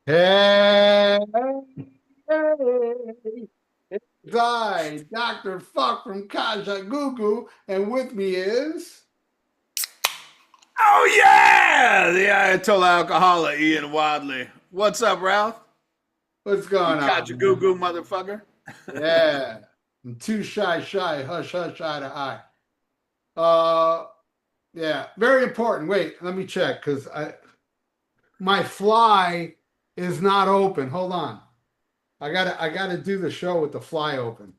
Hey, hey, it's I, Dr. Fuck from Kajagoogoo, and with me is Oh yeah, the Ayatollah alcoholic Ian Wadley. What's up, Ralph? what's You going caught on, your goo man? goo, motherfucker. Yeah, I'm too shy, hush, hush, eye to eye. Uh, yeah, very important. Wait, let me check because I my fly is not open. Hold on, I gotta do the show with the fly open.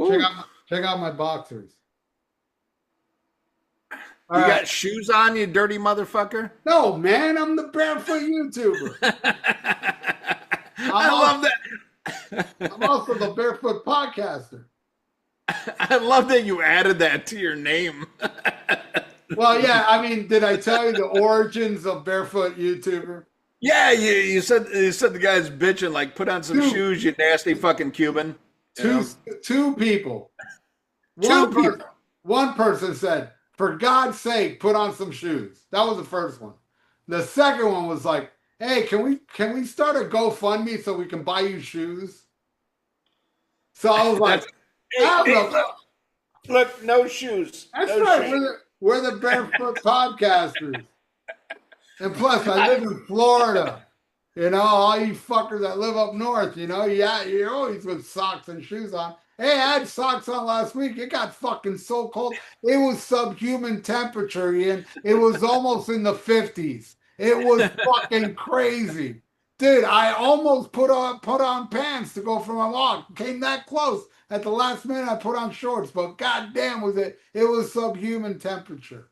Check Woo! out check out my boxers. All You right. got shoes on, you dirty motherfucker. No, man, I'm the barefoot YouTuber. I'm I also, love I'm that. also the barefoot podcaster. I love that you added that to your name. Well, yeah, I mean, did I tell you the origins of barefoot YouTuber? Yeah, you said the guy's bitching like put on some Two, shoes, you nasty fucking Cuban. You two, know, two people. two One person, people. one person said, "For God's sake, put on some shoes." That was the first one. The second one was like, "Hey, can we start a GoFundMe so we can buy you shoes?" So I was like, That's hey "I don't hey know." look, no shoes, That's no right. shoes. We're the barefoot podcasters. And plus, I I, live in Florida. You know, all you fuckers that live up north, yeah, you're always with socks and shoes on. Hey, I had socks on last week. It got fucking so cold. It was subhuman temperature, Ian. It was almost in the 50s. It was fucking crazy. Dude, I almost put on pants to go for my walk. Came that close. At the last minute, I put on shorts, but goddamn was it was subhuman temperature.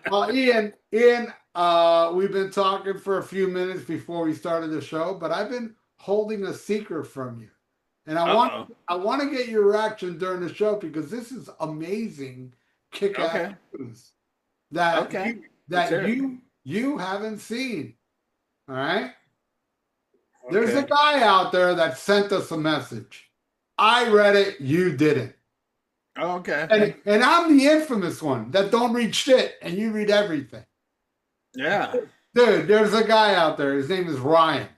Well, Ian, we've been talking for a few minutes before we started the show, but I've been holding a secret from you. And I want Uh-oh. I want to get your reaction during the show because this is amazing kick-ass Okay. news that Okay. you Let's that hear it. you you haven't seen. All right? There's a Okay. guy out there that sent us a message. I read it, you didn't. Okay. And I'm the infamous one that don't read shit and you read everything. Yeah. Dude, there's a guy out there. His name is Ryan.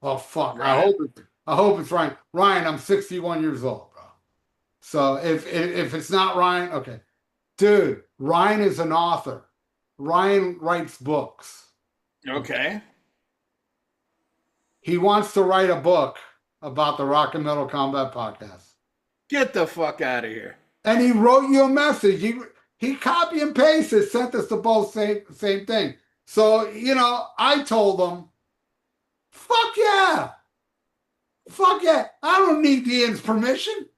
Oh fuck. I Right. hope I hope it's Ryan. Ryan, I'm 61 years old, bro. So if it's not Ryan, okay. Dude, Ryan is an author. Ryan writes books. Okay. Okay. He wants to write a book about the Rock and Metal Combat podcast. Get the fuck out of here. And he wrote you a message. He copy and pasted, sent us the both same thing. So, I told him, fuck yeah. Fuck yeah. I don't need Ian's permission.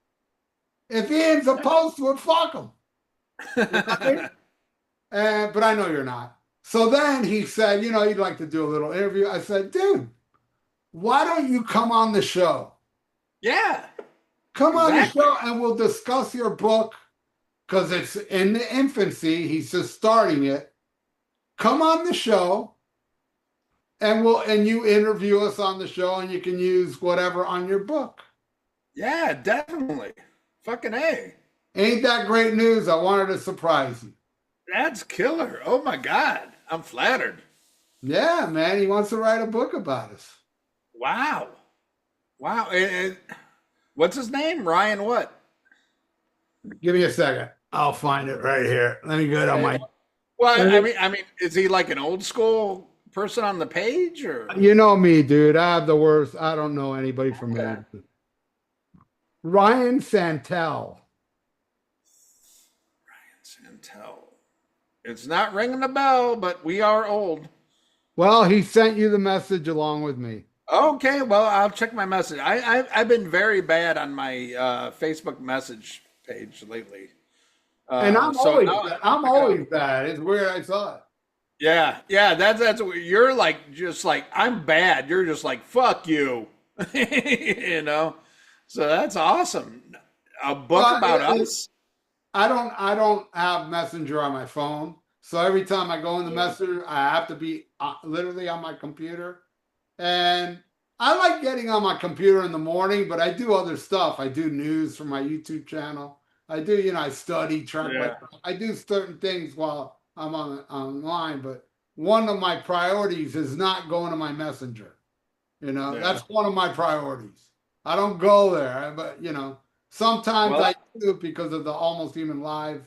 If Ian's opposed to it, fuck him. You know what I mean? But I know you're not. So then he said, he'd like to do a little interview. I said, dude, why don't you come on the show? Yeah. Come on the Exactly. show and we'll discuss your book because it's in the infancy. He's just starting it. Come on the show and you interview us on the show and you can use whatever on your book. Yeah, definitely. Fucking A. Ain't that great news? I wanted to surprise you. That's killer. Oh my God. I'm flattered. Yeah, man, he wants to write a book about us. Wow. Wow. What's his name? Ryan what? Give me a second. I'll find it right here. Let me go on Okay. my. Well, I mean, is he like an old school person on the page or? You know me, dude. I have the worst. I don't know anybody from Okay. there. Ryan Santel. Santel. It's not ringing the bell, but we are old. Well, he sent you the message along with me. Okay, well, I'll check my message. I've been very bad on my Facebook message page lately. And I'm So always now I'm I gotta, always bad. It's weird I saw it. yeah, yeah. That's what you're like. Just like I'm bad. You're just like fuck you, you know. So that's awesome. A book Well, about us. I don't have Messenger on my phone. So every time I go in the Messenger, I have to be literally on my computer. And I like getting on my computer in the morning, but I do other stuff. I do news for my YouTube channel. I do, I study, try, like Yeah. I do certain things while I'm online. But one of my priorities is not going to my messenger. That's one of my priorities. I don't go there, but sometimes Well, I do it because of the Almost Human Live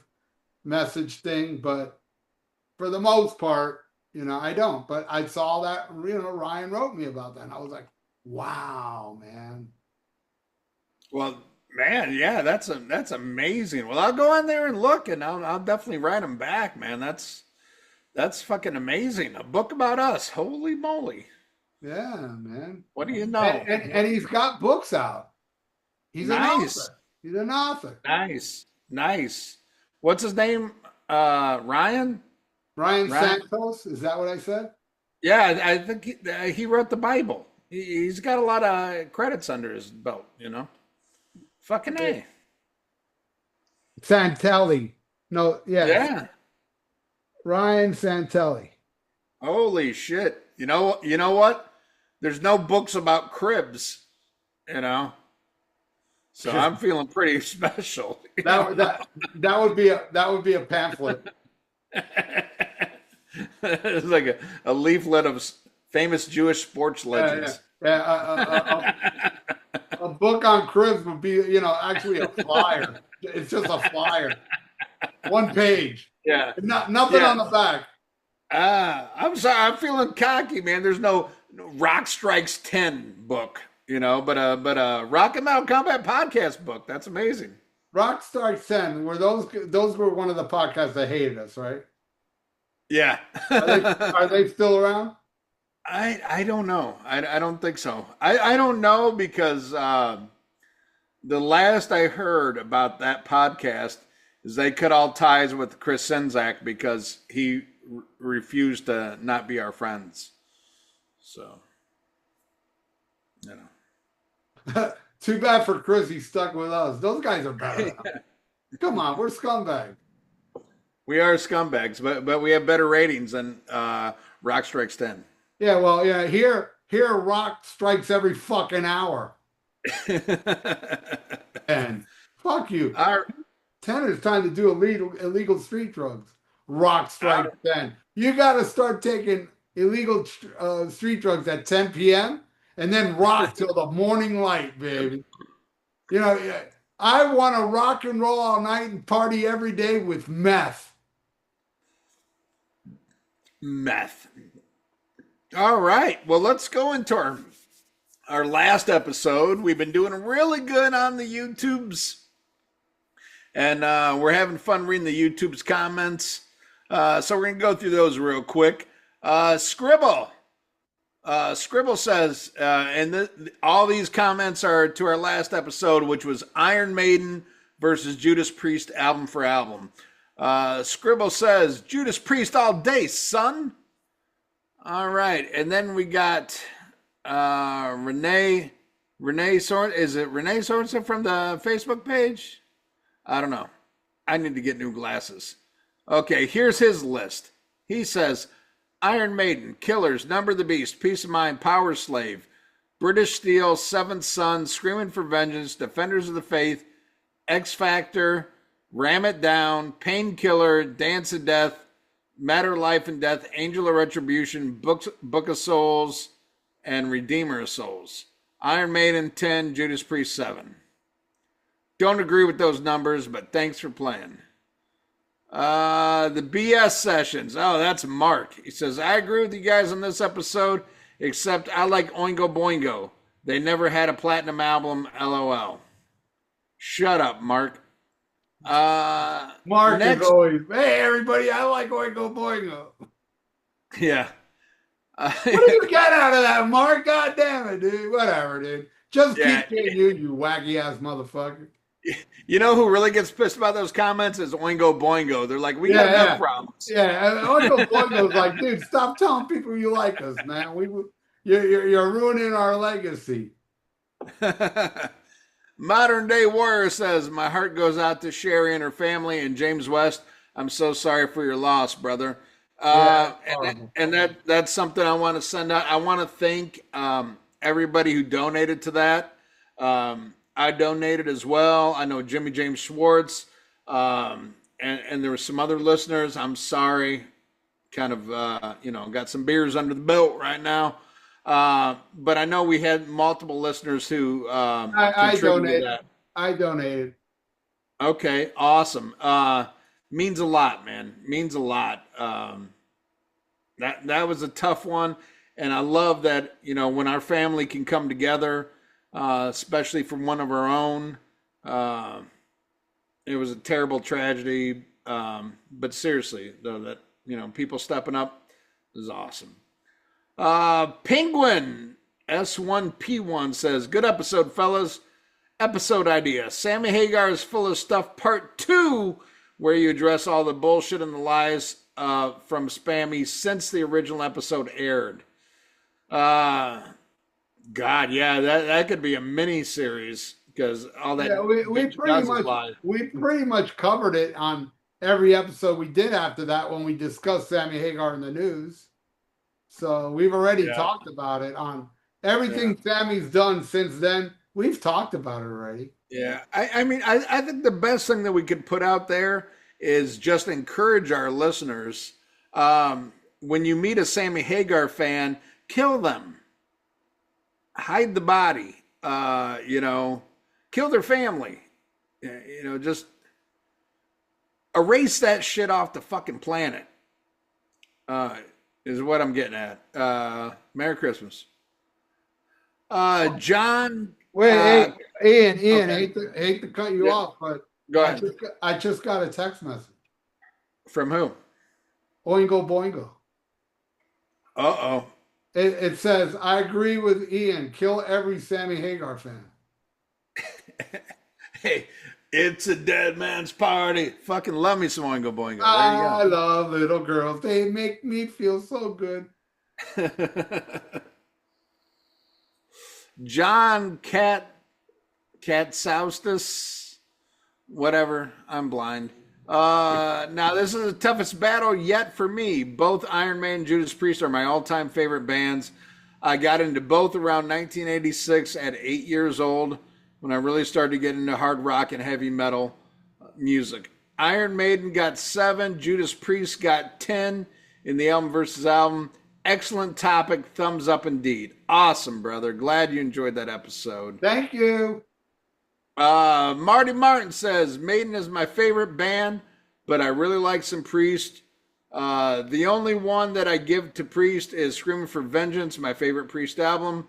message thing, but for the most part, I don't. But I saw that, Ryan wrote me about that, and I was like, wow, man. well, man, yeah, that's amazing. Well, I'll go on there and look, and I'll definitely write them back, man. That's fucking amazing. A book about us. Holy moly. Yeah, man. What do you know? And he's got books out. He's an Nice. author. He's an author. Nice. What's his name? Ryan? Ryan Santos, is that what I said? Yeah, I think he wrote the Bible. He's got a lot of credits under his belt, Fucking A. Santelli. No, yeah. Yeah. Ryan Santelli. Holy shit. You know what? There's no books about cribs, So I'm feeling pretty special. That would be a pamphlet. It's like a leaflet of famous Jewish sports legends. Yeah. A book on cribs would be, actually a flyer. It's just a flyer. One page. Yeah. Nothing on the back. I'm sorry. I'm feeling cocky, man. There's no Rock Strikes 10 book, but a Rock and Metal Combat podcast book. That's amazing. Rock Strikes 10. Were those were one of the podcasts that hated us, right? Yeah. Are they still around? I don't know. I don't think so. I don't know because the last I heard about that podcast is they cut all ties with Chris Senzak because he refused to not be our friends. So, Too bad for Chris. He stuck with us. Those guys are better. Come on, we're scumbags. We are scumbags, but we have better ratings than Rock Strikes 10. Yeah, well, yeah. Here, Rock strikes every fucking hour. And fuck you. 10 is time to do illegal street drugs. Rock strikes 10. You got to start taking illegal street drugs at 10 p.m. and then rock till the morning light, baby. I want to rock and roll all night and party every day with meth. Meth. All right. Well, let's go into our last episode. We've been doing really good on the YouTubes. And we're having fun reading the YouTube's comments. So we're going to go through those real quick. Scribble. Scribble says, and all these comments are to our last episode, which was Iron Maiden versus Judas Priest album for album. Scribble says, Judas Priest all day, son. All right. And then we got Renee Sorensen. Is it Renee Sorensen from the Facebook page? I don't know. I need to get new glasses. Okay, here's his list. He says, Iron Maiden, Killers, Number of the Beast, Peace of Mind, Power Slave, British Steel, Seventh Son, Screaming for Vengeance, Defenders of the Faith, X Factor, Ram It Down, Painkiller, Dance of Death, Matter of Life and Death, Angel of Retribution, Book of Souls, and Redeemer of Souls. Iron Maiden 10, Judas Priest 7. Don't agree with those numbers, but thanks for playing. The BS sessions. Oh, that's Mark. He says, I agree with you guys on this episode, except I like Oingo Boingo. They never had a platinum album, LOL. Shut up, Mark. Mark is always, hey, everybody, I like Oingo Boingo. Yeah. What do you get out of that, Mark? God damn it, dude. Whatever, dude. Just keep getting you wacky-ass motherfucker. You know who really gets pissed about those comments is Oingo Boingo. They're like, we got no problems. Yeah, Oingo Boingo's like, dude, stop telling people you like us, man. You're ruining our legacy. Modern Day Warrior says, my heart goes out to Sherry and her family and James West. I'm so sorry for your loss, brother. And that's something I want to send out. I want to thank everybody who donated to that. I donated as well. I know Jimmy James Schwartz, and there were some other listeners. I'm sorry kind of, got some beers under the belt right now. But I know we had multiple listeners who I contributed donated. that. I donated. Okay, awesome. Means a lot, man. Means a lot. That was a tough one, and I love that when our family can come together, especially from one of our own. It was a terrible tragedy, but seriously, though, that people stepping up is awesome. Penguin S1P1 says, "Good episode, fellas. Episode idea: Sammy Hagar is full of stuff. Part 2, where you address all the bullshit and the lies from Spammy since the original episode aired." God, yeah, that could be a mini series because all that. Yeah, we pretty much covered it on every episode we did after that when we discussed Sammy Hagar in the news. So we've already talked about it on everything Sammy's done since then. We've talked about it already. Yeah, I mean, I think the best thing that we could put out there is just encourage our listeners. When you meet a Sammy Hagar fan, kill them. Hide the body. Kill their family. Just erase that shit off the fucking planet. Is what I'm getting at. Merry Christmas. John. Wait, Ian, Okay. hate to cut you off, but Go ahead. I just got a text message. From who? Oingo Boingo. Uh-oh. It says, "I agree with Ian. Kill every Sammy Hagar fan." Hey, it's a dead man's party. Fucking love me some Oingo Boingo. There I love little girls. They make me feel so good. you go. John Katsaustis, whatever. I'm blind. Now this is the toughest battle yet for me. Both Iron Maiden and Judas Priest are my all-time favorite bands. I got into both around 1986 at 8 years old when I really started to get into hard rock and heavy metal music. Iron Maiden got 7, Judas Priest got 10 in the album versus album. Excellent topic. Thumbs up indeed. Awesome, brother. Glad you enjoyed that episode. Thank you. Marty Martin says, Maiden is my favorite band, but I really like some Priest. The only one that I give to Priest is Screaming for Vengeance, my favorite Priest album.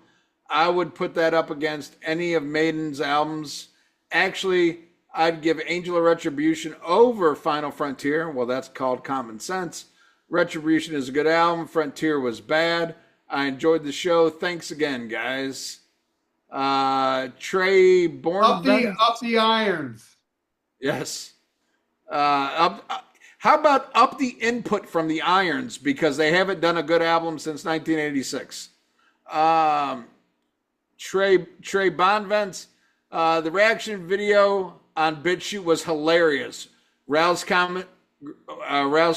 I would put that up against any of Maiden's albums. Actually, I'd give Angel of Retribution over Final Frontier. Well, that's called common sense. Retribution is a good album. Frontier was bad. I enjoyed the show. Thanks again, guys. Trey Born Up the irons. Yes. How about up the input from the Irons, because they haven't done a good album since 1986. Trey Bonvents, the reaction video on BitChute was hilarious. Ralph's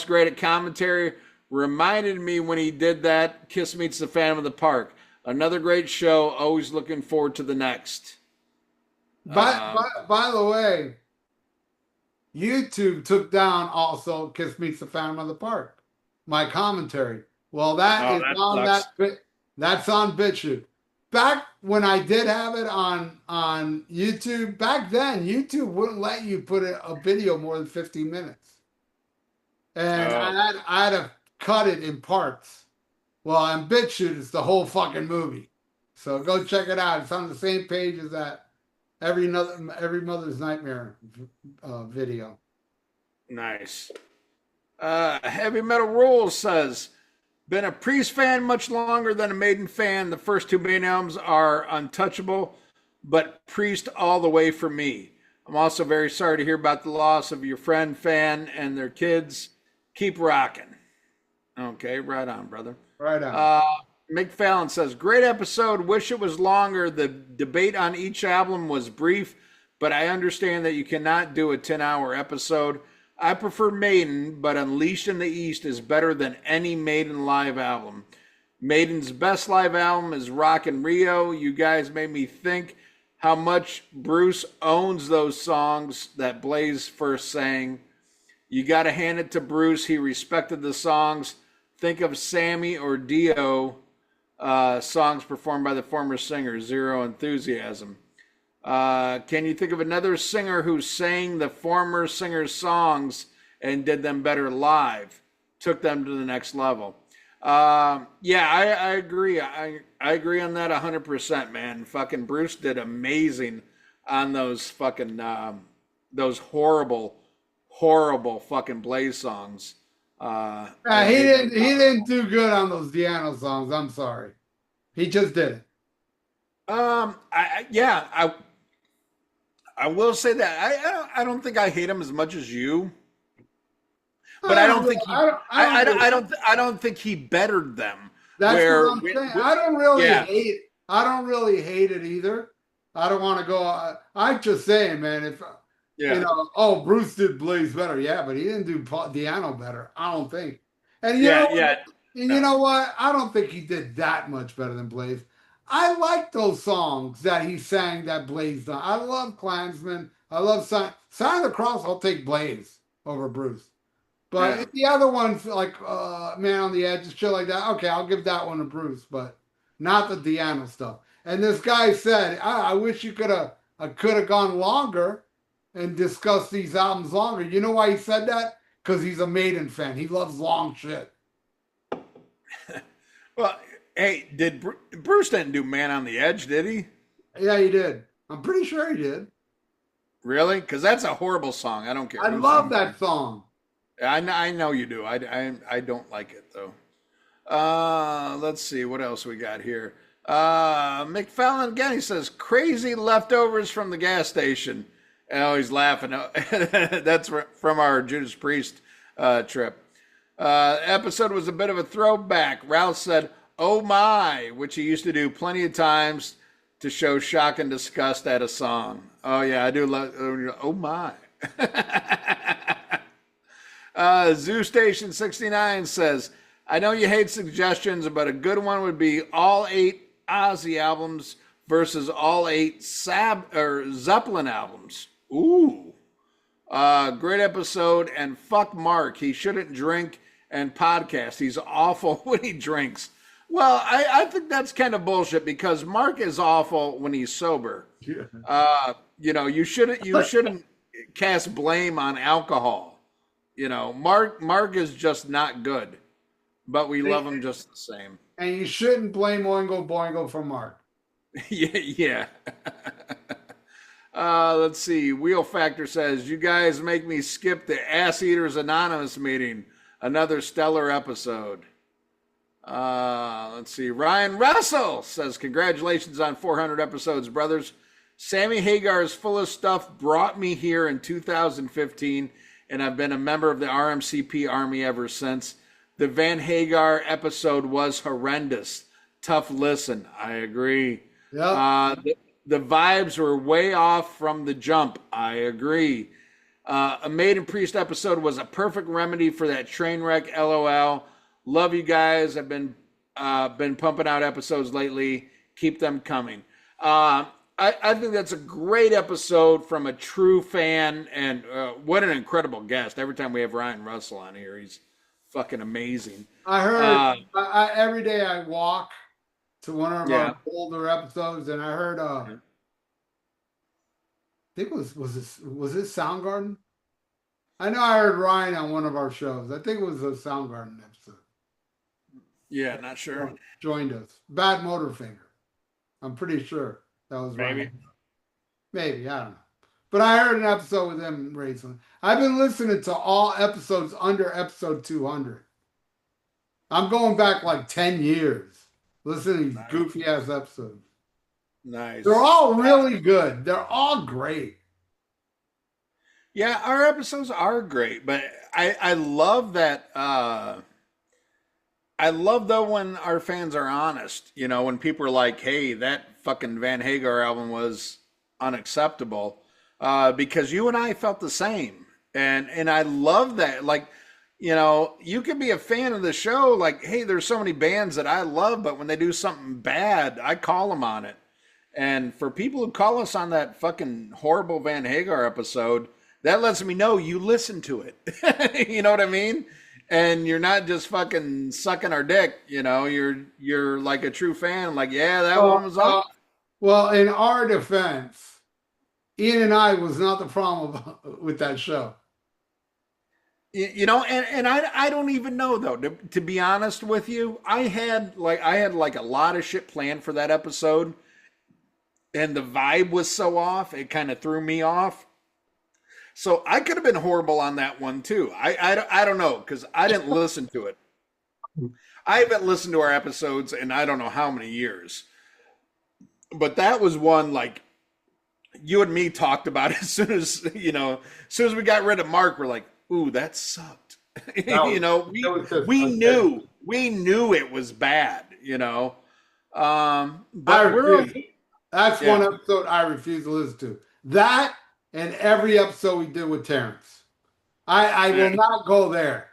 great at commentary. Reminded me when he did that, Kiss Meets the Phantom of the Park. Another great show. Always looking forward to the next. By the way, YouTube took down also Kiss Meets the Phantom of the Park. My commentary. Well, that's on BitChute. Back when I did have it on YouTube, back then YouTube wouldn't let you put a video more than 15 minutes, and I had to cut it in parts. Well, on BitChute, it's the whole fucking movie. So go check it out. It's on the same page as that Every Mother's Nightmare video. Nice. Heavy Metal Rules says, been a Priest fan much longer than a Maiden fan. The first 2 Maiden albums are untouchable, but Priest all the way for me. I'm also very sorry to hear about the loss of your friend, fan, and their kids. Keep rocking. Okay, right on, brother. Right on. Mick Fallon says, great episode. Wish it was longer. The debate on each album was brief, but I understand that you cannot do a 10-hour episode. I prefer Maiden, but Unleashed in the East is better than any Maiden live album. Maiden's best live album is Rock in Rio. You guys made me think how much Bruce owns those songs that Blaze first sang. You got to hand it to Bruce. He respected the songs think of Sammy or Dio songs performed by the former singer, Zero Enthusiasm. Can you think of another singer who sang the former singer's songs and did them better live, took them to the next level? Yeah, I agree. I agree on that 100%, man. Fucking Bruce did amazing on those fucking those horrible, horrible fucking Blaze songs. He didn't do good on those Diano songs. I'm sorry. He just did it. I will say that I don't think I hate him as much as you, but I don't think he I don't think he bettered them. That's what I'm saying. I don't really hate it either. I don't want to go. I'm just saying, man. If you know, Bruce did Blaze better, yeah, but he didn't do Diano better. I don't think. And you know what? I don't think he did that much better than Blaze. I like those songs that he sang that Blaze done. I love Klansman. I love Sign of the Cross. I'll take Blaze over Bruce. But the other ones, like Man on the Edge, shit like that, okay, I'll give that one to Bruce, but not the Diano stuff. And this guy said, I wish you could have gone longer and discussed these albums longer. You know why he said that? Because he's a Maiden fan. He loves long shit. Well, hey, Bruce didn't do Man on the Edge, did he? Yeah, he did. I'm pretty sure he did. Really? Because that's a horrible song. I don't care. I love that song. I know you do. I don't like it though. Let's see what else we got here. McFallon again. He says crazy leftovers from the gas station. Oh, he's laughing. That's from our Judas Priest trip. Episode was a bit of a throwback. Ralph said, "Oh my," which he used to do plenty of times to show shock and disgust at a song. Oh yeah, I do love. Oh my. Zoo Station 69 says, I know you hate suggestions, but a good one would be all 8 Ozzy albums versus all 8 Zeppelin albums. Ooh. Great episode, and fuck Mark. He shouldn't drink and podcast. He's awful when he drinks. Well, I think that's kind of bullshit because Mark is awful when he's sober. You know, you shouldn't cast blame on alcohol. You know, Mark is just not good, but we love him just the same. And you shouldn't blame Oingo Boingo for Mark. yeah. Let's see. Wheel Factor says, you guys make me skip the Ass Eaters Anonymous meeting. Another stellar episode. Let's see. Ryan Russell says, congratulations on 400 episodes, brothers. Sammy Hagar's Full of Stuff brought me here in 2015, and I've been a member of the RMCP Army ever since. The Van Hagar episode was horrendous. Tough listen. I agree. Yep. The vibes were way off from the jump. I agree. A Maiden Priest episode was a perfect remedy for that train wreck. LOL. Love you guys. I've been pumping out episodes lately. Keep them coming. I think that's a great episode from a true fan, and what an incredible guest. Every time we have Ryan Russell on here, he's fucking amazing. I heard every day I walk to one of our older episodes, and I heard I think was this Soundgarden? I know I heard Ryan on one of our shows. I think it was a Soundgarden episode. Yeah, not sure. Joined us. Bad Motorfinger. I'm pretty sure. That was maybe. Maybe, I don't know. But I heard an episode with him recently. I've been listening to all episodes under episode 200. I'm going back like 10 years listening to these goofy ass episodes. Nice. They're all really good. They're all great. Yeah, our episodes are great, but I love that. I love though when our fans are honest. You know, when people are like, "Hey, that fucking Van Hagar album was unacceptable," because you and I felt the same, and I love that. Like, you know, you can be a fan of the show. Like, hey, there's so many bands that I love, but when they do something bad, I call them on it. And for people who call us on that fucking horrible Van Hagar episode, that lets me know you listen to it. You know what I mean? and you're not just fucking sucking our dick, you're like a true fan, like, yeah, that one was up. Well, in our defense, Ian and I was not the problem with that show. And I don't even know though, to be honest with you. I had like a lot of shit planned for that episode, and the vibe was so off, it kind of threw me off. So I could have been horrible on that one too. I don't know, because I didn't listen to it. I haven't listened to our episodes in I don't know how many years. But that was one, like, you and me talked about it as soon as we got rid of Mark, we're like, ooh, that sucked. We knew it was bad, but that's one episode I refuse to listen to. That and every episode we did with Terrence. I will not go there.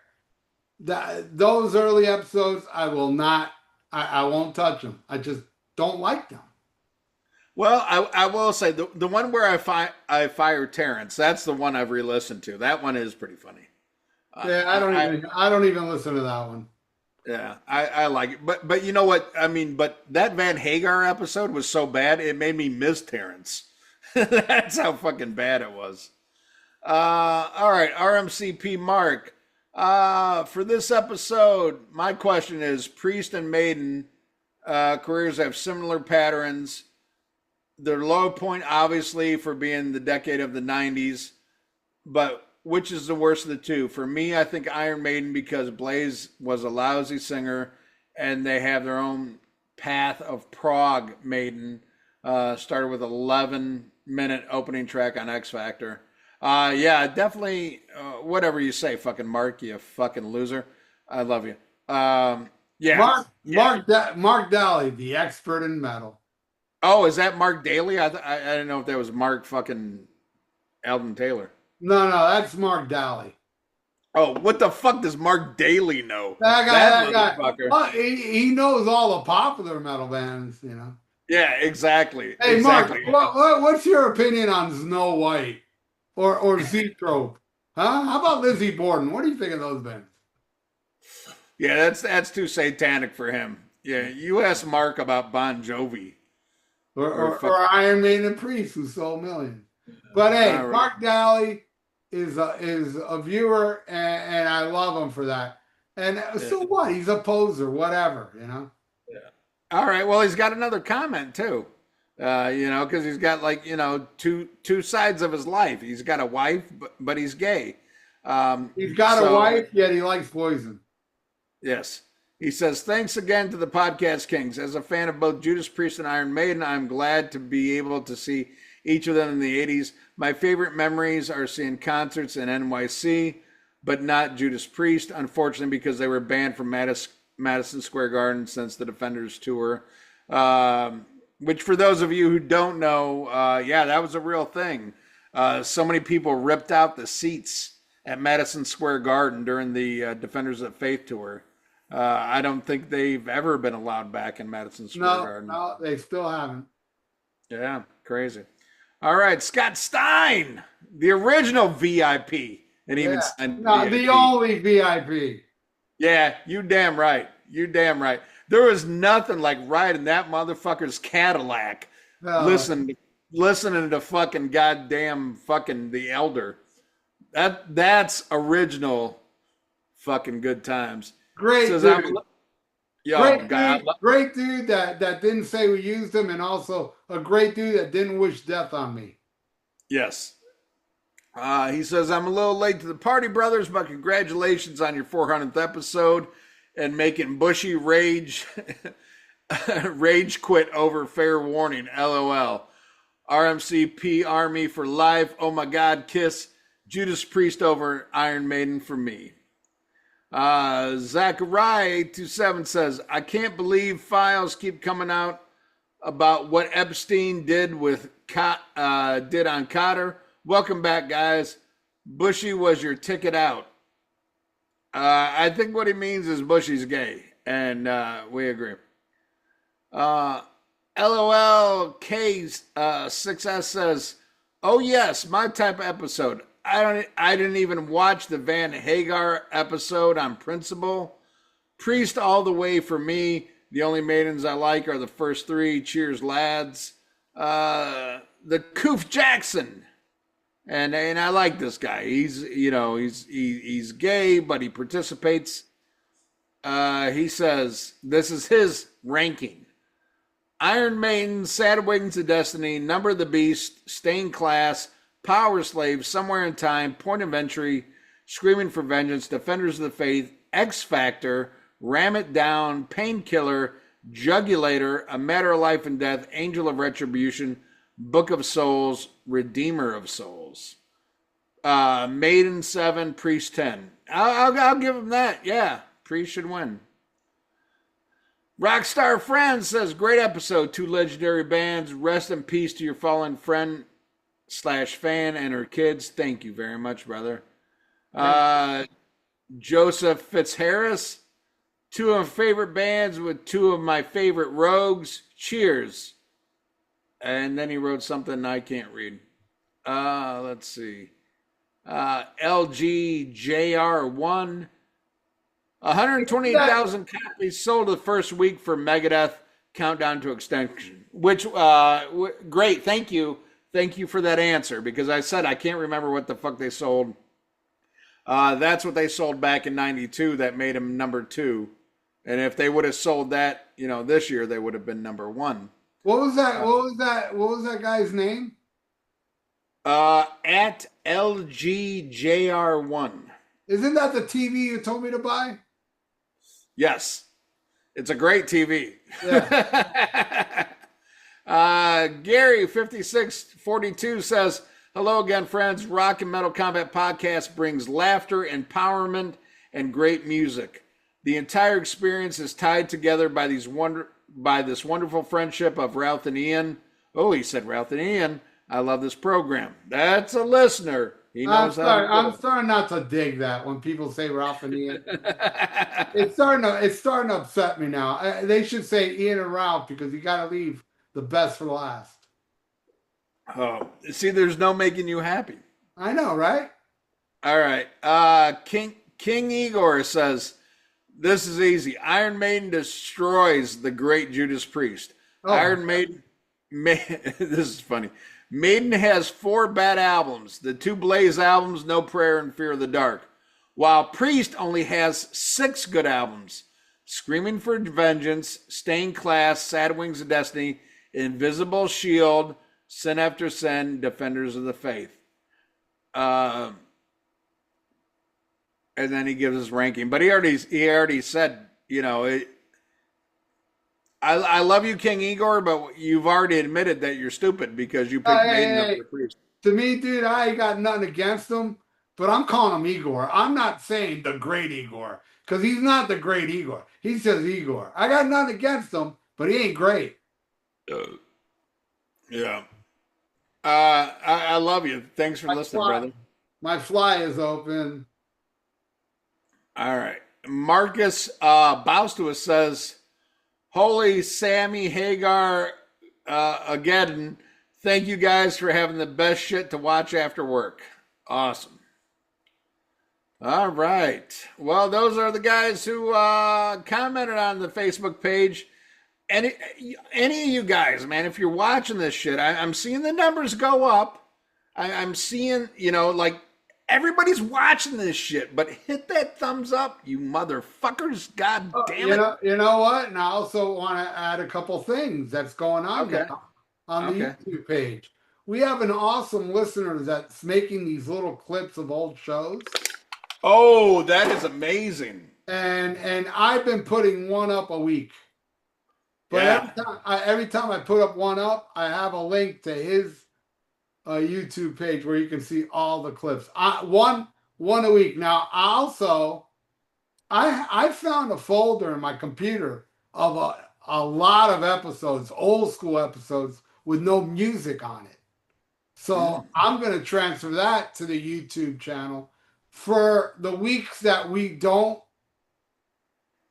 Those early episodes, I will not. I won't touch them. I just don't like them. Well, I will say the one where I fired Terrence. That's the one I've re-listened to. That one is pretty funny. Yeah, I don't even listen to that one. Yeah, I like it, but you know what I mean. But that Van Hagar episode was so bad it made me miss Terrence. That's how fucking bad it was. All right, RMCP Mark. For this episode, my question is: Priest and Maiden careers have similar patterns. Their low point, obviously, for being the decade of the 90s, but which is the worst of the two? For me, I think Iron Maiden, because Blaze was a lousy singer, and they have their own path of prog Maiden. Started with 11-minute opening track on X Factor. Yeah, definitely. Whatever you say, fucking Mark, you fucking loser. I love you. Yeah. Mark Daly, the expert in metal. Oh, is that Mark Daly? I didn't know if that was Mark fucking Alden Taylor. No, that's Mark Daly. Oh, what the fuck does Mark Daly know? That guy. Well, he knows all the popular metal bands, Yeah, exactly. Hey, exactly. Mark, what's your opinion on Snow White or Zoetrope? Huh? How about Lizzie Borden? What do you think of those bands? Yeah, that's too satanic for him. Yeah, you ask Mark about Bon Jovi. Or Iron Maiden and Priest, who sold millions. But hey, right. Mark Daly is a viewer, and I love him for that. And so what? He's a poser, whatever, Yeah. All right. Well, he's got another comment too. Because he's got two sides of his life. He's got a wife, but he's gay. He's got a wife, yet he likes poison. Yes. He says, thanks again to the Podcast Kings. As a fan of both Judas Priest and Iron Maiden, I'm glad to be able to see each of them in the 80s. My favorite memories are seeing concerts in NYC, but not Judas Priest, unfortunately, because they were banned from Madison Square Garden since the Defenders tour. Which, for those of you who don't know, that was a real thing. So many people ripped out the seats at Madison Square Garden during the Defenders of Faith tour. I don't think they've ever been allowed back in Madison Square Garden. No, they still haven't. Yeah, crazy. All right, Scott Stein, the original VIP. And even the only VIP. Yeah, you damn right. You damn right. There was nothing like riding that motherfucker's Cadillac, listening to fucking goddamn fucking The Elder. That's original fucking good times. Great dude. Great dude that didn't say we used him, and also a great dude that didn't wish death on me. Yes. He says, I'm a little late to the party, brothers, but congratulations on your 400th episode and making Bushy rage quit over fair warning. LOL. RMCP Army for life. Oh my God, kiss Judas Priest over Iron Maiden for me. Zachariah827 says, I can't believe files keep coming out about what Epstein did on Cotter. Welcome back, guys. Bushy was your ticket out. I think what he means is Bushy's gay, and we agree. LOL K6S says, oh yes, my type of episode. I didn't even watch the Van Hagar episode on principle. Priest all the way for me. The only maidens I like are the first three. Cheers, lads. The Koof Jackson. And I like this guy. He's gay, but he participates. He says this is his ranking: Iron Maiden, Sad Wings of Destiny, Number of the Beast, Stained Class, Power Slave, Somewhere in Time, Point of Entry, Screaming for Vengeance, Defenders of the Faith, X Factor, Ram It Down, Painkiller, Jugulator, A Matter of Life and Death, Angel of Retribution, Book of Souls, Redeemer of Souls. Maiden 7, Priest 10. I'll give him that. Yeah, Priest should win. Rockstar Friends says, great episode. Two legendary bands. Rest in peace to your fallen friend / fan and her kids. Thank you very much, brother. Joseph Fitzharris. Two of my favorite bands with two of my favorite rogues. Cheers. And then he wrote something I can't read. Let's see. LGJR1. 128,000 copies sold the first week for Megadeth Countdown to Extinction. Which, great. Thank you. Thank you for that answer, because I said I can't remember what the fuck they sold. That's what they sold back in 92 that made them number 2. And if they would have sold that, this year, they would have been number 1. What was that? What was that guy's name? At LGJR1. Isn't that the TV you told me to buy? Yes. It's a great TV. Yeah. Gary 5642 says, hello again, friends. Rock and Metal Combat Podcast brings laughter, empowerment, and great music. The entire experience is tied together by this wonderful friendship of Ralph and Ian. Oh, he said Ralph and Ian. I love this program. That's a listener. He knows I'm starting not to dig that when people say Ralph and Ian. It's starting to upset me now. They should say Ian and Ralph, because you got to leave the best for last. Oh, see, there's no making you happy. I know, right? All right. King Igor says, this is easy. Iron Maiden destroys the great Judas Priest. Oh. Iron Maiden, this is funny. Maiden has 4 bad albums. The 2 Blaze albums, No Prayer and Fear of the Dark. While Priest only has 6 good albums. Screaming for Vengeance, Stained Class, Sad Wings of Destiny, Invisible Shield, Sin After Sin, Defenders of the Faith. And then he gives his ranking. But he already said, I love you, King Igor, but you've already admitted that you're stupid because you picked Maiden over the Priest. To me, dude, I ain't got nothing against him, but I'm calling him Igor. I'm not saying the great Igor, because he's not the great Igor. He's just Igor. I got nothing against him, but he ain't great. Yeah. I love you. Thanks for listening, brother. My fly is open. All right. Marcus Baustua says, holy Sammy Hagar again. Thank you guys for having the best shit to watch after work. Awesome. All right. Well, those are the guys who commented on the Facebook page. Any of you guys, man, if you're watching this shit, I'm seeing the numbers go up. I'm seeing, everybody's watching this shit, but hit that thumbs up, you motherfuckers. God damn it. You know what? And I also want to add a couple things that's going on on the YouTube page. We have an awesome listener that's making these little clips of old shows. Oh, that is amazing. And I've been putting one up a week. But every time I put up one up, I have a link to his YouTube page where you can see all the clips. One a week. Now, I found a folder in my computer of a lot of episodes, old school episodes with no music on it. So I'm going to transfer that to the YouTube channel for the weeks that we don't,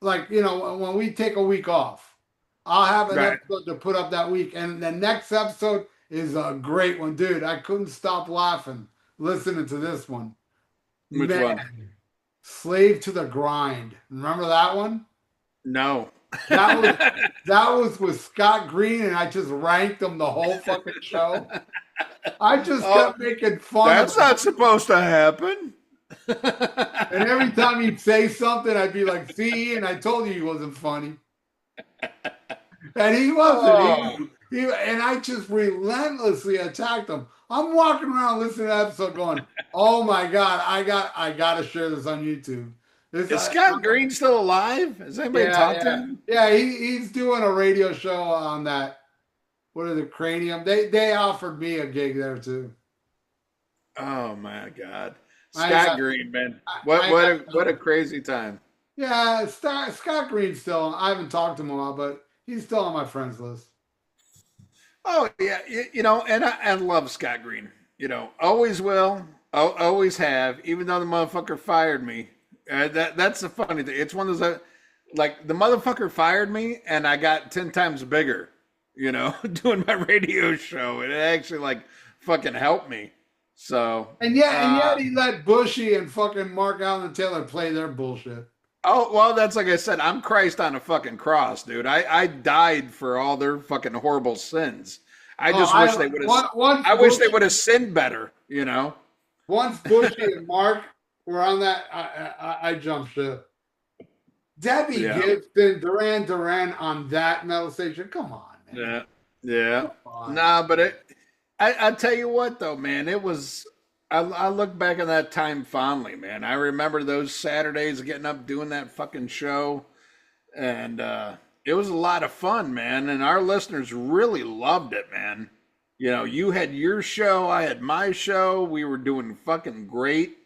when we take a week off. I'll have an episode to put up that week. And the next episode is a great one. Dude, I couldn't stop laughing listening to this one. Which one? Man, Slave to the Grind. Remember that one? No. That was that was with Scott Green, and I just ranked him the whole fucking show. I just Oh, kept making fun of that's him. not supposed to happen. And every time he'd say something, I'd be like, see, and I told you he wasn't funny. And he wasn't. Oh, And I just relentlessly attacked him. I'm walking around listening to that episode going, oh my God, I gotta share this on YouTube. This is Scott Green still alive? Has anybody yeah, talked to yeah. him? Yeah, he's doing a radio show on that. What is it, Cranium? They offered me a gig there too. Oh my God, I Scott got Green, man, I got what a crazy time. yeah, Scott Green's still. I haven't talked to him in a while, but he's still on my friends list. Oh yeah, and I love Scott Green. Always will, always have. Even though the motherfucker fired me, that's the funny thing. It's one of those like the motherfucker fired me, and I got 10 times bigger. Doing my radio show, and it actually like fucking helped me. So And yet he let Bushy and fucking Mark Allen Taylor play their bullshit. oh well, that's like I said. I'm Christ on a fucking cross, dude. I died for all their fucking horrible sins. I just wish they would have. I wish they would have sinned better. Once Bushy and Mark were on that, I jumped ship. Debbie Yeah. Gibson, Duran Duran on that metal station. Come on, man. Yeah. Come on. Nah, but I tell you what though, man, it was. I look back on that time fondly, man. I remember those Saturdays getting up doing that fucking show, and it was a lot of fun, man. And our listeners really loved it, man. You had your show, I had my show. We were doing fucking great.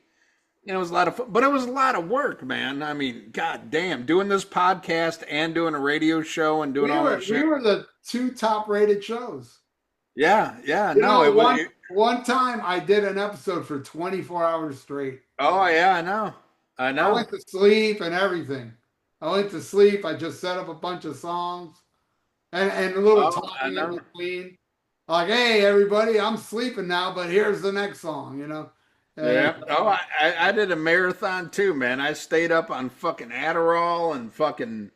It was a lot of fun, but it was a lot of work, man. I mean, god damn, doing this podcast and doing a radio show and doing all that shit. We were the 2 top rated shows. Yeah, no, it was. One time I did an episode for 24 hours straight. Oh yeah, I know. I went to sleep and everything. I went to sleep. I just set up a bunch of songs and a little talking in between. Like, hey, everybody, I'm sleeping now, but here's the next song, Yeah. Oh, I did a marathon too, man. I stayed up on fucking Adderall and fucking.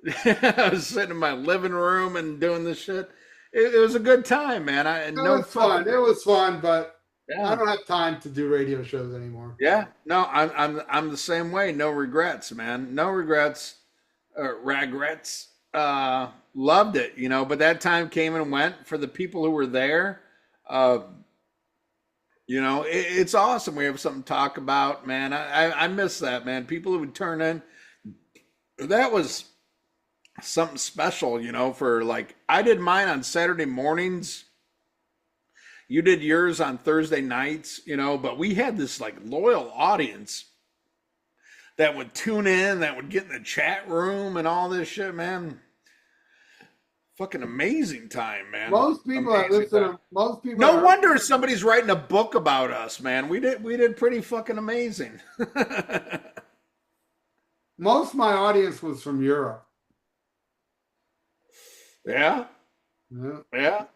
I was sitting in my living room and doing this shit. It was a good time, man. It was fun, but yeah. I don't have time to do radio shows anymore. Yeah, no, I'm the same way. No regrets, man. No regrets. Regrets. Loved it, But that time came and went for the people who were there. It's awesome. We have something to talk about, man. I miss that, man. People who would turn in. That was something special, for like, I did mine on Saturday mornings. You did yours on Thursday nights, but we had this like loyal audience that would tune in, that would get in the chat room and all this shit, man. Fucking amazing time, man. Most people that listen, No wonder somebody's writing a book about us, man. We did pretty fucking amazing. Most of my audience was from Europe. Yeah. Yeah.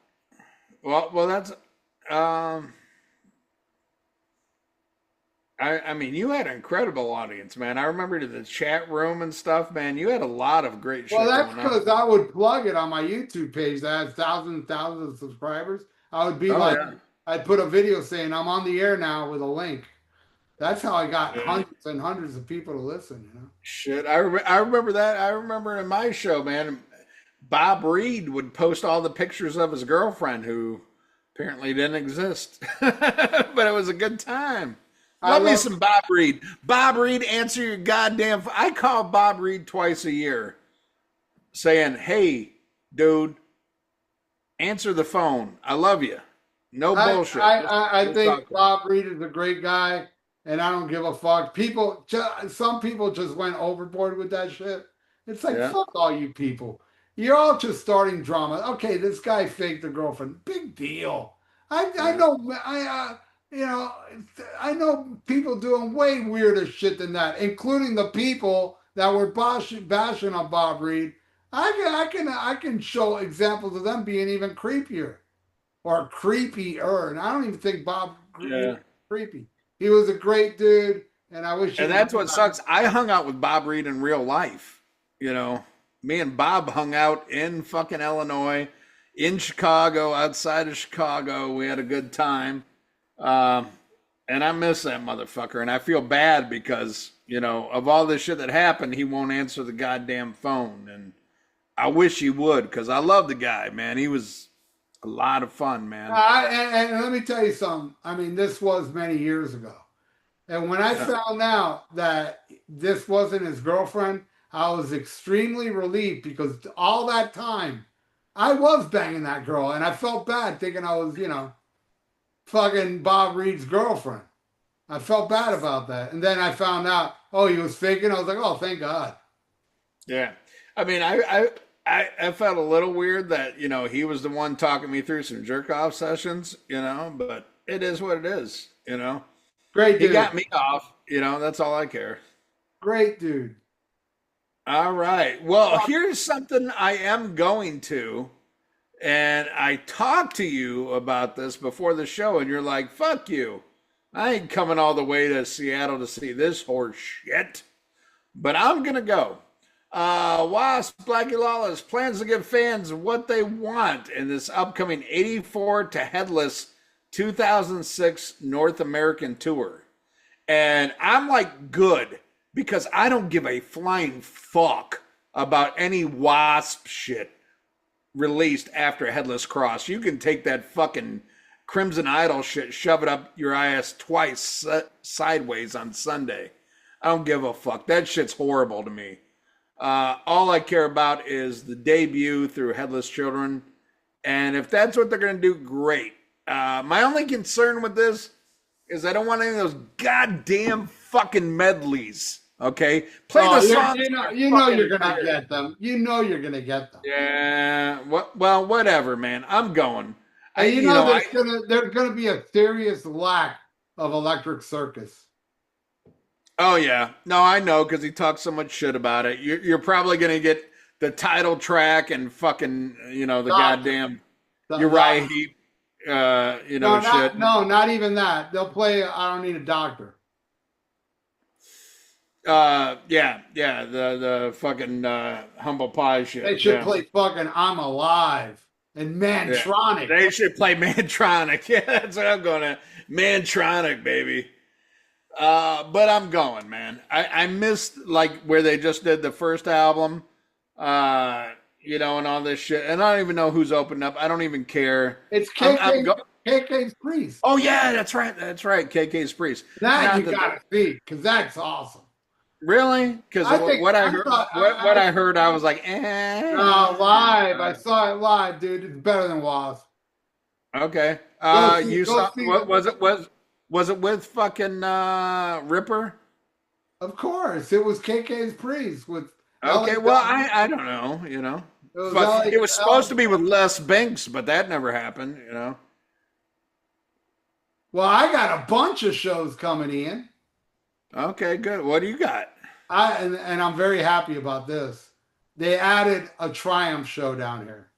Well, that's. I mean, you had an incredible audience, man. I remember the chat room and stuff, man. You had a lot of great shit. Well, that's because I would plug it on my YouTube page that has thousands and thousands of subscribers. I would be I'd put a video saying I'm on the air now with a link. That's how I got hundreds and hundreds of people to listen. Shit, I remember that. I remember in my show, man. Bob Reed would post all the pictures of his girlfriend who apparently didn't exist. But it was a good time. Love me some Bob Reed. Bob Reed, answer your goddamn... I call Bob Reed twice a year saying, hey, dude, answer the phone. I love you. No bullshit. I think Bob Reed is a great guy, and I don't give a fuck. Some people just went overboard with that shit. It's like, fuck all you people. You're all just starting drama. Okay, this guy faked a girlfriend. Big deal. I know people doing way weirder shit than that, including the people that were bashing on Bob Reed. I can show examples of them being even creepier or creepier. And I don't even think Bob Reed creepy. He was a great dude, and I wish he And would. that's what sucks. I hung out with Bob Reed in real life. You know, me and Bob hung out in fucking Illinois, in Chicago, outside of Chicago. We had a good time. Um, and I miss that motherfucker. And I feel bad because, you know, of all this shit that happened, he won't answer the goddamn phone. And I wish he would because I love the guy, man. He was a lot of fun, man. And let me tell you something. I mean, this was many years ago. And when I Yeah. found out that this wasn't his girlfriend, I was extremely relieved because all that time I was banging that girl and I felt bad thinking I was, fucking Bob Reed's girlfriend. I felt bad about that. And then I found out, oh, he was faking. I was like, oh, thank God. Yeah. I mean, I felt a little weird that, you know, he was the one talking me through some jerk off sessions, you know, but it is what it is, you know. Great He dude. got me off, you know, that's all I care. Great dude. All right. Well, here's something I am going to, and I talked to you about this before the show, and you're like, fuck you. I ain't coming all the way to Seattle to see this horse shit, but I'm going to go. Wasp, Blackie Lawless plans to give fans what they want in this upcoming 84 to Headless 2006 North American tour. And I'm like, good, because I don't give a flying fuck about any Wasp shit released after Headless Cross. You can take that fucking Crimson Idol shit, shove it up your ass twice sideways on Sunday. I don't give a fuck. That shit's horrible to me. All I care about is the debut through Headless Children. And if that's what they're going to do, great. My only concern with this is I don't want any of those goddamn fucking medleys. Okay? Play the song. You know you're going to get them. You know you're going to get them. Yeah. Well, whatever, man. I'm going. And there's gonna be a serious lack of Electric Circus. Oh yeah, no, I know because he talks so much shit about it. You're probably gonna get the title track and fucking the goddamn Uriah Heep, shit. No, not even that. They'll play "I Don't Need a Doctor." The fucking humble pie shit. They should play fucking "I'm Alive" and Mantronic. Yeah. They should play Mantronic. Yeah, that's what I'm going to. Mantronic, baby. But I'm going, man. I missed like where they just did the first album, and all this shit. And I don't even know who's opened up. I don't even care. It's KK's Priest. Oh yeah, that's right. That's right. KK's Priest. That you gotta see because that's awesome. Really? Because what I heard, I was like, eh. No, live. I saw it live, dude. It's better than Wasp. Okay. You saw what was it? Was it with fucking Ripper? Of course, it was KK's Priest with. Okay, well, I don't know. It was supposed to be with Les Binks, but that never happened. Well, I got a bunch of shows coming in. Okay, good. What do you got? And I'm very happy about this. They added a Triumph show down here.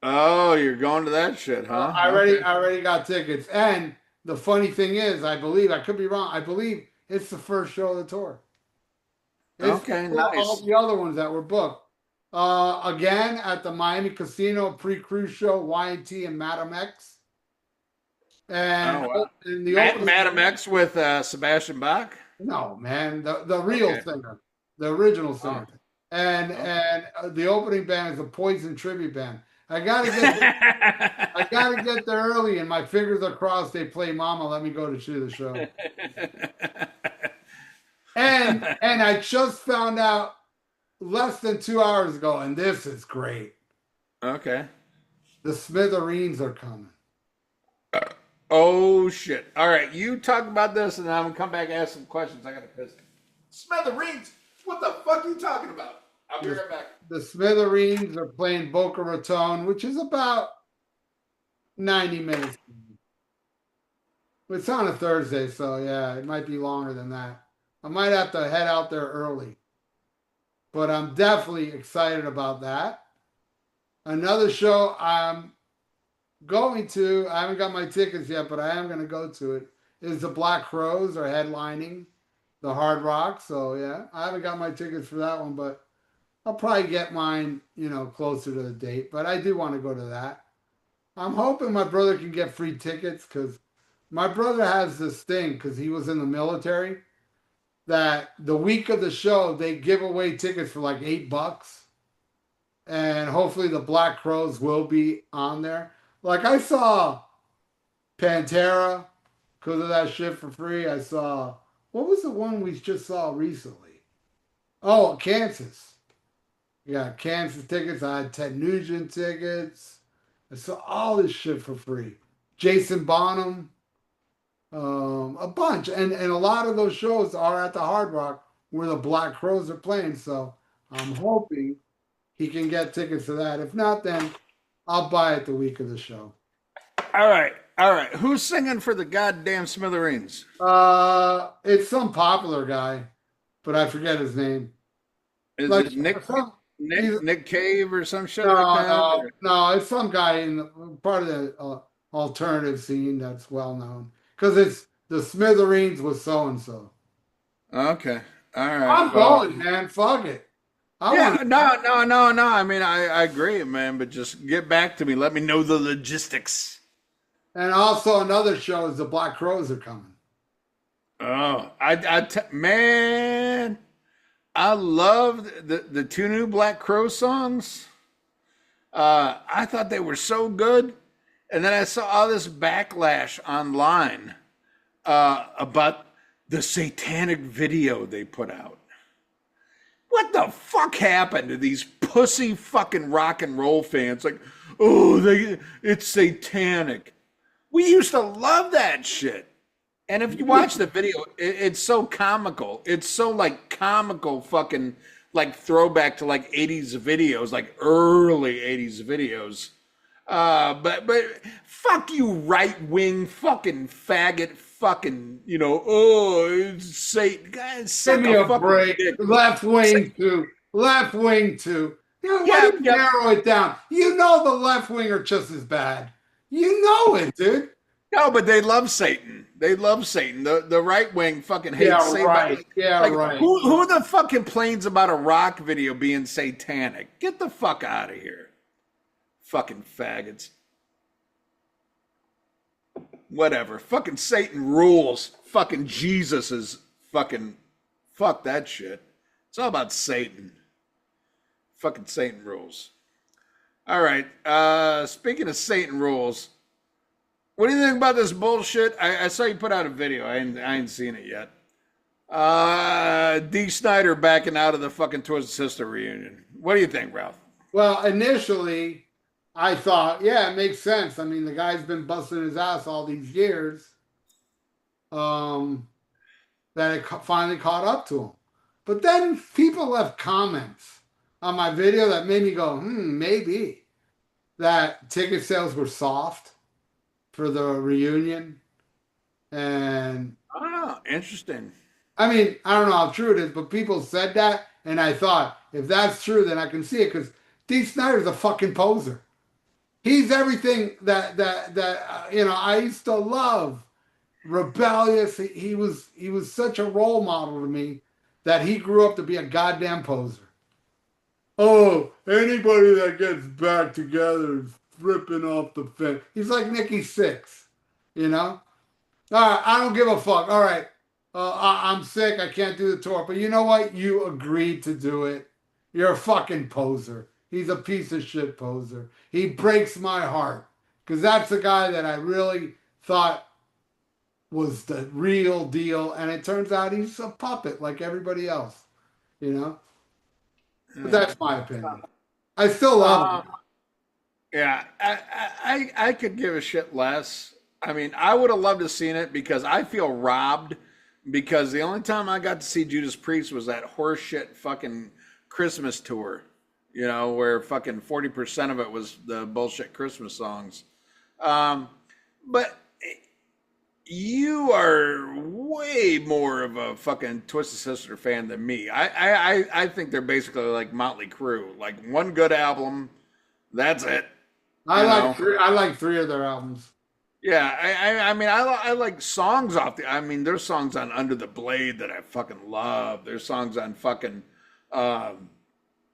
Oh, you're going to that shit, huh? I already got tickets. And the funny thing is, I could be wrong. I believe it's the first show of the tour. Okay, nice. All the other ones that were booked. Again, at the Miami Casino pre-Crue show, Y&T and Madam X. And, in the Madam X with Sebastian Bach? No, man, the real singer, the original singer. And the opening band is a Poison tribute band. I gotta get there early, and my fingers are crossed. They play "Mama, Let Me Go" to the show. and I just found out less than 2 hours ago, and this is great. Okay. The Smithereens are coming. Oh shit! All right, you talk about this, and I'm gonna come back and ask some questions. I gotta piss. Smithereens? What the fuck are you talking about? I'll be right back. The Smithereens are playing Boca Raton, which is about 90 minutes. It's on a Thursday, so yeah, it might be longer than that. I might have to head out there early, but I'm definitely excited about that. Another show I'm going to, I haven't got my tickets yet, but I am going to go to it, is the Black Crowes are headlining the Hard Rock. So yeah, I haven't got my tickets for that one, but I'll probably get mine, closer to the date. But I do want to go to that. I'm hoping my brother can get free tickets because my brother has this thing because he was in the military that the week of the show they give away tickets for like $8, and hopefully the Black Crowes will be on there. Like I saw Pantera because of that shit for free. I saw what was the one we just saw recently? Oh, Kansas. Yeah, Kansas tickets. I had Ted Nugent tickets. I saw all this shit for free. Jason Bonham, a bunch, and a lot of those shows are at the Hard Rock where the Black Crowes are playing. So I'm hoping he can get tickets to that. If not, then I'll buy it the week of the show. All right. All right. Who's singing for the goddamn Smithereens? It's some popular guy, but I forget his name. Is Like it Nick some, Nick Cave or some shit no, like that? no, it's some guy in part of the alternative scene that's well known because it's the Smithereens was so and so. Okay. All right. I'm going, man. Fuck it. No. I mean, I agree, man, but just get back to me. Let me know the logistics. And also another show is the Black Crowes are coming. Oh, man, I love the two new Black Crow songs. I thought they were so good, and then I saw all this backlash online about the satanic video they put out. What the fuck happened to these pussy fucking rock and roll fans? Like, oh, it's satanic. We used to love that shit. And if you watch the video, it's so comical. It's so like comical fucking like throwback to like 80s videos, like early 80s videos. But fuck you, right wing fucking faggot fucking, it's Satan. Guys, Give me a break. Dick. Left wing too. Left wing too. Narrow it down. You know the left wing are just as bad. You know it, dude. No, but they love Satan. They love Satan. The right wing fucking hates Satan. Right. Yeah, right. Who the fuck complains about a rock video being satanic? Get the fuck out of here. Fucking faggots. Whatever. Fucking Satan rules. Fucking Jesus is fucking... Fuck that shit. It's all about Satan. Fucking Satan rules. All right. Speaking of Satan rules, what do you think about this bullshit? I saw you put out a video. I ain't seen it yet. Dee Snider backing out of the fucking Twisted Sister reunion. What do you think, Ralph? Well, initially, I thought, yeah, it makes sense. I mean, the guy's been busting his ass all these years. That it finally caught up to him. But then people left comments on my video that made me go, maybe that ticket sales were soft for the reunion. And interesting. I mean, I don't know how true it is, but people said that, and I thought, if that's true, then I can see it, because Dee Snider's a fucking poser. He's everything that I used to love. Rebellious. He was such a role model to me that he grew up to be a goddamn poser. Oh, anybody that gets back together is ripping off the fence. He's like Nikki Sixx, All right, I don't give a fuck. All right, I'm sick. I can't do the tour. But you know what? You agreed to do it. You're a fucking poser. He's a piece of shit poser. He breaks my heart because that's the guy that I really thought was the real deal. And it turns out he's a puppet like everybody else, But that's my opinion. I still love him. Yeah, I could give a shit less. I mean, I would have loved to have seen it because I feel robbed because the only time I got to see Judas Priest was that horseshit fucking Christmas tour, where fucking 40% of it was the bullshit Christmas songs. But you are way more of a fucking Twisted Sister fan than me. I think they're basically like Motley Crue, like one good album, that's it. I like three of their albums. Yeah, I mean, I like songs off the. I mean, there's songs on Under the Blade that I fucking love. There's songs on fucking um,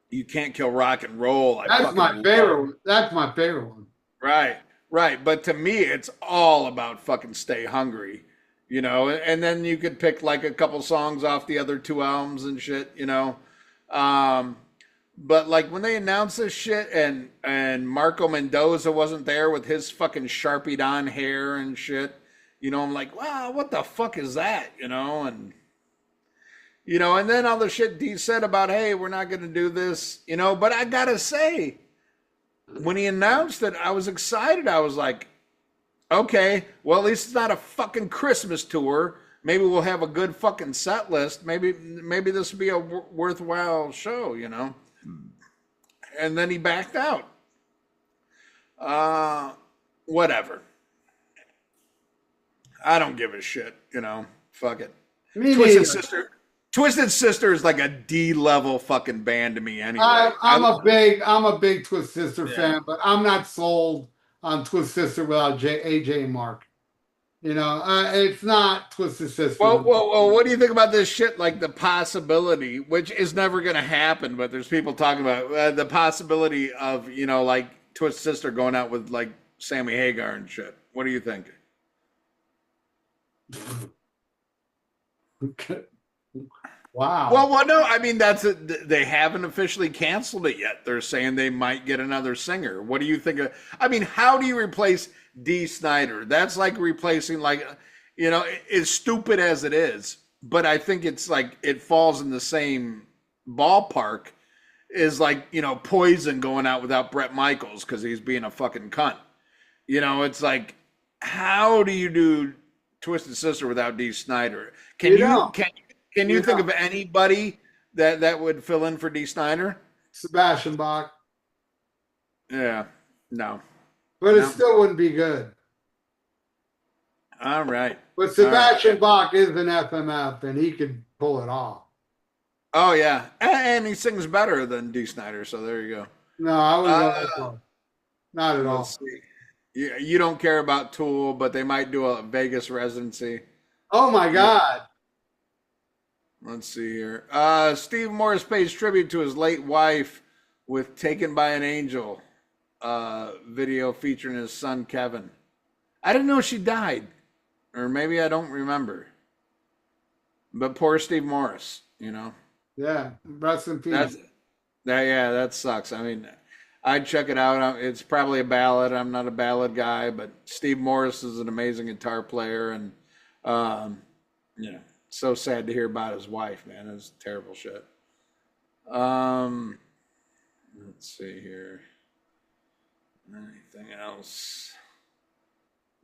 You Can't Kill Rock and Roll. I That's my fucking love. favorite. That's my favorite one. Right, right. But to me, it's all about fucking Stay Hungry, you know. And then you could pick like a couple songs off the other two albums and shit, you know. Um, but like when they announced this shit and Marco Mendoza wasn't there with his fucking sharpied on hair and shit, you know, I'm like, wow, what the fuck is that, and then all the shit D said about, hey, we're not gonna do this, But I gotta say, when he announced it, I was excited. I was like, okay, well, at least it's not a fucking Christmas tour. Maybe we'll have a good fucking set list. Maybe this will be a worthwhile show, And then he backed out. Whatever. I don't give a shit, Fuck it. Me Twisted neither. Sister. Twisted Sister is like a D level fucking band to me anyway. I'm a big Twist Sister fan, but I'm not sold on Twist Sister without AJ and Mark. It's not Twisted Sister. Well, what do you think about this shit? Like the possibility, which is never going to happen, but there's people talking about the possibility of, like Twisted Sister going out with like Sammy Hagar and shit. What do you think? Wow. Well, no, I mean they haven't officially canceled it yet. They're saying they might get another singer. What do you think of? I mean, how do you replace Dee Snider? That's like replacing, like, as stupid as it is, but I think it's like it falls in the same ballpark as like Poison going out without Bret Michaels because he's being a fucking cunt. It's like, how do you do Twisted Sister without Dee Snider? Can you think of anybody that would fill in for Dee Snider? Sebastian Bach. Yeah, no. But it still wouldn't be good. All right. But Sebastian Bach is an FMF, and he could pull it off. Oh, yeah. And he sings better than Dee Snider, so there you go. No, I wouldn't go that far. Not at all. See. You don't care about Tool, but they might do a Vegas residency. Oh, my God. Let's see here. Steve Morris pays tribute to his late wife with Taken by an Angel video featuring his son Kevin. I didn't know she died, or maybe I don't remember. But poor Steve Morris, Yeah, rest in peace. That sucks. I mean, I'd check it out. It's probably a ballad. I'm not a ballad guy, but Steve Morris is an amazing guitar player, and so sad to hear about his wife, man. It's terrible shit. Let's see here. Anything else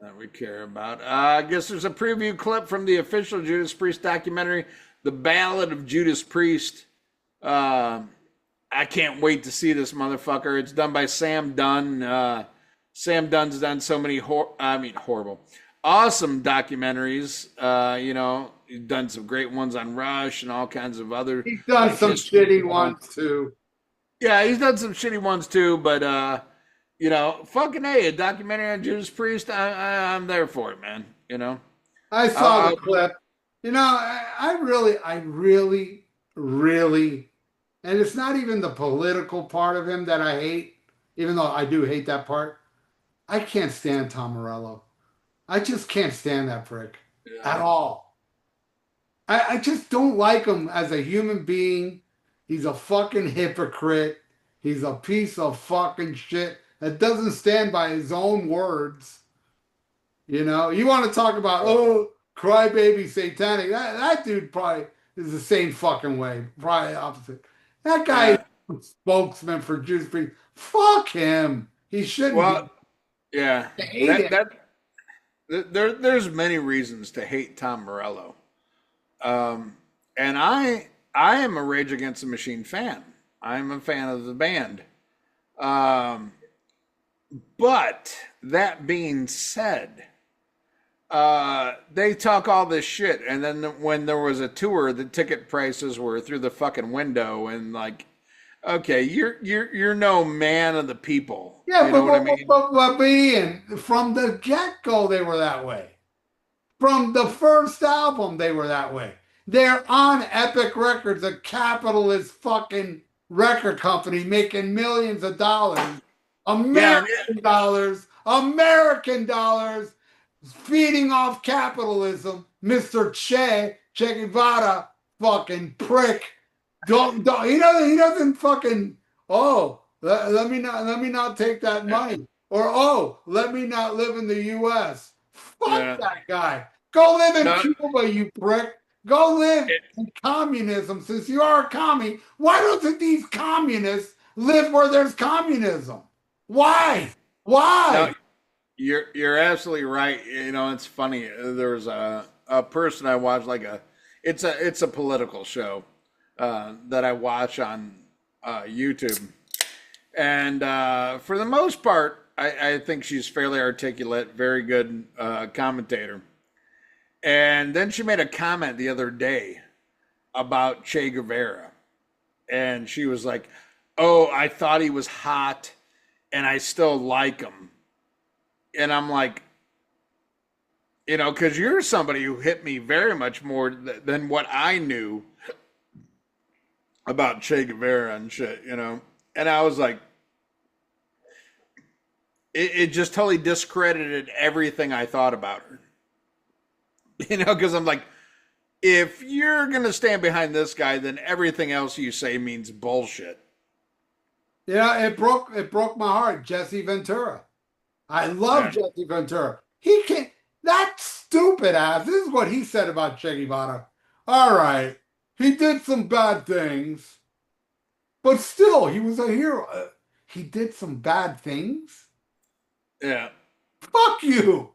that we care about? I guess there's a preview clip from the official Judas Priest documentary, The Ballad of Judas Priest. I can't wait to see this motherfucker. It's done by Sam Dunn. Sam Dunn's done so many horrible, awesome documentaries. He's done some great ones on Rush and all kinds of other. He's done some shitty ones too. Yeah, he's done some shitty ones too, but fucking A, a documentary on Judas Priest, I'm there for it, man. I saw the clip. I really, and it's not even the political part of him that I hate, even though I do hate that part. I can't stand Tom Morello. I just can't stand that prick at all. I just don't like him as a human being. He's a fucking hypocrite. He's a piece of fucking shit that doesn't stand by his own words. You want to talk about, crybaby satanic. That dude probably is the same fucking way. Probably opposite. That guy is a spokesman for Judas Priest. Fuck him. He shouldn't be. Yeah. There's many reasons to hate Tom Morello. And I am a Rage Against the Machine fan. I'm a fan of the band. But that being said, they talk all this shit, and then when there was a tour, the ticket prices were through the fucking window, and like, Okay, you're no man of the people. Yeah, You know what I mean? but Ian, from the get-go, they were that way. From the first album, they were that way. They're on Epic Records, a capitalist fucking record company making millions of dollars. Yeah, American dollars, feeding off capitalism. Mr. Che Guevara, fucking prick. He doesn't fucking, oh, let me not take that money. Or, oh, let me not live in the US. Fuck yeah. that guy. Go live in No, Cuba, you prick. Go live it, in communism. Since you are a commie, why don't these communists live where there's communism? Why? no, Why? you're absolutely right. You know, it's funny. There's a person I watch like it's a political show that I watch on YouTube, and for the most part, I think she's fairly articulate, very good commentator. And then she made a comment the other day about Che Guevara, and she was like, "Oh, I thought he was hot, and I still like him." And I'm like, you know, because you're somebody who hit me very much more than what I knew about Che Guevara and shit, you know. And I was like, it just totally discredited everything I thought about her, you know, because I'm like, if you're gonna stand behind this guy, then everything else you say means bullshit. Yeah, it broke my heart. Jesse Ventura. I love Yeah, Jesse Ventura. He can't. That stupid ass. This is what he said about Che Guevara. All right, he did some bad things, but still, he was a hero. He did some bad things. yeah, Fuck you.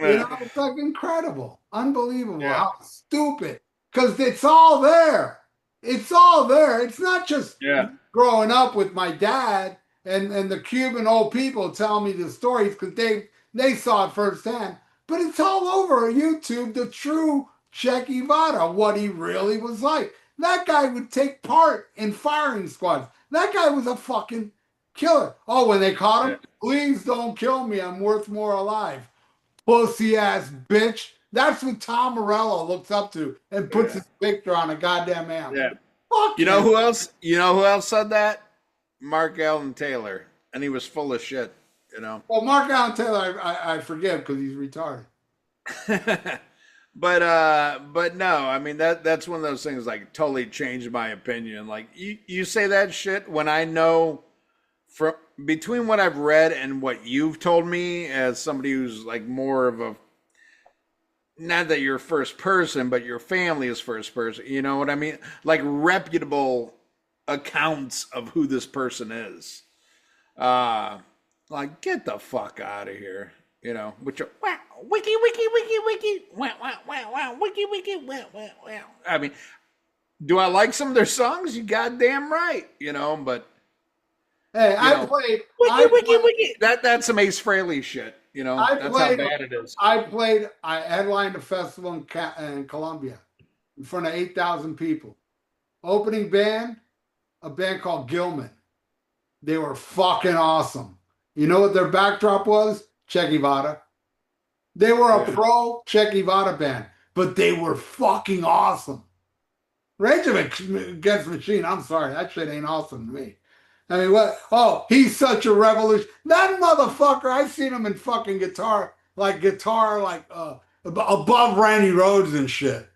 yeah, It's like incredible, unbelievable yeah, how stupid. Because it's all there. It's all there. It's not just yeah, growing up with my dad and the Cuban old people telling me the stories because they saw it firsthand. But it's all over YouTube, the true Che Guevara, what he really was like. That guy would take part in firing squads. That guy was a fucking killer. Oh, when they caught yeah, him, please don't kill me. I'm worth more alive. Pussy ass bitch. That's what Tom Morello looks up to and puts yeah, his picture on a goddamn amp. yeah. Fuck You know him. who else? You know who else said that? Mark Allen Taylor, and he was full of shit. You know. Well, Mark Allen Taylor, I forgive because he's retarded. But no, I mean that's one of those things like totally changed my opinion. Like you say that shit when I know from between what I've read and what you've told me as somebody who's like more of a, not that you're first person, but your family is first person. You know what I mean? Like reputable accounts of who this person is. Uh like get the fuck out of here. You know, with your wow, wiki wiki wiki wiki wow wow wow wow wiki wiki wow wow wow. I mean, do I like some of their songs? You goddamn right. You know, but Hey, you know, wiki I wiki played, wiki. That's some Ace Frehley shit. You know, I that's how played, bad it is. I headlined a festival in Colombia in front of 8,000 people. Opening band, a band called Gilman. They were fucking awesome. You know what their backdrop was? Che Guevara. They were a Yeah, pro Che Guevara band, but they were fucking awesome. Rage Against the Machine, I'm sorry, that shit ain't awesome to me. I mean, what? Oh, he's such a revolution. That motherfucker, I've seen him in fucking guitar, above Randy Rhoads and shit.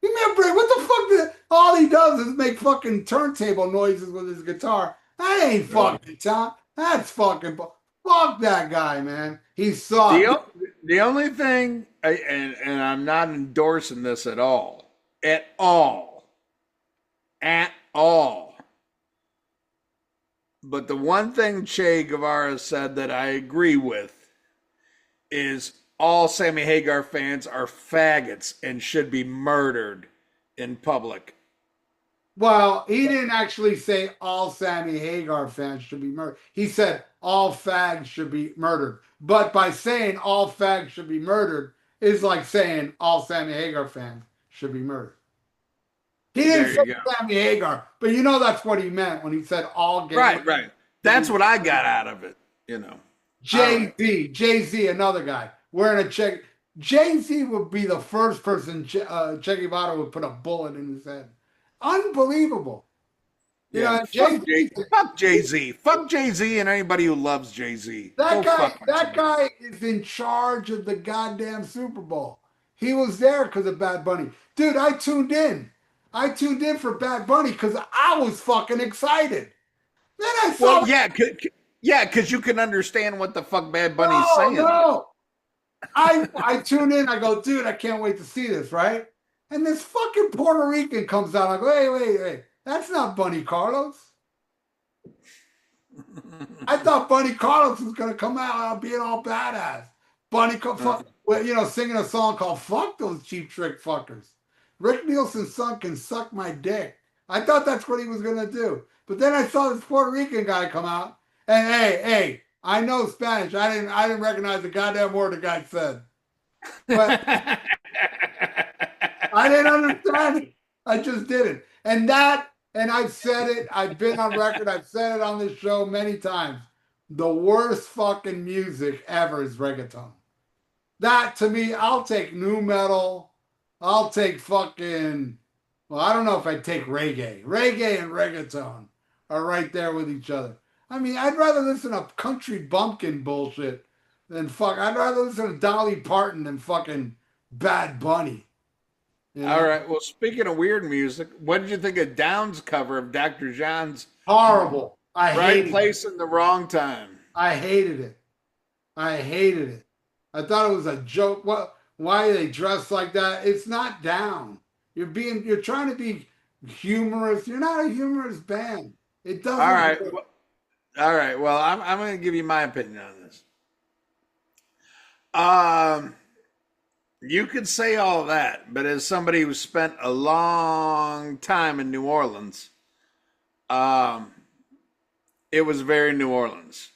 Give me a break. What the fuck? All he does is make fucking turntable noises with his guitar. That ain't yeah. fucking talent. That's fucking. Fuck that guy, man. He The sucked. the only thing, and I'm not endorsing this at all, at all. But the one thing Che Guevara said that I agree with is all Sammy Hagar fans are faggots and should be murdered in public. Well, he didn't actually say all Sammy Hagar fans should be murdered. He said all fags should be murdered. But by saying all fags should be murdered is like saying all Sammy Hagar fans should be murdered. He didn't There say you go. Sammy Hagar, but you know that's what he meant when he said all gay women. Right, right. That's what I got out of it, you know. All right. Jay Z, another guy wearing a check. Jay Z would be the first person Che Guevara would put a bullet in his head. Unbelievable. You Yeah. know, Jay Z, Fuck Jay Z. Fuck Jay Z and anybody who loves Jay Z. Go fuck that yourself. guy is in charge of the goddamn Super Bowl. He was there because of Bad Bunny. Dude, I tuned in. I tuned in for Bad Bunny because I was fucking excited. Then I Well, saw, yeah, because you can understand what the fuck Bad Bunny's no, saying. no. I tune in. I go, dude, I can't wait to see this, right? And this fucking Puerto Rican comes out. I go, wait. That's not Bunny Carlos. I thought Bunny Carlos was gonna come out being all badass. Singing a song called "Fuck Those Cheap Trick Fuckers." Rick Nielsen's son can suck my dick. I thought that's what he was gonna do, but then I saw this Puerto Rican guy come out, and hey, I know Spanish. I didn't recognize the goddamn word the guy said, but I didn't understand it. I just didn't. And I've said it, I've been on record, I've said it on this show many times. The worst fucking music ever is reggaeton. That to me, I'll take new metal. I'll take fucking, well, I don't know if I'd take reggae. Reggae and reggaeton are right there with each other. I mean, I'd rather listen to country bumpkin bullshit than I'd rather listen to Dolly Parton than fucking Bad Bunny. You All know? right. Well, speaking of weird music, what did you think of Down's cover of Dr. John's Horrible. I Right hated it. Place in the Wrong Time? I hated it. I hated it. I thought it was a joke. What? Why are they dressed like that? It's not Down. You're trying to be humorous. You're not a humorous band. It All doesn't right. work. All right. Well, I'm going to give you my opinion on this. Um, you could say all that, but as somebody who spent a long time in New Orleans, um, it was very New Orleans.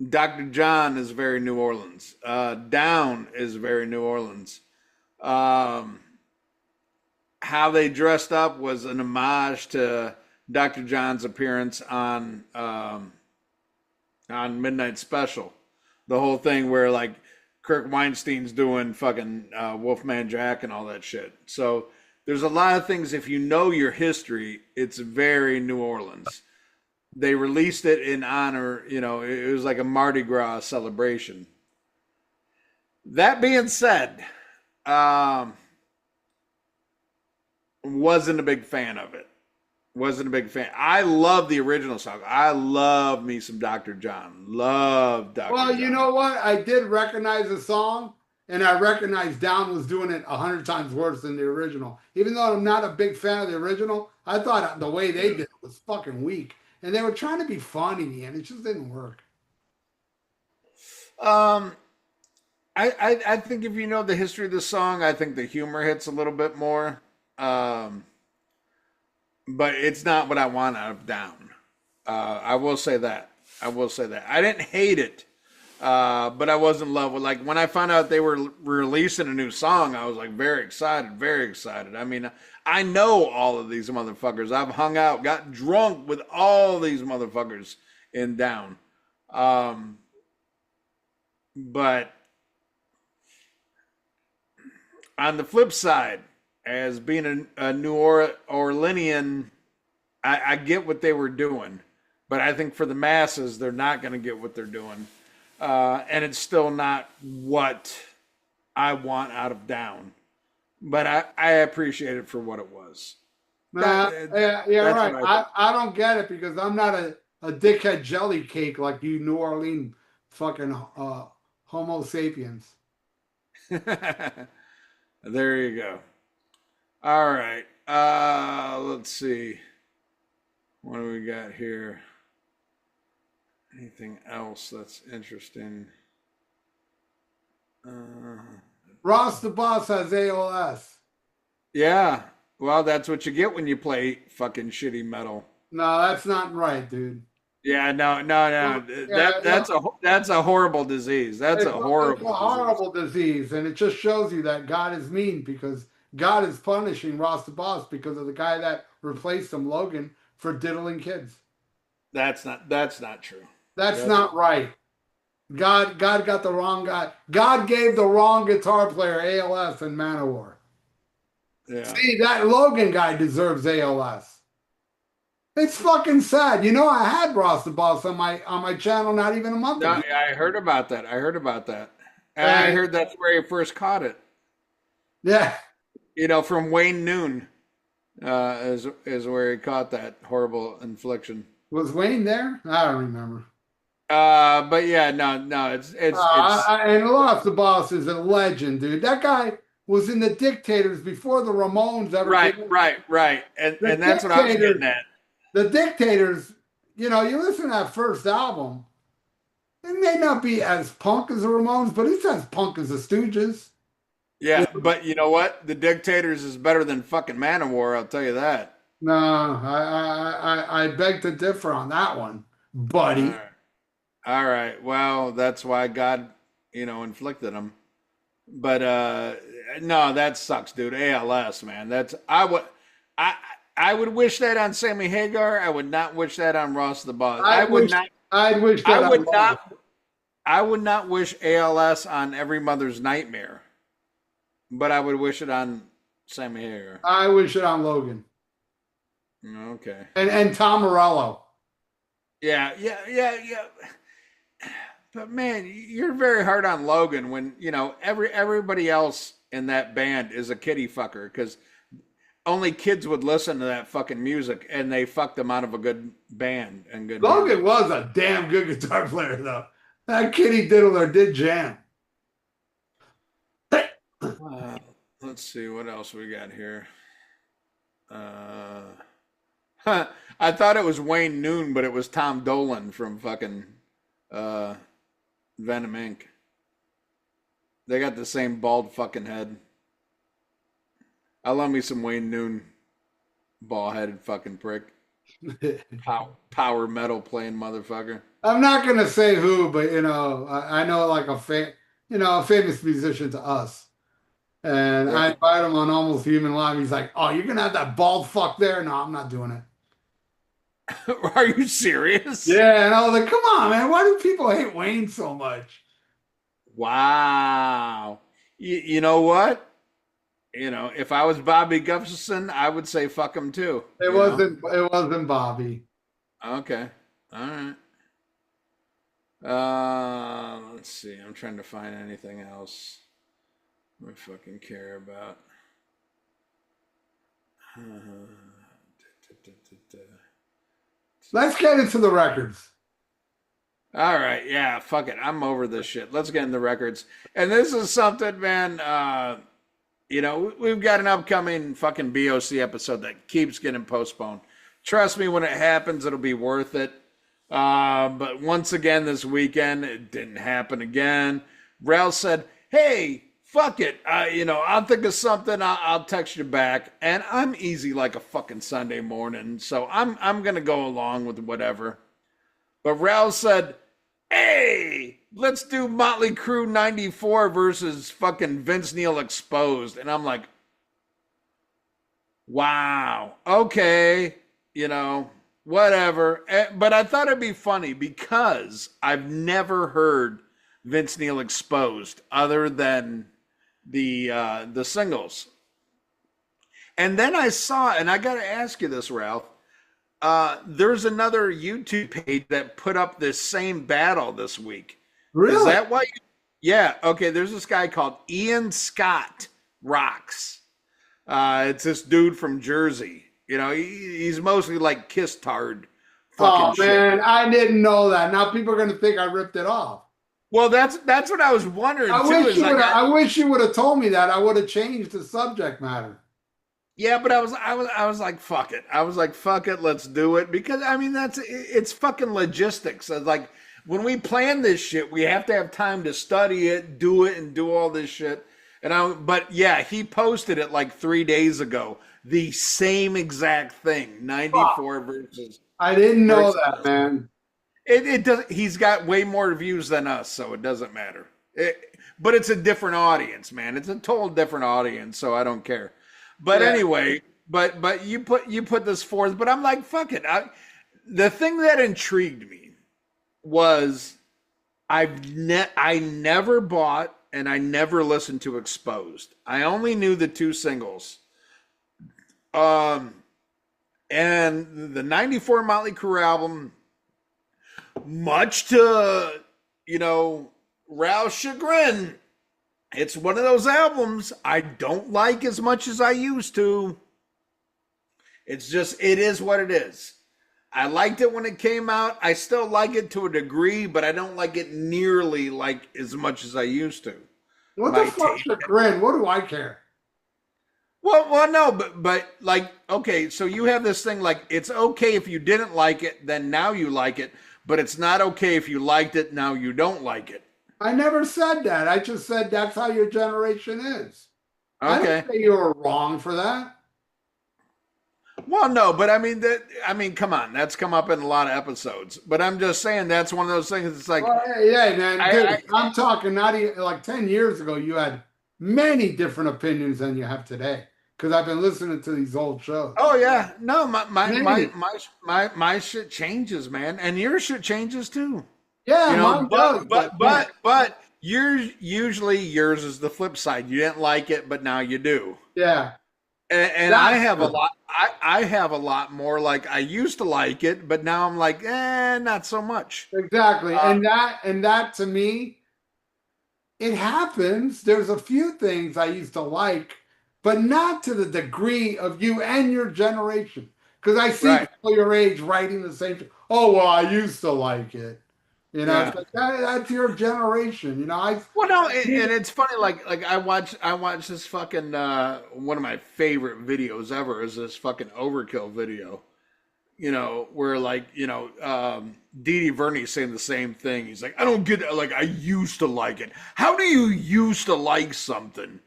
Dr. John is very New Orleans. Down is very New Orleans. Um, how they dressed up was an homage to Dr. John's appearance on Midnight Special. The whole thing where like Kirk Weinstein's doing fucking Wolfman Jack and all that shit. So there's a lot of things. If you know your history, it's very New Orleans. They released it in honor, it was like a Mardi Gras celebration. That being said, wasn't a big fan of it. Wasn't a big fan. I love the original song. I love me some Dr. John. Love Dr. Well, John. you know what? I did recognize the song, and I recognized Down was doing it 100 times worse than the original. Even though I'm not a big fan of the original, I thought the way they did it was fucking weak. And they were trying to be funny, and it just didn't work. Um, I think if you know the history of the song, I think the humor hits a little bit more. Um, but it's not what I want out of Down. I will say that. I will say that. I didn't hate it, but I wasn't in love with. Like when I found out they were releasing a new song, I was like very excited, very excited. I mean, I know all of these motherfuckers. I've hung out, got drunk with all these motherfuckers in Down. But on the flip side, as being a New Orleanian, I get what they were doing, but I think for the masses, they're not going to get what they're doing, and it's still not what I want out of Down. But I appreciate it for what it was. Yeah, right. I don't get it because I'm not a dickhead jelly cake like you New Orleans fucking Homo sapiens. There you go. All right. Let's see. What do we got here? Anything else that's interesting? Ross the Boss has ALS. Yeah. Well, that's what you get when you play fucking shitty metal. No, that's not right, dude. Yeah, no. Yeah, That's a horrible disease. That's a horrible it's a horrible disease, and it just shows you that God is mean because God is punishing Ross the Boss because of the guy that replaced him, Logan, for diddling kids. That's not true. That's not right. God got the wrong guy. God gave the wrong guitar player ALS in Manowar. Yeah. See, that Logan guy deserves ALS. It's fucking sad. You know, I had Ross the Boss on my channel not even a month No, ago. I heard about that. And I And heard that's where he first caught it. yeah, You know, from Wayne Noon, is where he caught that horrible infliction. was Wayne there? I don't remember. But yeah, no, it's And Ross the Boss is a legend, dude. That guy was in the Dictators before the Ramones ever came in. right, and The that's what I was Dictators, getting at. the Dictators, you know, you listen to that first album, it may not be as punk as the Ramones, but it's as punk as the Stooges. Yeah, but you know what? The Dictators is better than fucking Manowar. I'll tell you that. No, I beg to differ on that one, All buddy. right. All right. Well, that's why God, inflicted them. But no, that sucks, dude. ALS, man. I would wish that on Sammy Hagar. I would not wish that on Ross the Boss. I'd wish that I would not wish ALS on Every Mother's Nightmare. But I would wish it on Sammy Hagar. I wish it on Logan. Okay. And Tom Morello. Yeah. But man, you're very hard on Logan when, everybody else in that band is a kitty fucker because only kids would listen to that fucking music and they fucked them out of a good band and good Logan music. was a damn good guitar player though. That kitty diddler did jam. Let's see what else we got here. I thought it was Wayne Noon, but it was Tom Dolan from fucking Venom Inc. They got the same bald fucking head. I love me some Wayne Noon, bald-headed fucking prick. Power metal playing motherfucker. I'm not gonna say who, but I know like a famous musician to us. And I invite him on Almost Human Live. He's like, "Oh, you're gonna have that bald fuck there?" No, I'm not doing it. Are you serious? Yeah, and I was like, "Come on, man! Why do people hate Wayne so much?" Wow. You know what? If I was Bobby Gustafson, I would say fuck him too. It wasn't Bobby. Okay. All right. Let's see. I'm trying to find anything else I fucking care about. Let's get into the records. All right, yeah, fuck it. I'm over this shit. Let's get in the records. And this is something, man, we've got an upcoming fucking BOC episode that keeps getting postponed. Trust me, when it happens, it'll be worth it. But once again, this weekend, it didn't happen again. Rel said, hey, fuck it. I'll think of something. I'll text you back. And I'm easy like a fucking Sunday morning. So I'm going to go along with whatever. But Rel said, hey, let's do Motley Crue 94 versus fucking Vince Neil Exposed. And I'm like, wow, okay, whatever. But I thought it'd be funny because I've never heard Vince Neil Exposed other than the singles. And then I saw, and I got to ask you this, Ralph. There's another YouTube page that put up this same battle this week. Really? Is that why? Yeah. Okay. There's this guy called Ian Scott Rocks. It's this dude from Jersey. He's mostly like Kiss Tard. Oh man, shit. I didn't know that. Now people are gonna think I ripped it off. Well, that's what I was wondering too. I wish you would have told me that. I would have changed the subject matter. Yeah, but I was like, fuck it. I was like, fuck it, let's do it. Because it's fucking logistics. Like when we plan this shit, we have to have time to study it, do it, and do all this shit. But yeah, he posted it like 3 days ago. The same exact thing. 94 versus. I didn't know that, man. It does. He's got way more views than us, so it doesn't matter. But it's a different audience, man. It's a total different audience, so I don't care. But Yeah. anyway, but you put this forth, but I'm like, fuck it. The thing that intrigued me was I never bought and I never listened to Exposed. I only knew the two singles. Um and the 94 Motley Crue album, much to, Ralph's chagrin, it's one of those albums I don't like as much as I used to. It's just, it is what it is. I liked it when it came out. I still like it to a degree, but I don't like it nearly like as much as I used to. What the My fuck's taste. a grin? What do I care? Well, no, but like, okay, so you have this thing like it's okay if you didn't like it, then now you like it, but it's not okay if you liked it, now you don't like it. I never said that. I just said that's how your generation is. I didn't Okay. say you were wrong for that. Well, no, but I mean come on, that's come up in a lot of episodes. But I'm just saying that's one of those things. It's like Well, yeah, man, dude, I I'm talking not even like 10 years ago, you had many different opinions than you have today. Because I've been listening to these old shows. oh yeah, no, Many. my shit changes, man, and your shit changes too. Yeah, mine does, But yours is the flip side. You didn't like it, but now you do. yeah, And I that's have a true. lot. I have a lot more. Like I used to like it, but now I'm like, not so much. Exactly. Uh, And that to me, it happens. There's a few things I used to like, but not to the degree of you and your generation. Because I see right. people your age writing the same thing. Oh, well, I used to like it. It's Yeah. like that's your generation. I Well, no, and it's funny. Like I watch this fucking one of my favorite videos ever is this fucking Overkill video. Where like Dee Dee Verney's saying the same thing. He's like, I don't get it. Like I used to like it. How do you used to like something?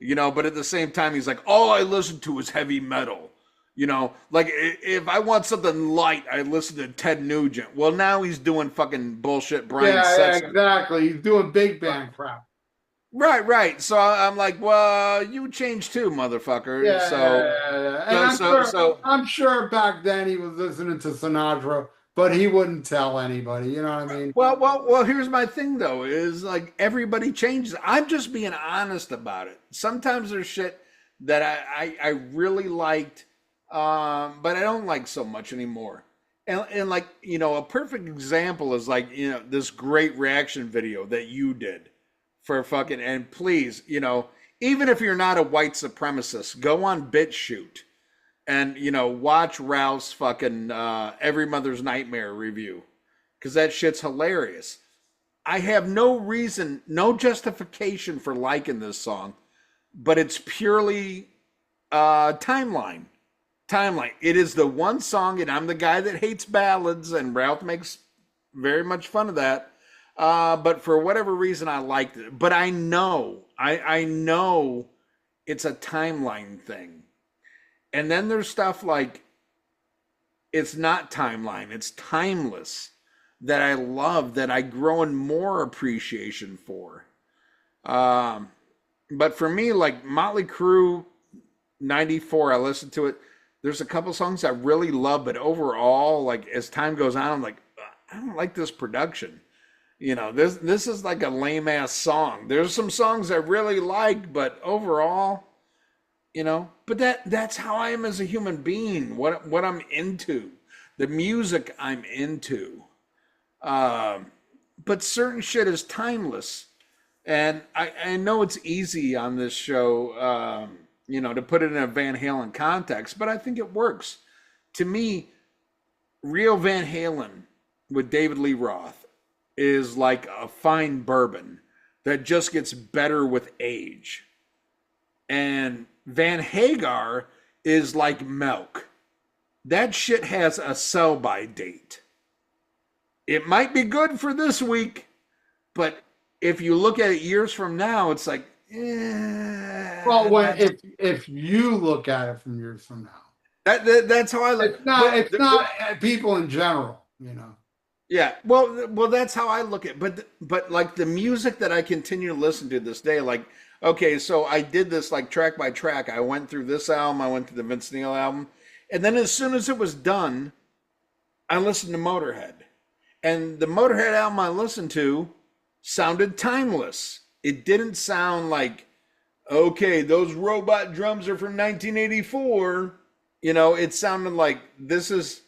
But at the same time, he's like, all I listen to is heavy metal. Like if I want something light, I listen to Ted Nugent. Well, now he's doing fucking bullshit Brian Yeah, Setzer. exactly. He's doing big band crap. Right, right. So I'm like, well, you changed too, motherfucker. Yeah, So, yeah, yeah. And so, I'm so, sure so, I'm sure back then he was listening to Sinatra, but he wouldn't tell anybody. You know what I mean? well. Here's my thing though: is like everybody changes. I'm just being honest about it. Sometimes there's shit that I really liked, but I don't like so much anymore. And like a perfect example is like this great reaction video that you did for fucking, and please, even if you're not a white supremacist, go on BitChute and watch Ralph's fucking Every Mother's Nightmare review because that shit's hilarious. I have no reason, no justification for liking this song, but it's purely timeline. Timeline. It is the one song, and I'm the guy that hates ballads, and Ralph makes very much fun of that. But for whatever reason, I liked it. But I know it's a timeline thing. And then there's stuff like it's not timeline, it's timeless that I love, that I grow in more appreciation for. But for me, like Motley Crue 94, I listened to it. There's a couple songs I really love, but overall, like as time goes on, I'm like, I don't like this production. This is like a lame ass song. There's some songs I really like, but overall, but that's how I am as a human being. What I'm into, the music I'm into. But certain shit is timeless, and I know it's easy on this show, to put it in a Van Halen context, but I think it works. To me, real Van Halen with David Lee Roth is like a fine bourbon that just gets better with age. And Van Hagar is like milk. That shit has a sell-by date. It might be good for this week, but if you look at it years from now, it's like, Well, if you look at it from years from now, that's how I look. it's not people in general. Yeah, well, that's how I look at it. But like the music that I continue to listen to this day, like okay, so I did this like track by track. I went through this album, I went through the Vince Neil album, and then as soon as it was done, I listened to Motorhead. And the Motorhead album I listened to sounded timeless. It didn't sound like, okay, those robot drums are from 1984. You know, it sounded like this is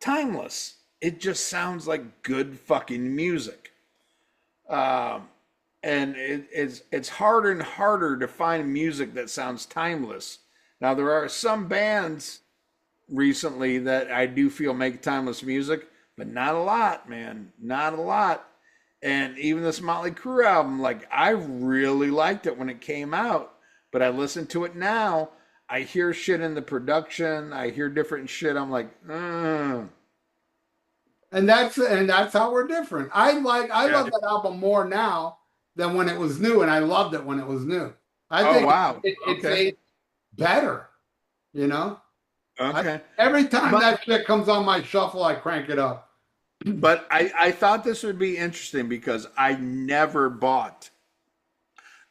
timeless. It just sounds like good fucking music. Um, and it's harder and harder to find music that sounds timeless. Now, there are some bands recently that I do feel make timeless music, but not a lot, man. Not a lot. And even this Motley Crue album, like I really liked it when it came out, but I listen to it now. I hear shit in the production. I hear different shit. I'm like, And that's how we're different. I yeah. love that album more now than when it was new, and I loved it when it was new. I Oh think wow. it's Okay. aged better, you know. Okay. Every time But that shit comes on my shuffle, I crank it up. I thought this would be interesting because I never bought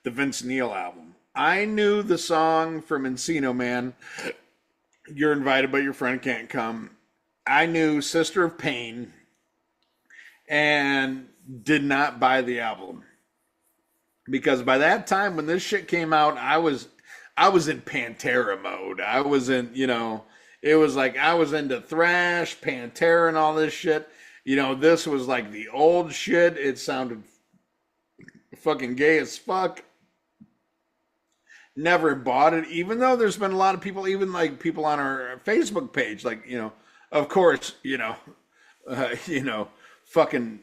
the Vince Neil album. I knew the song from Encino Man, You're Invited but Your Friend Can't Come. I knew Sister of Pain and did not buy the album. Because by that time when this shit came out, I was in Pantera mode. I was in, it was like I was into thrash, Pantera and all this shit. This was like the old shit. It sounded fucking gay as fuck. Never bought it, even though there's been a lot of people, even like people on our Facebook page, like, of course, fucking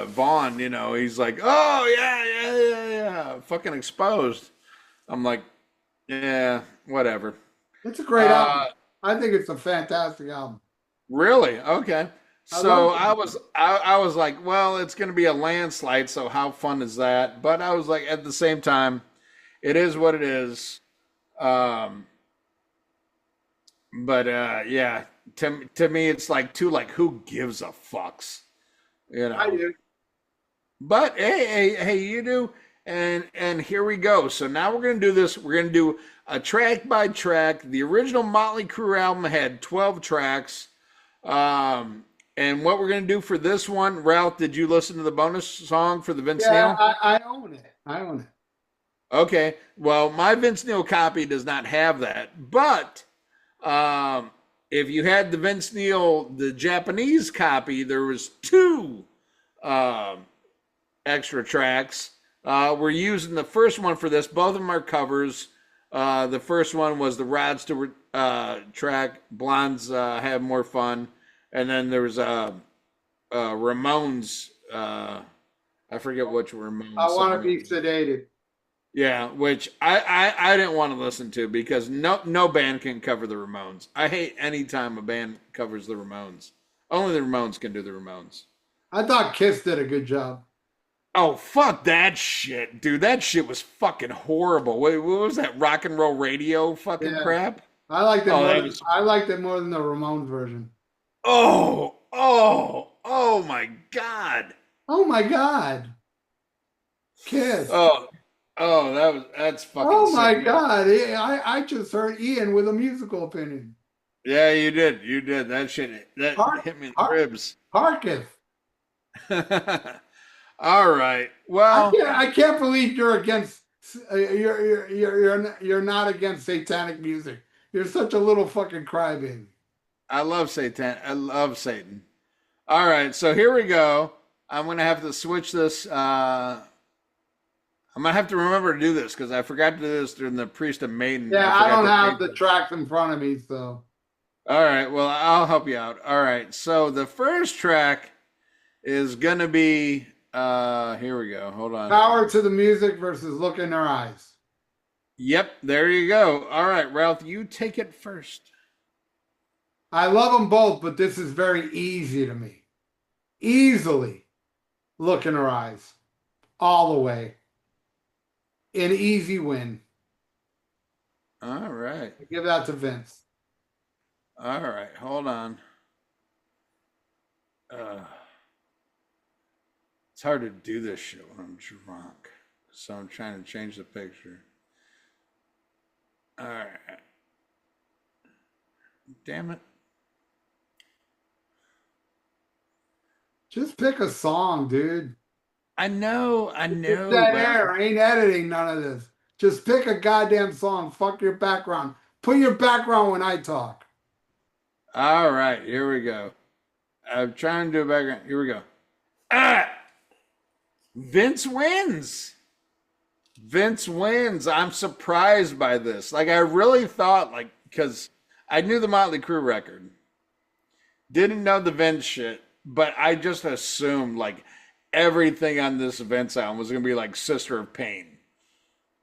Vaughn, he's like, oh yeah, yeah, yeah, yeah, fucking exposed. I'm like, yeah, whatever. It's a great album. Uh, I think it's a fantastic album. really? Okay. I love So I was like, well, it's gonna be a landslide, so how fun is that? But I was like, at the same time, it is what it is. Um, but yeah, to me, it's like too like who gives a fucks, you I know. do. But hey, you do, and here we go. So now we're gonna do this. We're gonna do a track by track. The original Motley Crue album had 12 tracks. And what we're gonna do for this one, Ralph, did you listen to the bonus song for the Vince Yeah, Neil? I own it. I own it. Okay. Well, my Vince Neil copy does not have that, but if you had the Vince Neil, the Japanese copy, there was two um, extra tracks. We're using the first one for this. Both of them are covers. The first one was the Rod Stewart track, Blondes Have More Fun. And then there was Ramones. I forget which I Ramones want to song. be sedated. Yeah, which I didn't want to listen to because no band can cover the Ramones. I hate any time a band covers the Ramones. Only the Ramones can do the Ramones. I thought Kiss did a good job. Oh, fuck that shit, dude. That shit was fucking horrible. Wait, what was that rock and roll radio fucking Yeah, crap? I liked it Oh, more. that was I liked it more than the Ramones version. oh my god. Oh my God, Kiss. Oh, that's fucking Oh my sick. God, I just heard Ian with a musical opinion. Yeah, you did. You did. That shit that Hark, hit me in the hark, ribs. Harketh. All right. I Well, can't. I can't believe you're against. You're not against satanic music. You're such a little fucking crybaby. I love Satan. I love Satan. All right, so here we go. I'm gonna have to switch this. I'm gonna have to remember to do this because I forgot to do this during the Priest of Maiden. Yeah, I I forgot don't to have tape the it. tracks in front of me, so All right, well, I'll help you out. All right, so the first track is gonna be. Here we go. Hold on. power to the music versus look in their eyes. Yep, there you go. All right, Ralph, you take it first. I love them both, but this is very easy to me. Easily look in her eyes, all the way. An easy win. All right. I give that to Vince. All right. Hold on. Uh, It's hard to do this shit when I'm drunk. So I'm trying to change the picture. All right. Damn it. Just pick a song, dude. I know, It's that Ralph. air. I ain't editing none of this. Just pick a goddamn song. Fuck your background. Put your background when I talk. All right, here we go. I'm trying to do a background. Here we go. Ah! Vince wins. Vince wins. I'm surprised by this. Like, I really thought, like, because I knew the Motley Crue record, didn't know the Vince shit, but I just assumed, like, everything on this Vince album was going to be like Sister of Pain.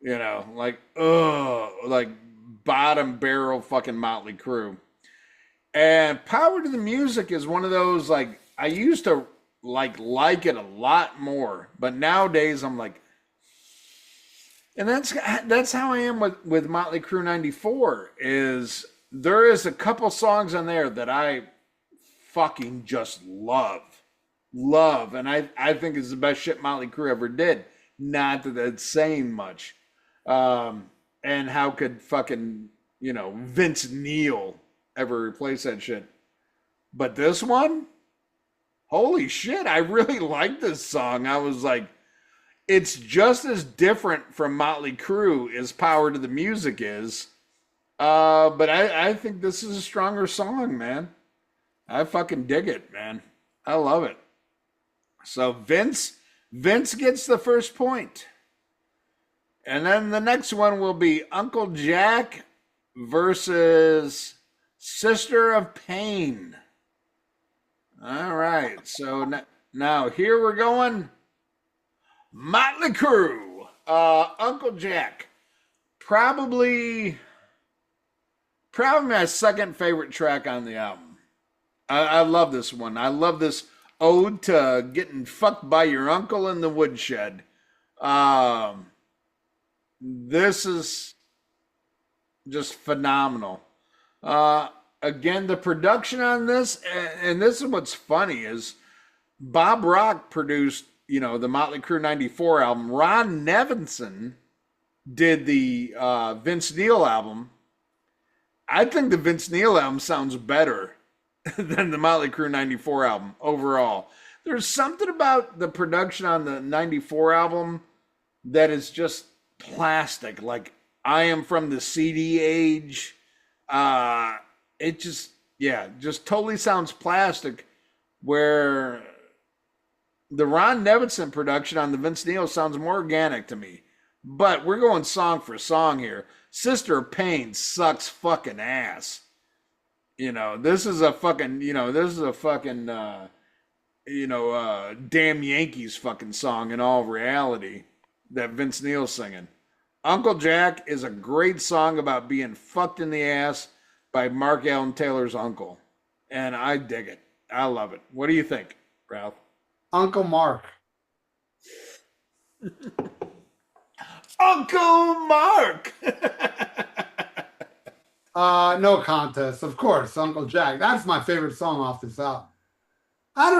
You know, like, ugh, like bottom barrel fucking Motley Crue. And Power to the Music is one of those, like, I used to like it a lot more, but nowadays I'm like, and that's how I am with Motley Crue 94, is there is a couple songs on there that I fucking just love, and I think it's the best shit Motley Crue ever did. Not that that's saying much. And how could fucking, Vince Neil ever replace that shit? But this one, holy shit, I really like this song. I was like, it's just as different from Motley Crue as Power to the Music is. But I think this is a stronger song, man. I fucking dig it, man. I love it. So Vince gets the first point. And then the next one will be Uncle Jack versus Sister of Pain. All right. So now here we're going. Motley Crue. Uncle Jack. Probably my second favorite track on the album. I love this one. I love this ode to getting fucked by your uncle in the woodshed. This is just phenomenal. Again, the production on this, and this is what's funny, is Bob Rock produced, the Motley Crue 94 album. Ron Nevinson did the Vince Neil album. I think the Vince Neil album sounds better than the Motley Crue 94 album overall. There's something about the production on the 94 album that is just plastic. Like, I am from the CD age. It just totally sounds plastic, where the Ron Nevinson production on the Vince Neil sounds more organic to me. But we're going song for song here. Sister of Pain sucks fucking ass. This is a fucking, damn Yankees fucking song in all reality that Vince Neil's singing. Uncle Jack is a great song about being fucked in the ass by Mark Allen Taylor's uncle. And I dig it. I love it. What do you think, Ralph? Uncle Mark. Uncle Mark! No contest, of course. Uncle Jack. That's my favorite song off this album. I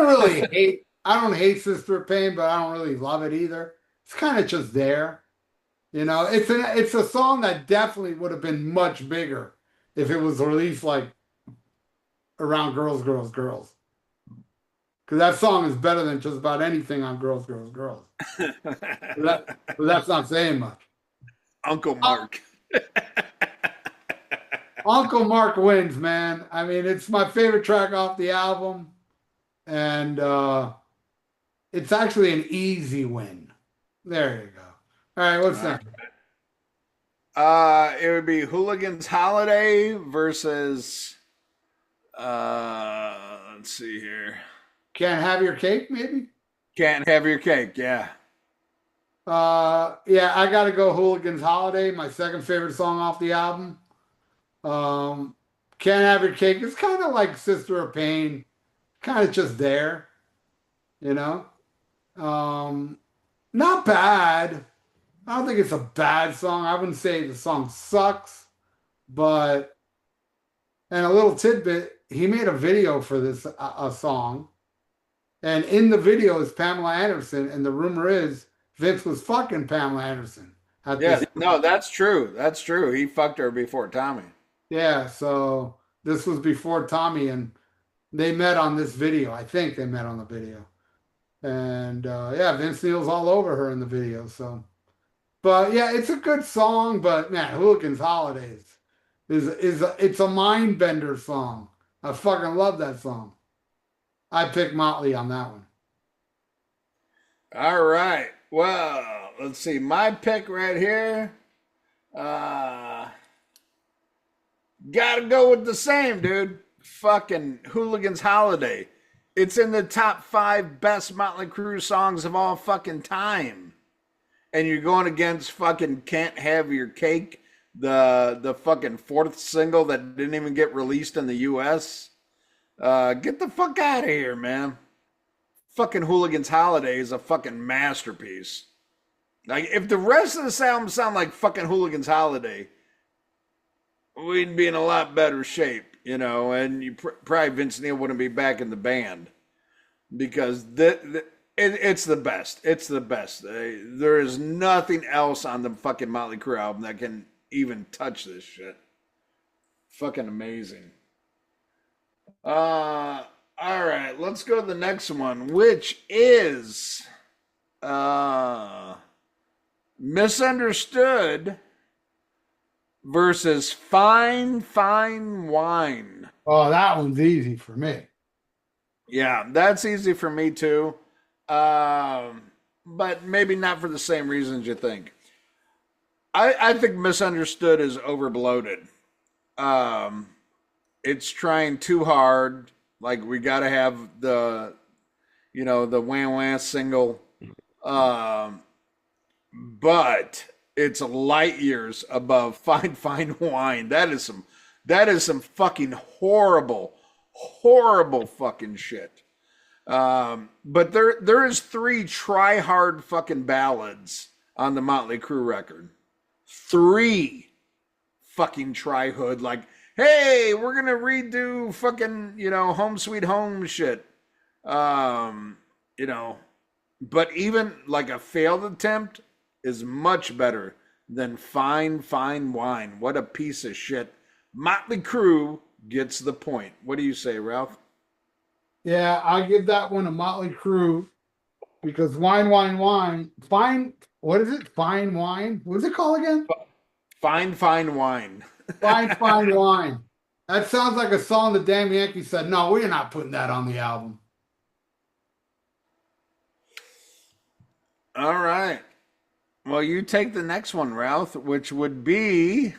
don't hate Sister of Pain, but I don't really love it either. It's kind of just there. It's a song that definitely would have been much bigger if it was released like around Girls, Girls, Girls. Because that song is better than just about anything on Girls, Girls, Girls. But that's not saying much. Uncle Mark. Uncle Mark wins, man. I mean, it's my favorite track off the album. And it's actually an easy win. There you go. All right, what's next? It would be Hooligan's Holiday versus let's see here. Can't Have Your Cake, maybe? Can't Have Your Cake, yeah. Yeah, I gotta go Hooligan's Holiday, my second favorite song off the album. Can't Have Your Cake. It's kind of like Sister of Pain, kind of just there, not bad. I don't think it's a bad song. I wouldn't say the song sucks, but, and a little tidbit, he made a video for this a song, And in the video is Pamela Anderson, and the rumor is Vince was fucking Pamela Anderson at Yeah, this. no, that's true. That's true. He fucked her before Tommy. Yeah, so this was before Tommy, and they met on this video. I think they met on the video. And yeah, Vince Neil's all over her in the video. So, but yeah, it's a good song. But man, Hooligans Holidays it's a mind bender song. I fucking love that song. I picked Motley on that one. All right. Well, let's see. My pick right here. Uh, Gotta go with the same, dude. Fucking Hooligans Holiday. It's in the top 5 best Motley Crue songs of all fucking time. And you're going against fucking Can't Have Your Cake, the fucking 4th single that didn't even get released in the US. Get the fuck out of here, man. Fucking Hooligans Holiday is a fucking masterpiece. Like, if the rest of the album sound like fucking Hooligans Holiday, we'd be in a lot better shape, you know, and probably Vince Neil wouldn't be back in the band because it's the best. It's the best. There is nothing else on the fucking Motley Crue album that can even touch this shit. Fucking amazing. All right, let's go to the next one, which is Misunderstood versus Fine Fine Wine. Oh, that one's easy for me. Yeah, that's easy for me too. But maybe not for the same reasons you think. I think Misunderstood is overbloated. It's trying too hard. Like, we got to have the Wham Wham single. But it's light years above Fine Fine Wine. That is some fucking horrible fucking shit. But there is 3 try hard fucking ballads on the Motley Crue record. 3 fucking try hood, like, hey, we're gonna redo fucking, Home Sweet Home shit. But even like a failed attempt is much better than Fine Fine Wine. What a piece of shit. Motley Crue gets the point. What do you say, Ralph? Yeah, I'll give that one a Motley Crue because Wine. Fine, what is it? Fine Wine? What's it called again? Fine Fine Wine. Fine Wine. That sounds like a song that Damn Yankee said, no, we're not putting that on the album. All right. Well, you take the next one, Ralph, which would be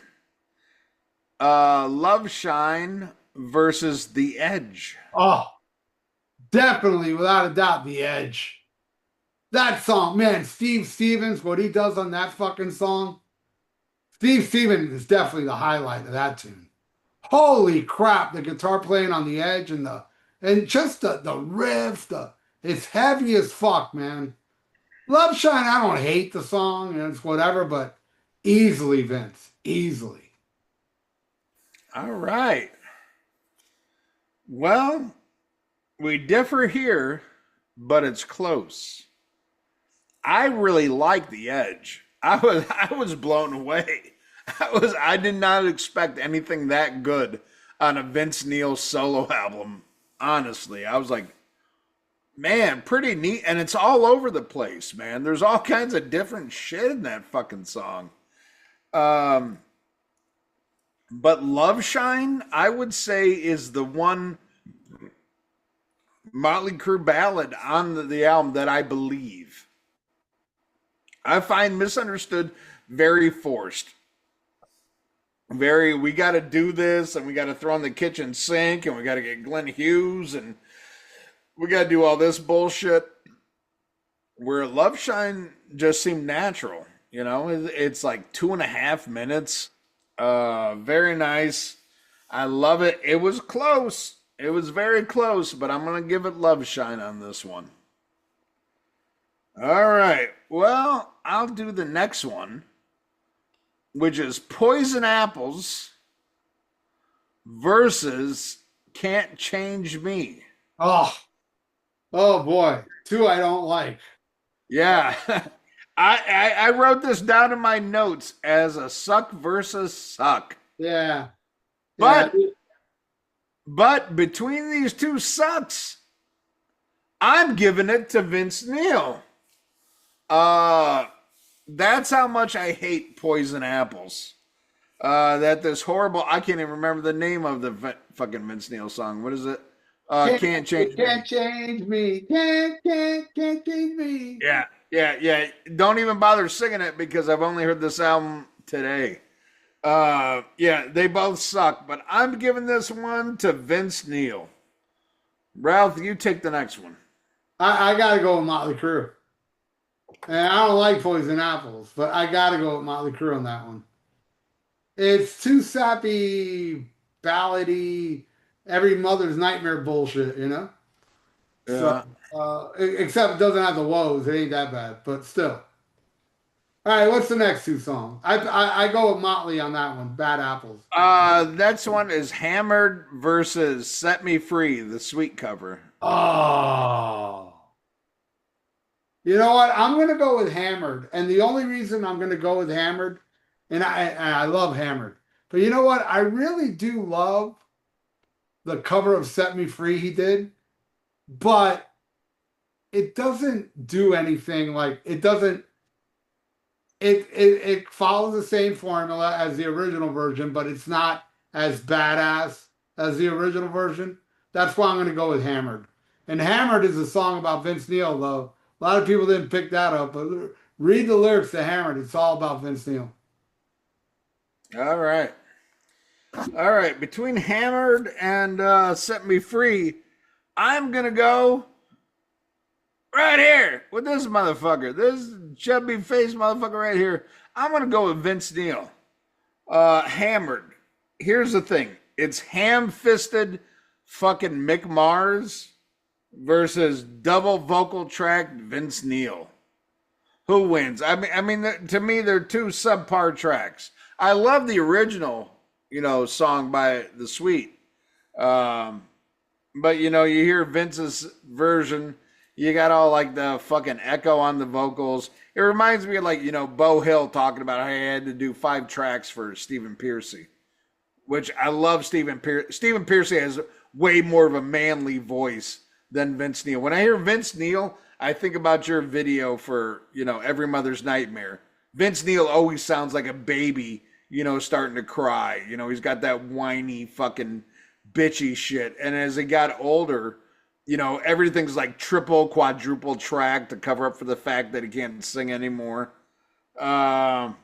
Love Shine versus The Edge. Oh, definitely, without a doubt, The Edge. That song, man, Steve Stevens, what he does on that fucking song. Steve Stevens is definitely the highlight of that tune. Holy crap, the guitar playing on The Edge and just the riff, it's heavy as fuck, man. Love Shine, I don't hate the song, it's whatever, but easily, Vince, easily. All right. Well, we differ here, but it's close. I really like The Edge. I was blown away. I did not expect anything that good on a Vince Neil solo album. Honestly, I was like, man, pretty neat. And it's all over the place, man. There's all kinds of different shit in that fucking song. But Love Shine, I would say, is the one Motley Crue ballad on the album that I believe. I find Misunderstood very forced. We got to do this, and we got to throw in the kitchen sink, and we got to get Glenn Hughes, and we got to do all this bullshit. Where Love Shine just seemed natural, It's like 2.5 minutes. Very nice. I love it. It was close. It was very close, but I'm going to give it Love Shine on this one. All right. Well, I'll do the next one, which is Poison Apples versus Can't Change Me. Oh, Oh boy, two I don't like. Yeah. I wrote this down in my notes as a suck versus suck. Yeah, yeah. But between these two sucks, I'm giving it to Vince Neil. Uh that's how much I hate poison apples. That this horrible, I can't even remember the name of the fucking Vince Neil song. What is it? Can't, Can't change me. can't change me. Can't change me. Yeah. Don't even bother singing it because I've only heard this album today. Yeah, they both suck, but I'm giving this one to Vince Neil. Ralph, you take the next one. I gotta go with Motley Crue. And I don't like poison apples, but I gotta go with Motley Crue on that one. It's too sappy, ballady, every mother's nightmare bullshit, you know? So, Yeah. except it doesn't have the woes. It ain't that bad, but still. All right, what's the next two songs? I go with Motley on that one. Bad Apples. Next one is Hammered versus Set Me Free, the Sweet cover. Oh. You know what? I'm gonna go with Hammered. And the only reason I'm gonna go with Hammered, and I love Hammered, but you know what? I really do love the cover of Set Me Free he did, but it doesn't do anything like it doesn't it follows the same formula as the original version, but it's not as badass as the original version. That's why I'm going to go with Hammered. And Hammered is a song about Vince Neil, though. A lot of people didn't pick that up, but read the lyrics to Hammered. It's all about Vince Neil. All right. All right. Between Hammered and Set Me Free, I'm going to go right here with this motherfucker. This chubby face motherfucker right here. I'm going to go with Vince Neil. Hammered. Here's the thing. It's ham-fisted fucking Mick Mars versus double vocal track Vince Neil. Who wins? I mean, to me, they're two subpar tracks. I love the original, song by The Sweet. But you hear Vince's version. You got all like the fucking echo on the vocals. It reminds me of like, Bo Hill talking about how he had to do 5 tracks for Stephen Pearcy, which I love. Stephen Pearcy has way more of a manly voice than Vince Neil. When I hear Vince Neil, I think about your video for, Every Mother's Nightmare. Vince Neil always sounds like a baby, starting to cry. He's got that whiny fucking bitchy shit. And as he got older, everything's like triple, quadruple track to cover up for the fact that he can't sing anymore. But on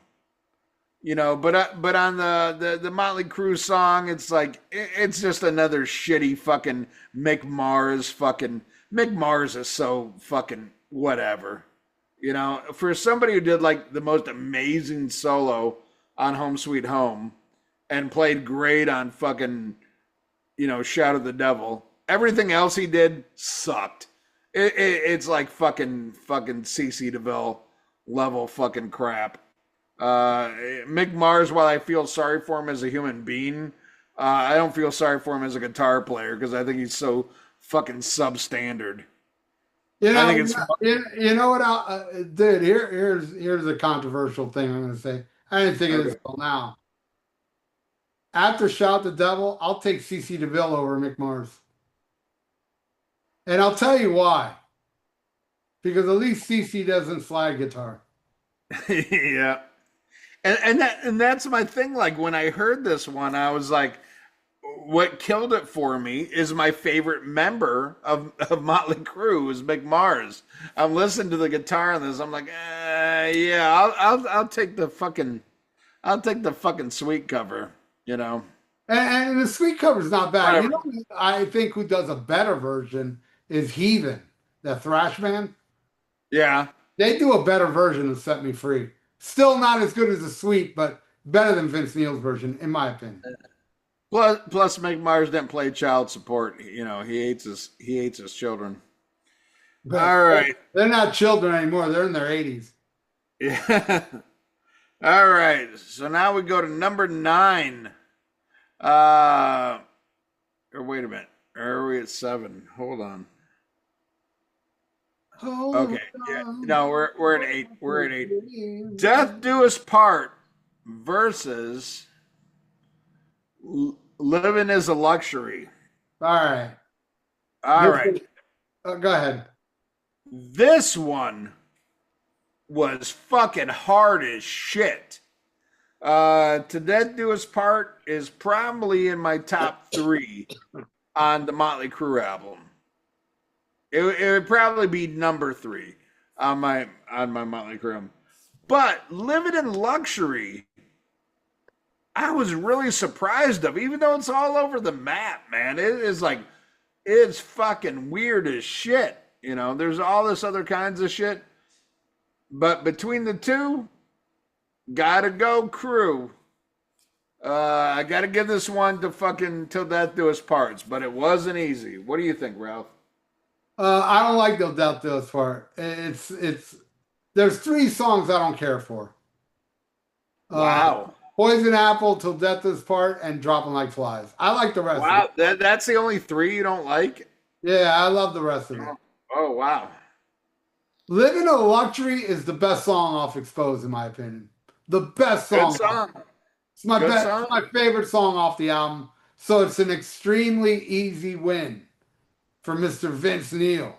the Motley Crue song, it's like it's just another shitty fucking Mick Mars. Fucking Mick Mars is so fucking whatever. For somebody who did like the most amazing solo on Home Sweet Home and played great on fucking Shout at the Devil. Everything else he did sucked. It's like fucking CC DeVille level fucking crap. Mick Mars, while I feel sorry for him as a human being, I don't feel sorry for him as a guitar player because I think he's so fucking substandard. I think it's you know what, dude. Here's a controversial thing I'm going to say. I didn't think of this till now. After Shout the Devil, I'll take CC DeVille over Mick Mars. And I'll tell you why. Because at least CC doesn't slide guitar. Yeah. And that's my thing. Like when I heard this one, I was like, what killed it for me is my favorite member of Motley Crue is Mick Mars. I'm listening to the guitar on this. I'm like, yeah, I'll take the fucking Sweet cover, And the Sweet cover's not bad. Whatever. I think who does a better version is Heathen, the thrash band. Yeah. They do a better version of Set Me Free. Still not as good as the Sweet, but better than Vince Neil's version, in my opinion. Plus Mick Mars didn't play child support. He hates his children. But All right. they're not children anymore. They're in their 80s. Yeah. All right. So now we go to number 9. Or wait a minute. Or are we at 7? Hold on. Hold Okay. Yeah. on. No, we're at 8. We're at 8. Death Do Us Part versus Living is a Luxury. All right. All This right. go ahead. This one was fucking hard as shit. To Death Do Us Part is probably in my top 3 on the Motley Crue album. It would probably be number 3 on my Motley Crue. But Living in Luxury, I was really surprised of, even though it's all over the map, man. It is like, it's fucking weird as shit. You know, there's all this other kinds of shit. But between the two, gotta go Crue. I gotta give this one to fucking Till Death Do Us Parts, but it wasn't easy. What do you think, Ralph? I don't like the Death Do Us Part. It's there's 3 songs I don't care for. Wow. Poison Apple, Till Death Do Us Part, and Dropping Like Flies. I like the rest of Wow. it. That's the only 3 you don't like? Yeah, I love the rest of it. Oh, wow. Living a Luxury is the best song off Exposed, in my opinion. The best song. Good song. It's my Good best, song. it's my favorite song off the album. So it's an extremely easy win for Mr. Vince Neil.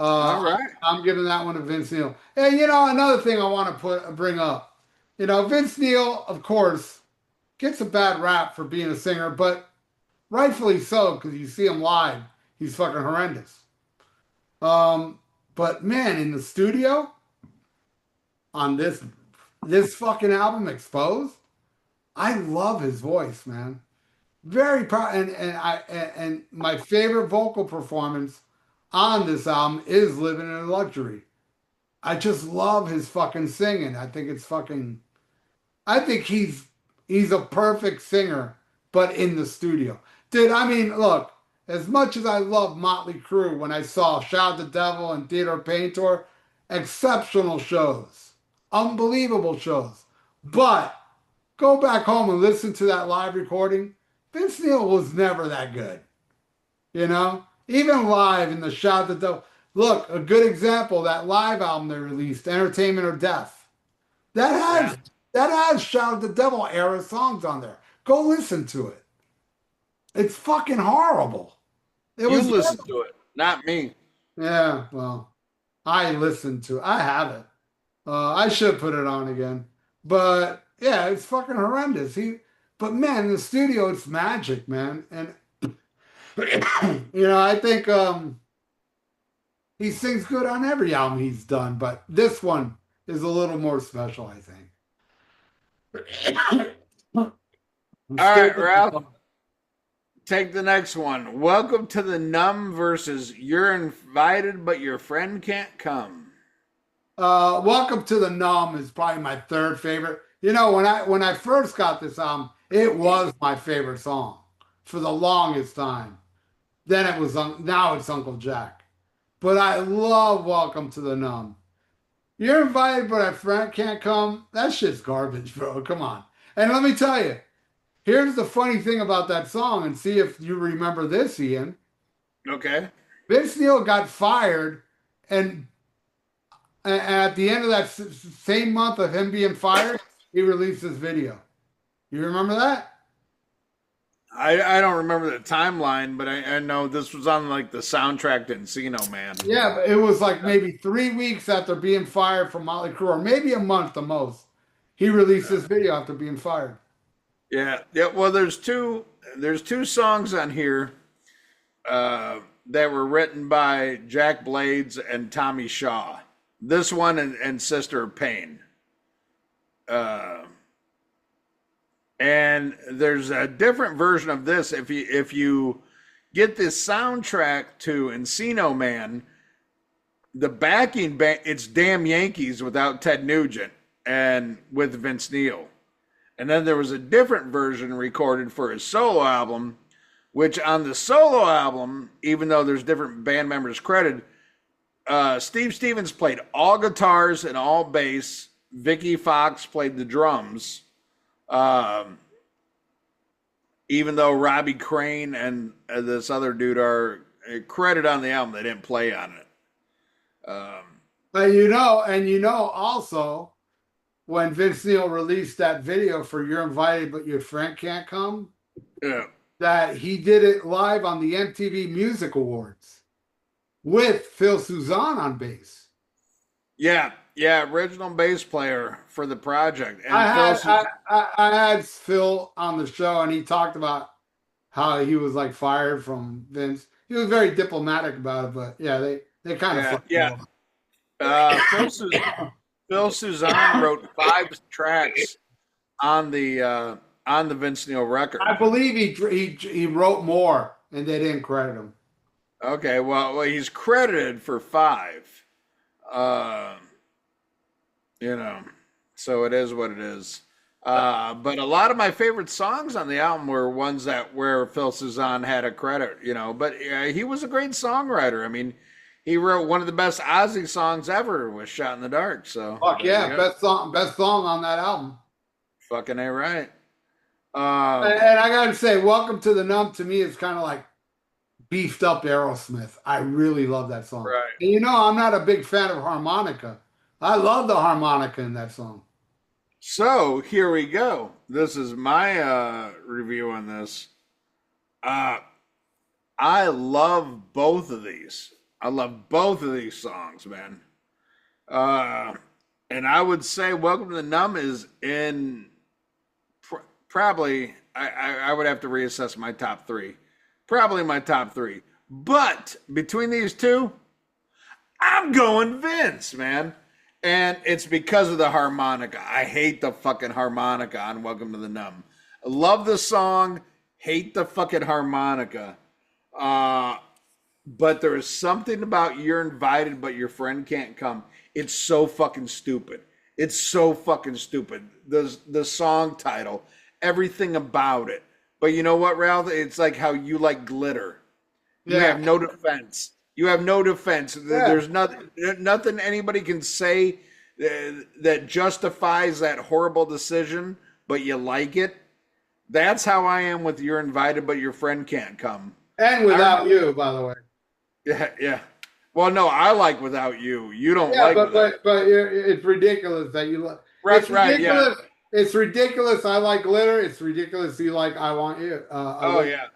All right. I'm giving that one to Vince Neil. And another thing I want to bring up. Vince Neil, of course, gets a bad rap for being a singer, but rightfully so, because you see him live, he's fucking horrendous. But man, in the studio on this fucking album, Exposed, I love his voice, man. Very proud, and my favorite vocal performance on this album is "Living in Luxury." I just love his fucking singing. I think he's a perfect singer, but in the studio, dude. I mean, look. As much as I love Motley Crue, when I saw Shout the Devil and Theater of Pain Tour, exceptional shows, unbelievable shows. But go back home and listen to that live recording. Vince Neil was never that good. Even live in the Shout the Devil. Look, a good example, that live album they released, Entertainment or Death. That has Shout the Devil era songs on there. Go listen to it. It's fucking horrible. You listen to it, not me. Yeah, well, I listened to it. I have it. I should put it on again. But yeah, it's fucking horrendous. But man, in the studio, it's magic, man. And I think he sings good on every album he's done, but this one is a little more special, I think. All right, Ralph. Take the next one. Welcome to the Numb versus You're Invited, but your friend can't come. Welcome to the Numb is probably my 3rd favorite. When I first got this album, it was my favorite song for the longest time. Then it was now it's Uncle Jack. But I love Welcome to the Numb. You're Invited, but a friend can't come. That shit's garbage, bro. Come on. And let me tell you. Here's the funny thing about that song, and see if you remember this, Ian. Okay. Vince Neil got fired, and at the end of that same month of him being fired, he released this video. You remember that? I don't remember the timeline, but I know this was on like the soundtrack to Encino Man. Yeah, but it was like maybe 3 weeks after being fired from Motley Crue, or maybe a month the most. He released this video after being fired. Yeah. Well, there's two songs on here that were written by Jack Blades and Tommy Shaw. This one and Sister of Pain. And there's a different version of this. If you get this soundtrack to Encino Man, the backing band, it's Damn Yankees without Ted Nugent and with Vince Neil. And then there was a different version recorded for his solo album, which on the solo album, even though there's different band members credited, Steve Stevens played all guitars and all bass. Vicky Fox played the drums. Even though Robbie Crane and this other dude are credited on the album, they didn't play on it. Also when Vince Neil released that video for "You're Invited but Your Friend Can't Come," Yeah. that he did it live on the MTV Music Awards with Phil Suzanne on bass. Yeah, yeah, original bass player for the project. I And Phil had I had Phil on the show, and he talked about how he was like fired from Vince. He was very diplomatic about it, but yeah, they kind of yeah, fucked yeah. him up. Uh, Phil, Su- Phil Suzanne wrote 5 tracks on the Vince Neil record. I believe he wrote more, and they didn't credit him. Okay, well, he's credited for 5. Uh, you know, so it is what it is. But a lot of my favorite songs on the album were ones that where Phil Suzanne had a credit, But he was a great songwriter. I mean, he wrote one of the best Ozzy songs ever was "Shot in the Dark." So Fuck yeah, best song on that album. fucking a right. And I gotta say, "Welcome to the Numb" to me is kind of like beefed up Aerosmith. I really love that song. Right. And I'm not a big fan of harmonica. I love the harmonica in that song. So here we go. This is my review on this. I love both of these. I love both of these songs, man. And I would say "Welcome to the Numb" is in probably. I would have to reassess my top 3. Probably my top 3. But between these two, I'm going Vince, man. And it's because of the harmonica. I hate the fucking harmonica on "Welcome to the Numb." I love the song, hate the fucking harmonica. But there is something about "You're Invited but Your Friend Can't Come." It's so fucking stupid. It's so fucking stupid. The song title, everything about it. But you know what, Ralph? It's like how you like glitter. You have no defense. You have no defense. Yeah. There's nothing anybody can say that justifies that horrible decision, but you like it. That's how I am with "You're Invited but Your Friend Can't Come." And "Without You," by the way. Yeah, yeah. Well, no, I like "Without You." You don't Yeah, like but it's ridiculous that you like. Right, It's right, yeah. ridiculous. It's ridiculous. I like glitter. It's ridiculous. You like "I Want You." Yeah.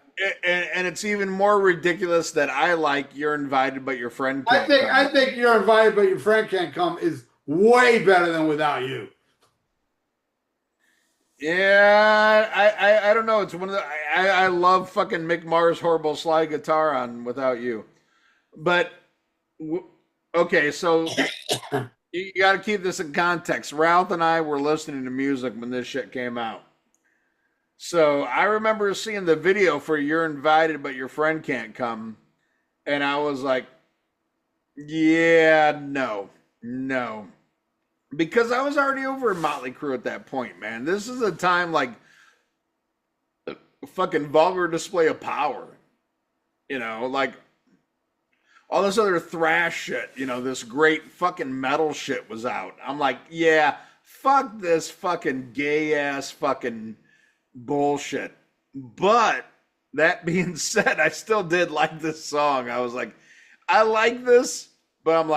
And it's even more ridiculous that I like "You're Invited but Your Friend Can't Come." I think "You're Invited but Your Friend Can't Come" is way better than "Without You." Yeah, I don't know. It's one of the I love fucking Mick Mars' horrible slide guitar on "Without You," but okay, so you got to keep this in context. Ralph and I were listening to music when this shit came out. So I remember seeing the video for "You're Invited but Your Friend Can't Come," and I was like, yeah, no. Because I was already over in Motley Crue at that point, man. This is a time like a fucking vulgar display of power. Like all this other thrash shit, this great fucking metal shit was out. I'm like, yeah, fuck this fucking gay ass fucking bullshit. But that being said, I still did like this song. I was like, I like this, but I'm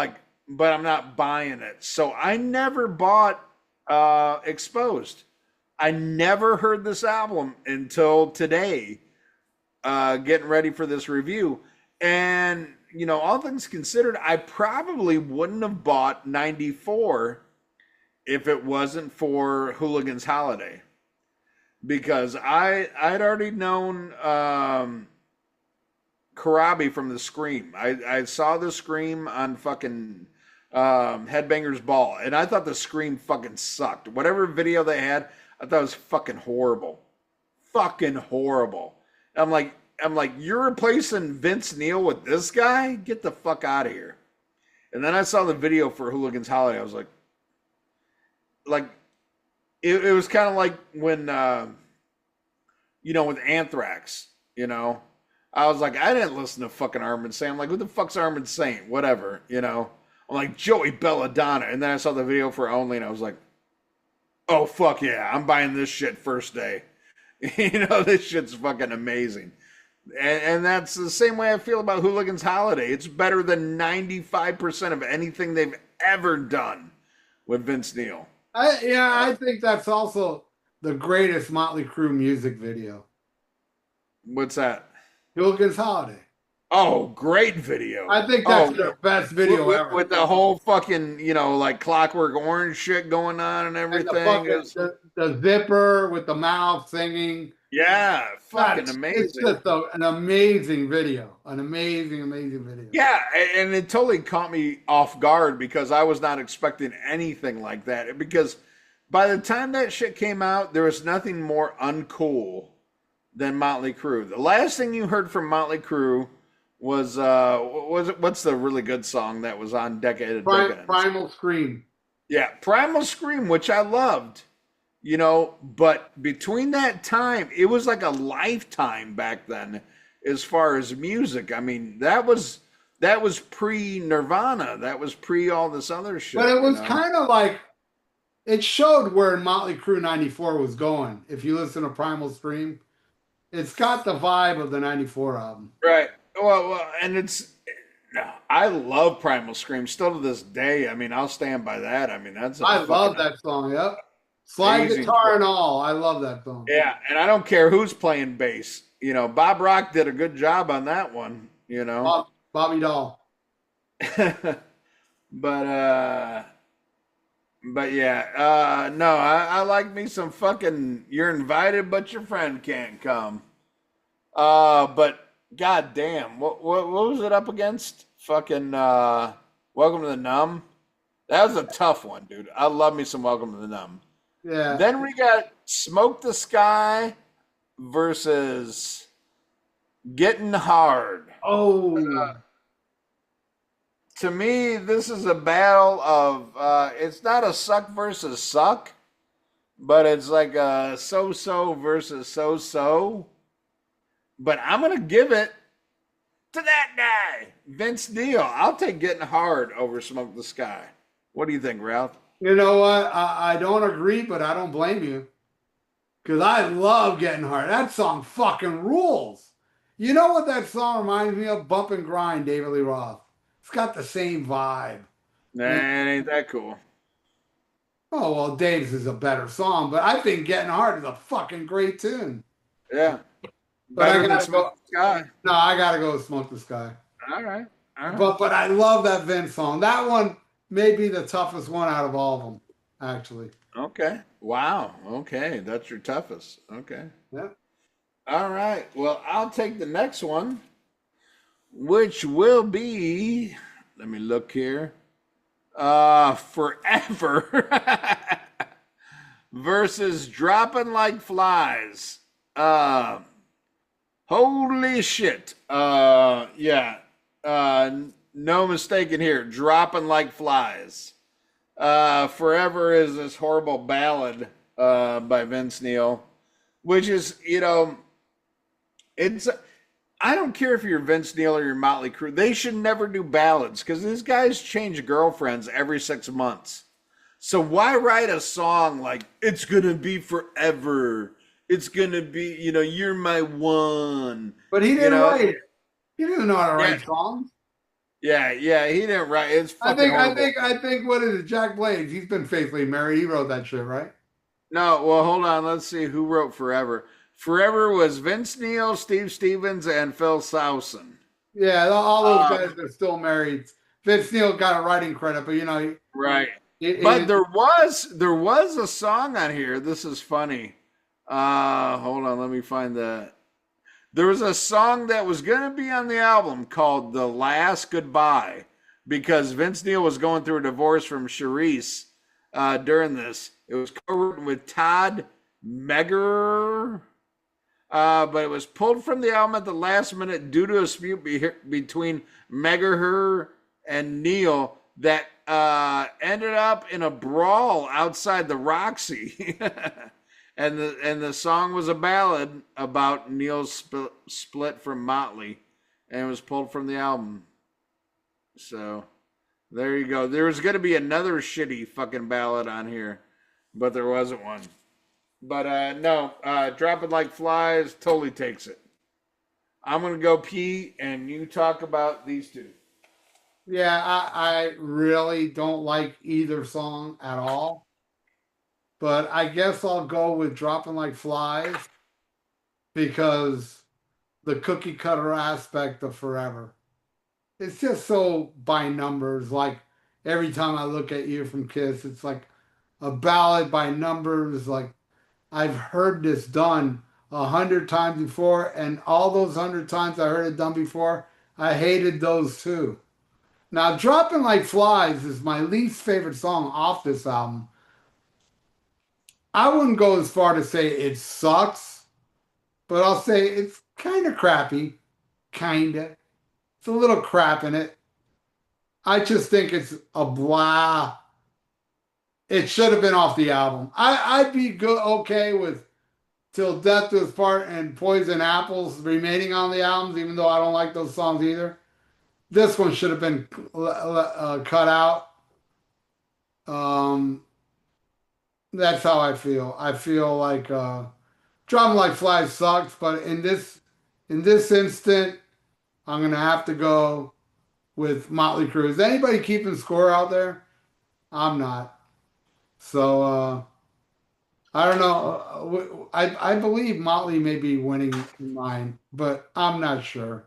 not buying it. So I never bought Exposed. I never heard this album until today, getting ready for this review. And, all things considered, I probably wouldn't have bought 94 if it wasn't for Hooligan's Holiday. Because I'd already known Karabi from the Scream. I saw the Scream on fucking Headbangers Ball, and I thought the Scream fucking sucked. Whatever video they had, I thought it was fucking horrible. Fucking horrible. I'm like, you're replacing Vince Neil with this guy? Get the fuck out of here. And then I saw the video for Hooligan's Holiday. I was like it was kind of like when with Anthrax, I was like, I didn't listen to fucking Armin Saint. I'm like, who the fuck's Armin Saint? Whatever, I'm like, Joey Belladonna. And then I saw the video for Only, and I was like, oh, fuck yeah, I'm buying this shit first day. This shit's fucking amazing. And that's the same way I feel about Hooligan's Holiday. It's better than 95% of anything they've ever done with Vince Neil. I think that's also the greatest Motley Crue music video. What's that? Hooligan's Holiday. Oh, great video. I think that's Oh, their best video ever. with the whole fucking, like Clockwork Orange shit going on and And the everything. fucking the zipper with the mouth singing. Yeah, fucking It's amazing. just an amazing video. An amazing, amazing video. Yeah, and it totally caught me off guard because I was not expecting anything like that. Because by the time that shit came out, there was nothing more uncool than Motley Crue. The last thing you heard from Motley Crue was what's the really good song that was on Decade of Decadence? Primal Scream. Yeah, Primal Scream, which I loved. But between that time, it was like a lifetime back then as far as music. I mean, that was pre Nirvana. That was pre all this other shit. But it was kind of like it showed where Motley Crue 94 was going. If you listen to Primal Scream, it's got the vibe of the 94 album. Right. Well, and I love Primal Scream still to this day. I mean, I'll stand by that. I mean, I love that song. Yep. Slide guitar and all. I love that song. Yeah, and I don't care who's playing bass. Bob Rock did a good job on that one, Bobby Doll. But yeah, no, I like me some fucking you're invited but your friend can't come. But goddamn, what was it up against? Fucking Welcome to the Numb. That was a tough one, dude. I love me some Welcome to the Numb. Yeah. Then we got Smoke the Sky versus Getting Hard. Oh. To me, this is a battle of, it's not a suck versus suck, but it's like a so-so versus so-so. But I'm going to give it to that guy, Vince Neil. I'll take Getting Hard over Smoke the Sky. What do you think, Ralph? You know what? I don't agree, but I don't blame you. Because I love Getting Hard. That song fucking rules. You know what that song reminds me of? Bump and Grind, David Lee Roth. It's got the same vibe. Nah, it ain't that cool. Oh, well, Dave's is a better song, but I think Getting Hard is a fucking great tune. Yeah. But I gotta Smoke the Sky. No, I gotta go with Smoke the Sky. All right. But I love that Vince song. That one may be the toughest one out of all of them, actually. Okay. Wow. Okay. That's your toughest. Okay. Yeah. All right. Well, I'll take the next one, which will be, let me look here, Forever versus Dropping Like Flies. Holy shit. Yeah. No mistaking here. Dropping Like Flies. Forever is this horrible ballad by Vince Neil, which is, it's, I don't care if you're Vince Neil or you're Motley Crue. They should never do ballads because these guys change girlfriends every 6 months. So why write a song like, it's going to be forever? It's going to be, you're my one. But he didn't write it. He didn't know how to write songs. Yeah, he didn't write. It's fucking horrible. I think what is it? Jack Blades. He's been faithfully married. He wrote that shit, right? No, well, hold on. Let's see who wrote Forever. Forever was Vince Neil, Steve Stevens, and Phil Sowson. Yeah, all those guys are still married. Vince Neil got a writing credit, but right. But there was a song on here. This is funny. Hold on, let me find that. There was a song that was going to be on the album called The Last Goodbye because Vince Neil was going through a divorce from Charisse during this. It was co-written with Todd Megger, but it was pulled from the album at the last minute due to a dispute between Megger and Neil that ended up in a brawl outside the Roxy. And the song was a ballad about Neil's split from Motley, and it was pulled from the album. So there you go. There was going to be another shitty fucking ballad on here, but there wasn't one. But no, Dropping Like Flies totally takes it. I'm gonna go pee, and you talk about these two. Yeah, I really don't like either song at all, but I guess I'll go with Dropping Like Flies because the cookie cutter aspect of Forever. It's just so by numbers. Like every time I look at you from Kiss, it's like a ballad by numbers. Like I've heard this done 100 times before, and all those 100 times I heard it done before, I hated those too. Now, Dropping Like Flies is my least favorite song off this album. I wouldn't go as far to say it sucks, but I'll say it's kind of crappy. Kinda. It's a little crap in it. I just think it's a blah. It should have been off the album. I'd be good okay with Till Death Do Us Part and Poison Apples remaining on the albums, even though I don't like those songs either. This one should have been cut out. Um, that's how I feel. I feel like Dropping Like Flies sucks, but in this instant, I'm gonna have to go with Motley Crue. Is anybody keeping score out there? I'm not. So I don't know. I believe Motley may be winning mine, but I'm not sure.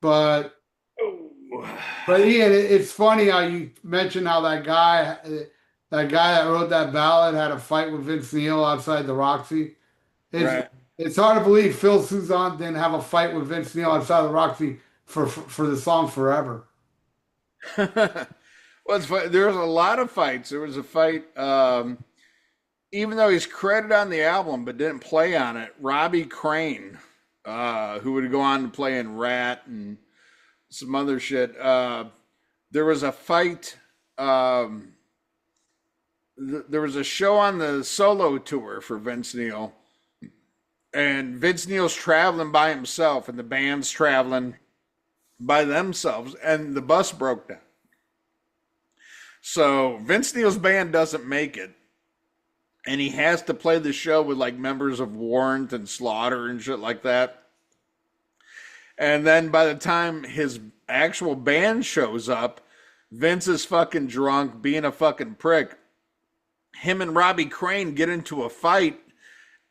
But Ian, it's funny how you mentioned how that guy that wrote that ballad had a fight with Vince Neil outside the Roxy. It's Right. it's hard to believe Phil Soussan didn't have a fight with Vince Neil outside the Roxy for the song Forever. Well, it's fun. There was a lot of fights. There was a fight, even though he's credited on the album but didn't play on it. Robbie Crane, who would go on to play in Rat and some other shit. There was a fight. There was a show on the solo tour for Vince Neil, and Vince Neil's traveling by himself, and the band's traveling by themselves, and the bus broke down. So Vince Neil's band doesn't make it, and he has to play the show with like members of Warrant and Slaughter and shit like that. And then by the time his actual band shows up, Vince is fucking drunk, being a fucking prick. Him and Robbie Crane get into a fight,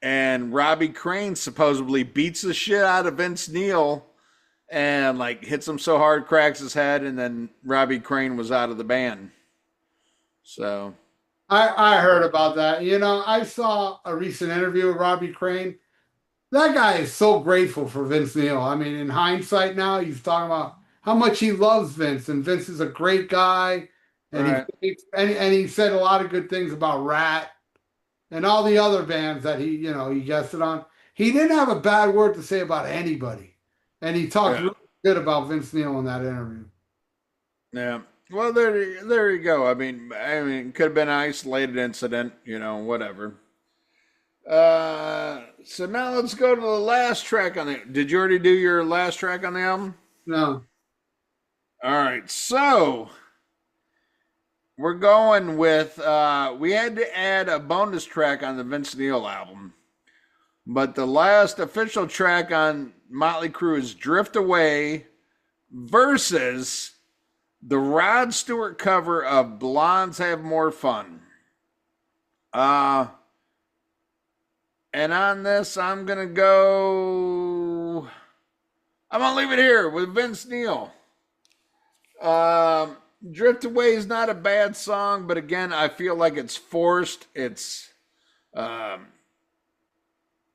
and Robbie Crane supposedly beats the shit out of Vince Neil and like hits him so hard, cracks his head, and then Robbie Crane was out of the band. So I heard about that. I saw a recent interview with Robbie Crane. That guy is so grateful for Vince Neil. I mean, in hindsight now, he's talking about how much he loves Vince, and Vince is a great guy, and right. and he said a lot of good things about Rat and all the other bands that he guested on. He didn't have a bad word to say about anybody, and he talked really good about Vince Neil in that interview. Yeah. Well, there you go. I mean, it could have been an isolated incident, whatever. So now let's go to the last track on the. Did you already do your last track on the album? No. All right. So we're going with. We had to add a bonus track on the Vince Neil album, but the last official track on Motley Crue is "Drift Away" versus the Rod Stewart cover of "Blondes Have More Fun." And on this, I'm going to go. I'm going to leave it here with Vince Neil. Drift Away is not a bad song, but again, I feel like it's forced. It's,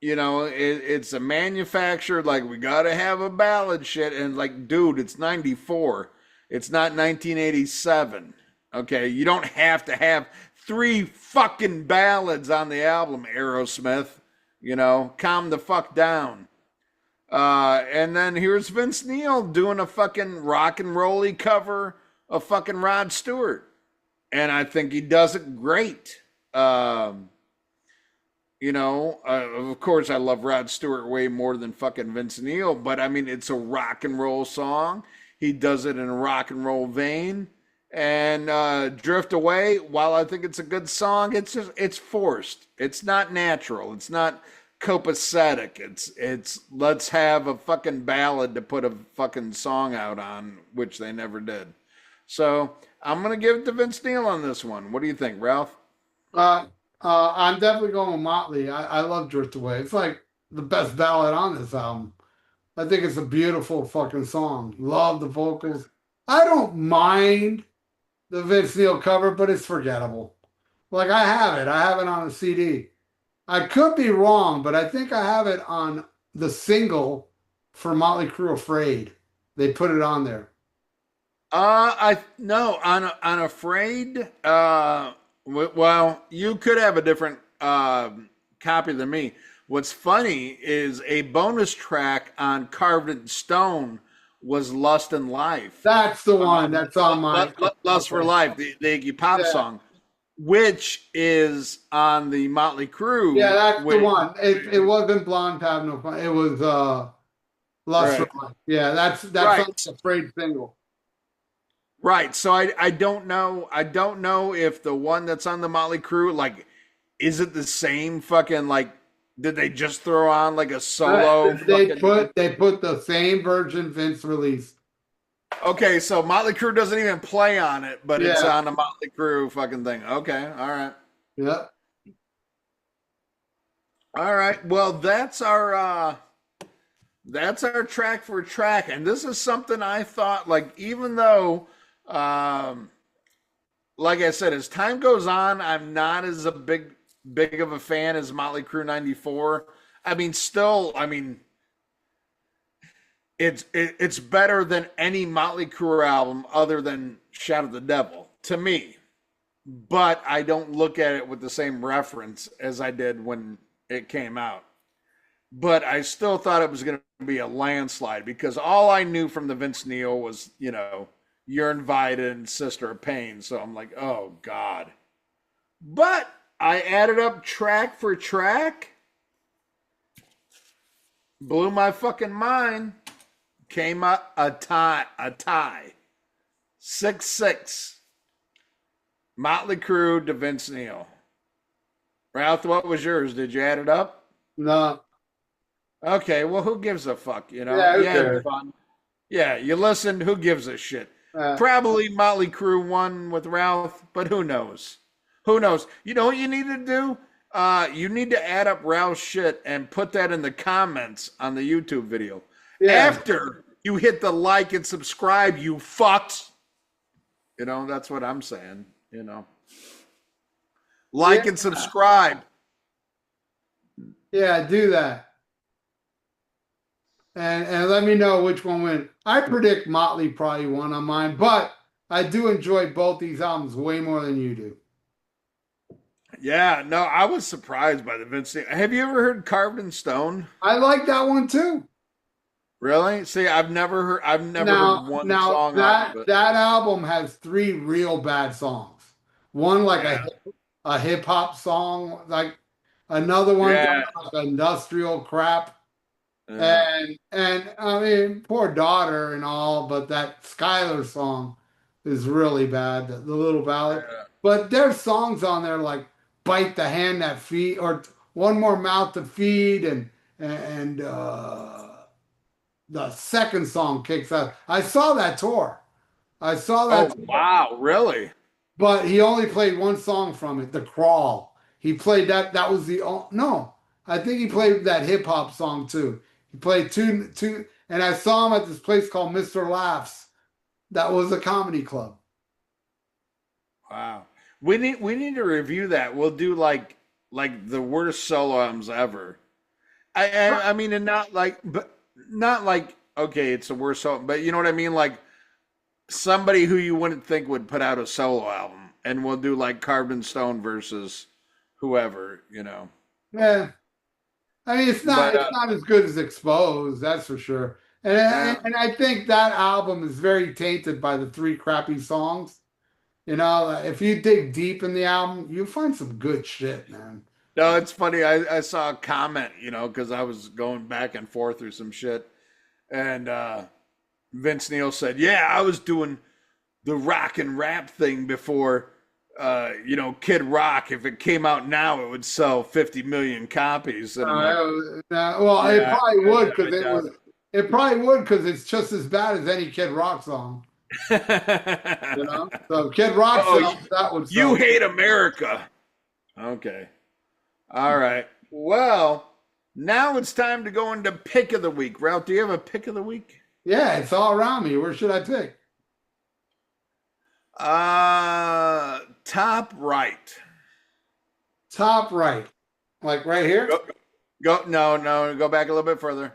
it's a manufactured, like, we got to have a ballad shit. And, like, dude, it's 94. It's not 1987. Okay, you don't have to have 3 fucking ballads on the album, Aerosmith. Calm the fuck down. And then here's Vince Neil doing a fucking rock and roll-y cover of fucking Rod Stewart. And I think he does it great. Of course, I love Rod Stewart way more than fucking Vince Neil, but I mean, it's a rock and roll song. He does it in a rock and roll vein. And Drift Away, while I think it's a good song, it's forced. It's not natural. It's not copacetic. It's let's have a fucking ballad to put a fucking song out on, which they never did. So I'm gonna give it to Vince Neil on this one. What do you think, Ralph? Uh, I'm definitely going with Motley. I love Drift Away. It's like the best ballad on this album. I think it's a beautiful fucking song. Love the vocals. I don't mind the Vince Neil cover, but it's forgettable. Like I have it. I have it on a CD. I could be wrong, but I think I have it on the single for Motley Crue Afraid. They put it on there. I no on Afraid. Well, you could have a different copy than me. What's funny is a bonus track on Carved in Stone was Lust and Life. That's the one that's on my Lust for Life, the Iggy Pop song, which is on the Motley Crue. Yeah, that's the one. It wasn't Blonde Have No Fun. It was Lust for Life. Yeah, that's right. on the Afraid single. Right. So I don't know. I don't know if the one that's on the Motley Crue, like, is it the same fucking, like, did they just throw on like a solo? They put the same version Vince released. Okay, so Motley Crue doesn't even play on it, but it's on the Motley Crue fucking thing. Okay, all right. Yeah. All right. Well, that's our track for track, and this is something I thought, like, even though, like I said, as time goes on, I'm not as a big of a fan as Motley Crue '94. I mean, still, I mean, it's better than any Motley Crue album other than Shout at the Devil to me. But I don't look at it with the same reference as I did when it came out. But I still thought it was going to be a landslide because all I knew from the Vince Neil was, you know, You're Invited and Sister of Pain. So I'm like, oh God. But I added up track for track. Blew my fucking mind. Came up a tie. 6-6. Motley Crue to Vince Neil. Ralph, what was yours? Did you add it up? No. Okay, well, who gives a fuck, you know? Yeah, fun. Yeah, you listened, who gives a shit? Probably Motley Crue won with Ralph, but who knows? Who knows? You know what you need to do? You need to add up Ralph's shit and put that in the comments on the YouTube video. Yeah. After you hit the like and subscribe, you fucks. You know, that's what I'm saying, you know. Like and subscribe. Yeah, do that. And let me know which one wins. I predict Motley probably won on mine, but I do enjoy both these albums way more than you do. Yeah, no, I was surprised by the Vince. Have you ever heard Carved in Stone? I like that one too. Really? See, I've never heard one song off of it. That album has 3 real bad songs. One like a hip hop song, like another one like industrial crap. And I mean, poor daughter and all, but that Skylar song is really bad, the little ballad. Yeah. But there's songs on there like Bite the Hand That Feed, or One More Mouth to Feed, and the second song kicks out. I saw that tour. Tour. Wow, really? But he only played one song from it, The Crawl. He played that. That was no. I think he played that hip hop song too. He played two, and I saw him at this place called Mr. Laughs. That was a comedy club. Wow. We need to review that. We'll do like the worst solo albums ever. I mean, and not like okay, it's the worst solo, but you know what I mean, like somebody who you wouldn't think would put out a solo album, and we'll do like Carved in Stone versus whoever, you know. Yeah, I mean, it's not as good as Exposed, that's for sure. And I think that album is very tainted by the 3 crappy songs. You know, if you dig deep in the album, you'll find some good shit, man. No, it's funny. I saw a comment, you know, because I was going back and forth through some shit. And Vince Neil said, yeah, I was doing the rock and rap thing before Kid Rock, if it came out now, it would sell 50 million copies. And I'm like, well, it yeah, probably would I because doubt it. it probably would because it's just as bad as any Kid Rock song. So Kid Rock Oh, sells, that would you sell. hate America. Okay. All right. Well, now it's time to go into pick of the week. Ralph, do you have a pick of the week? Yeah, it's all around me. Where should I pick? Top right. Top right. Like right here? No, go back a little bit further.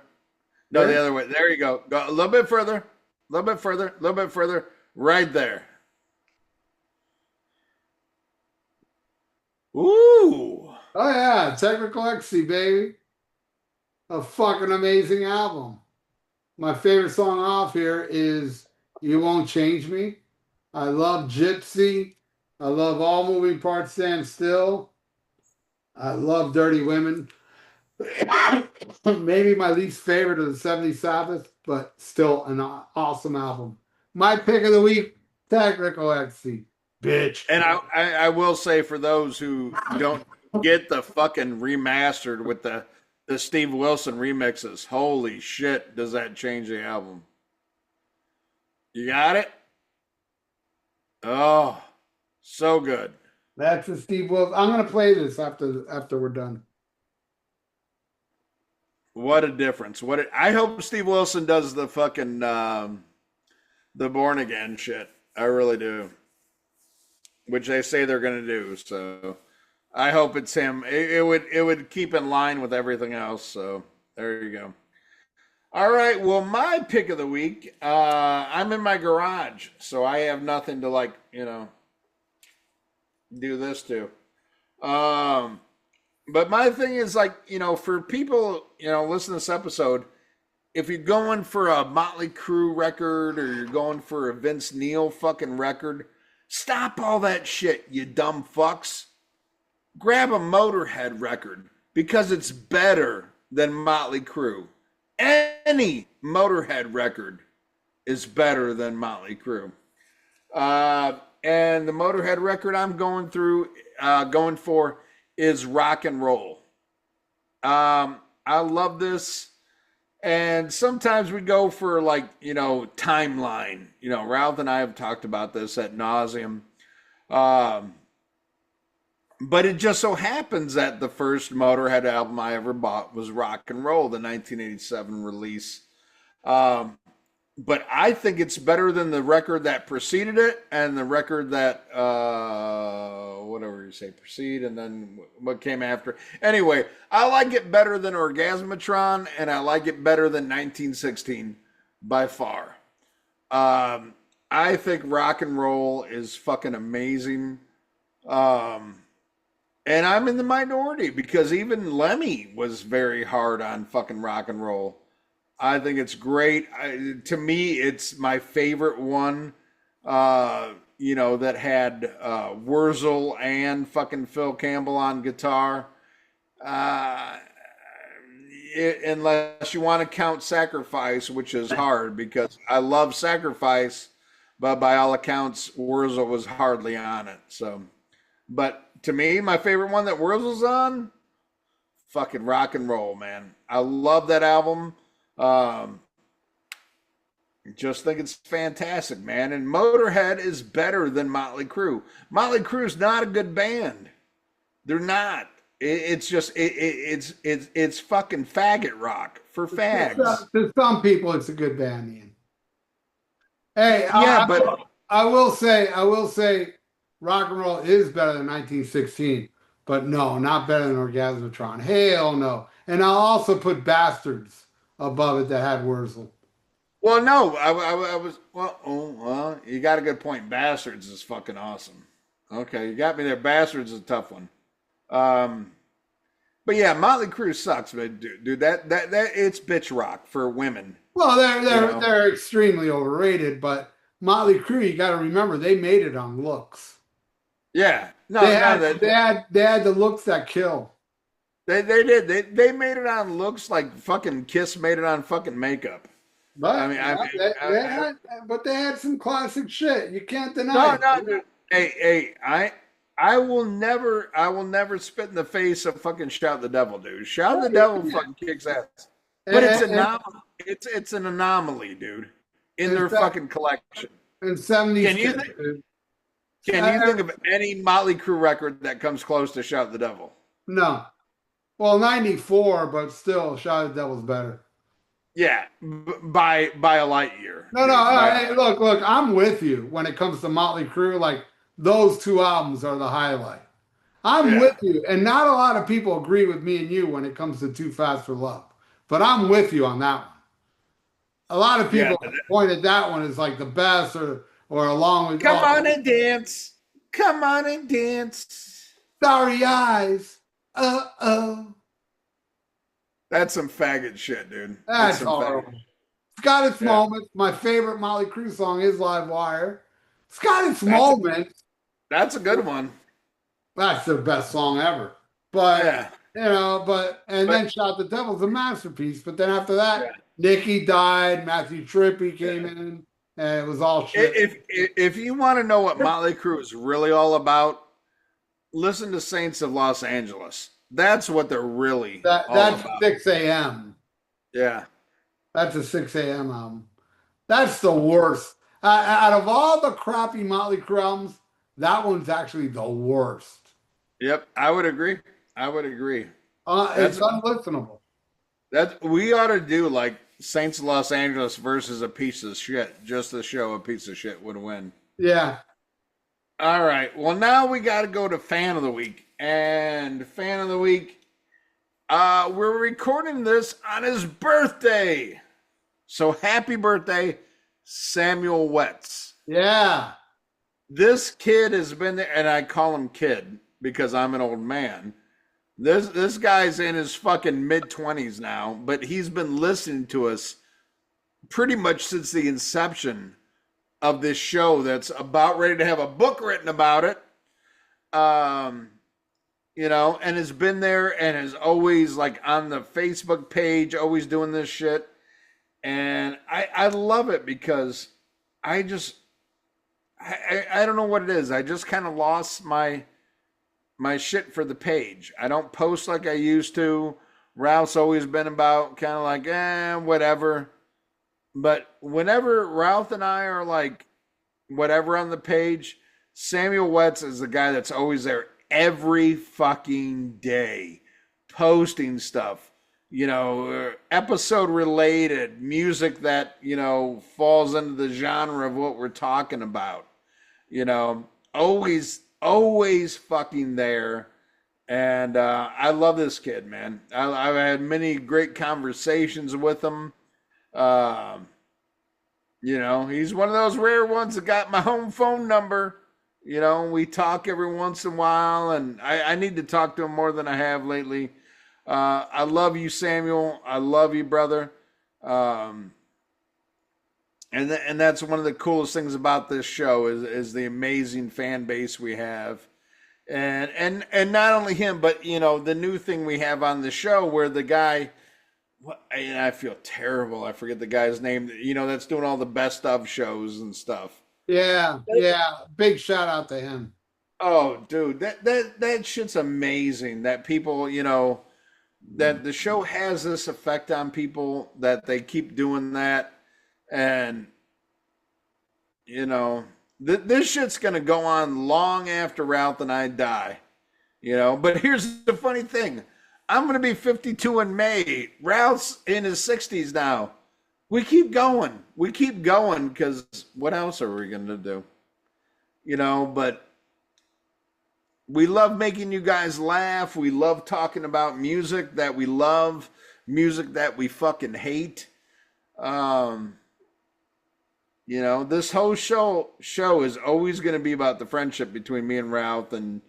No, the other way. There you go. Go a little bit further. A little bit further. A little bit further. Right there. Ooh. Oh yeah, Technical Ecstasy, baby. A fucking amazing album. My favorite song off here is You Won't Change Me. I love Gypsy. I love All Moving Parts Stand Still. I love Dirty Women. Maybe my least favorite of the 70s Sabbath, but still an awesome album. My pick of the week, Technical Ecstasy. Bitch. And I will say, for those who don't get the fucking remastered with the Steve Wilson remixes, holy shit, does that change the album? You got it? Oh, so good. That's a Steve Wilson. I'm gonna play this after we're done. What a difference! I hope Steve Wilson does the fucking the Born Again shit. I really do, which they say they're gonna do. So I hope it's him. It would keep in line with everything else. So there you go. All right. Well, my pick of the week. I'm in my garage, so I have nothing to do this to. But my thing is for people, listen to this episode, if you're going for a Motley Crue record or you're going for a Vince Neil fucking record, stop all that shit, you dumb fucks. Grab a Motorhead record because it's better than Motley Crue. Any Motorhead record is better than Motley Crue. And the Motorhead record I'm going for is Rock and Roll. I love this. And sometimes we go for timeline. Ralph and I have talked about this ad nauseum. But it just so happens that the first Motorhead album I ever bought was Rock and Roll, the 1987 release. But I think it's better than the record that preceded it and the record that, whatever you say, precede and then what came after. Anyway, I like it better than Orgasmatron and I like it better than 1916 by far. I think Rock and Roll is fucking amazing. And I'm in the minority because even Lemmy was very hard on fucking Rock and Roll. I think it's great. To me, it's my favorite one, that had Wurzel and fucking Phil Campbell on guitar. Unless you want to count Sacrifice, which is hard because I love Sacrifice, but by all accounts, Wurzel was hardly on it. So, but to me, my favorite one that Wurzel's on, fucking Rock and Roll, man. I love that album. Just think it's fantastic, man. And Motorhead is better than Motley Crue. Motley Crue's not a good band. They're not. It's just it's fucking faggot rock for fags. To some people, it's a good band, Ian. Hey, but I will say, Rock and Roll is better than 1916, but no, not better than Orgasmatron. Hell no. And I'll also put Bastards above it that had Wurzel. Well, no, I was you got a good point. Bastards is fucking awesome. Okay, you got me there. Bastards is a tough one. But yeah, Motley Crue sucks, but dude, that it's bitch rock for women. Well, they're extremely overrated, but Motley Crue, you got to remember, they made it on looks. Yeah, they had the looks that kill. They did. They made it on looks like fucking Kiss made it on fucking makeup. But they had some classic shit. You can't deny. No, dude. Hey, I will never spit in the face of fucking Shout the Devil, dude. Shout the Devil fucking kicks ass. But it's And, it's an anomaly, dude, in and, their fucking collection. and 70s Can you kids, think dude. can you think of any Motley Crue record that comes close to Shout the Devil? No. Well, 94, but still, Shot of the Devil's better. Yeah, by a light year, No, no. dude. Hey, look. I'm with you when it comes to Motley Crue. Like those two albums are the highlight. I'm Yeah, with you, and not a lot of people agree with me and you when it comes to Too Fast for Love. But I'm with you on that one. A lot of yeah. people pointed that one as like the best, or along with Come on and dance. Come on and dance. Starry Eyes. Oh, That's some faggot shit, dude. That's that's some horrible. faggot. It's got its Yeah, moments. My favorite Motley Crue song is Live Wire. It's got its that's a moments. that's a good one. That's their best song ever. But Yeah, and but then Shot the Devil's a masterpiece. But then after that, yeah. Nicky died, Matthew Trippy came in, and it was all shit. If you want to know what Motley Crue is really all about, listen to Saints of Los Angeles. That's what they're really all That's about. 6 a.m. Yeah. That's a 6 a.m. album. That's the worst. Out of all the crappy Motley Crue albums, that one's actually the worst. Yep. I would agree. I would agree. It's That's unlistenable. that we ought to do like Saints of Los Angeles versus a piece of shit, just to show a piece of shit would win. Yeah. All right. Well, now we got to go to fan of the week. And fan of the week, we're recording this on his birthday. So happy birthday, Samuel Wetz. Yeah. This kid has been there, and I call him kid because I'm an old man. This guy's in his fucking mid-20s now, but he's been listening to us pretty much since the inception of this show that's about ready to have a book written about it. And has been there and is always like on the Facebook page, always doing this shit. And I love it because I don't know what it is. I just kind of lost my shit for the page. I don't post like I used to. Ralph's always been about kind of like, whatever. But whenever Ralph and I are like, whatever on the page, Samuel Wetz is the guy that's always there every fucking day, posting stuff, episode related, music that, falls into the genre of what we're talking about, always fucking there. And I love this kid, man. I've had many great conversations with him. He's one of those rare ones that got my home phone number. We talk every once in a while, and I need to talk to him more than I have lately. I love you, Samuel. I love you, brother. And that's one of the coolest things about this show is the amazing fan base we have. And not only him, but the new thing we have on the show where the guy, and I feel terrible. I forget the guy's name. That's doing all the best of shows and stuff. Yeah. Big shout out to him. Oh, dude, that shit's amazing. That people, that the show has this effect on people that they keep doing that, and this shit's gonna go on long after Ralph and I die. But here's the funny thing. I'm going to be 52 in May. Ralph's in his 60s now. We keep going. Because what else are we going to do? But we love making you guys laugh. We love talking about music that we love, music that we fucking hate. This whole show is always going to be about the friendship between me and Ralph and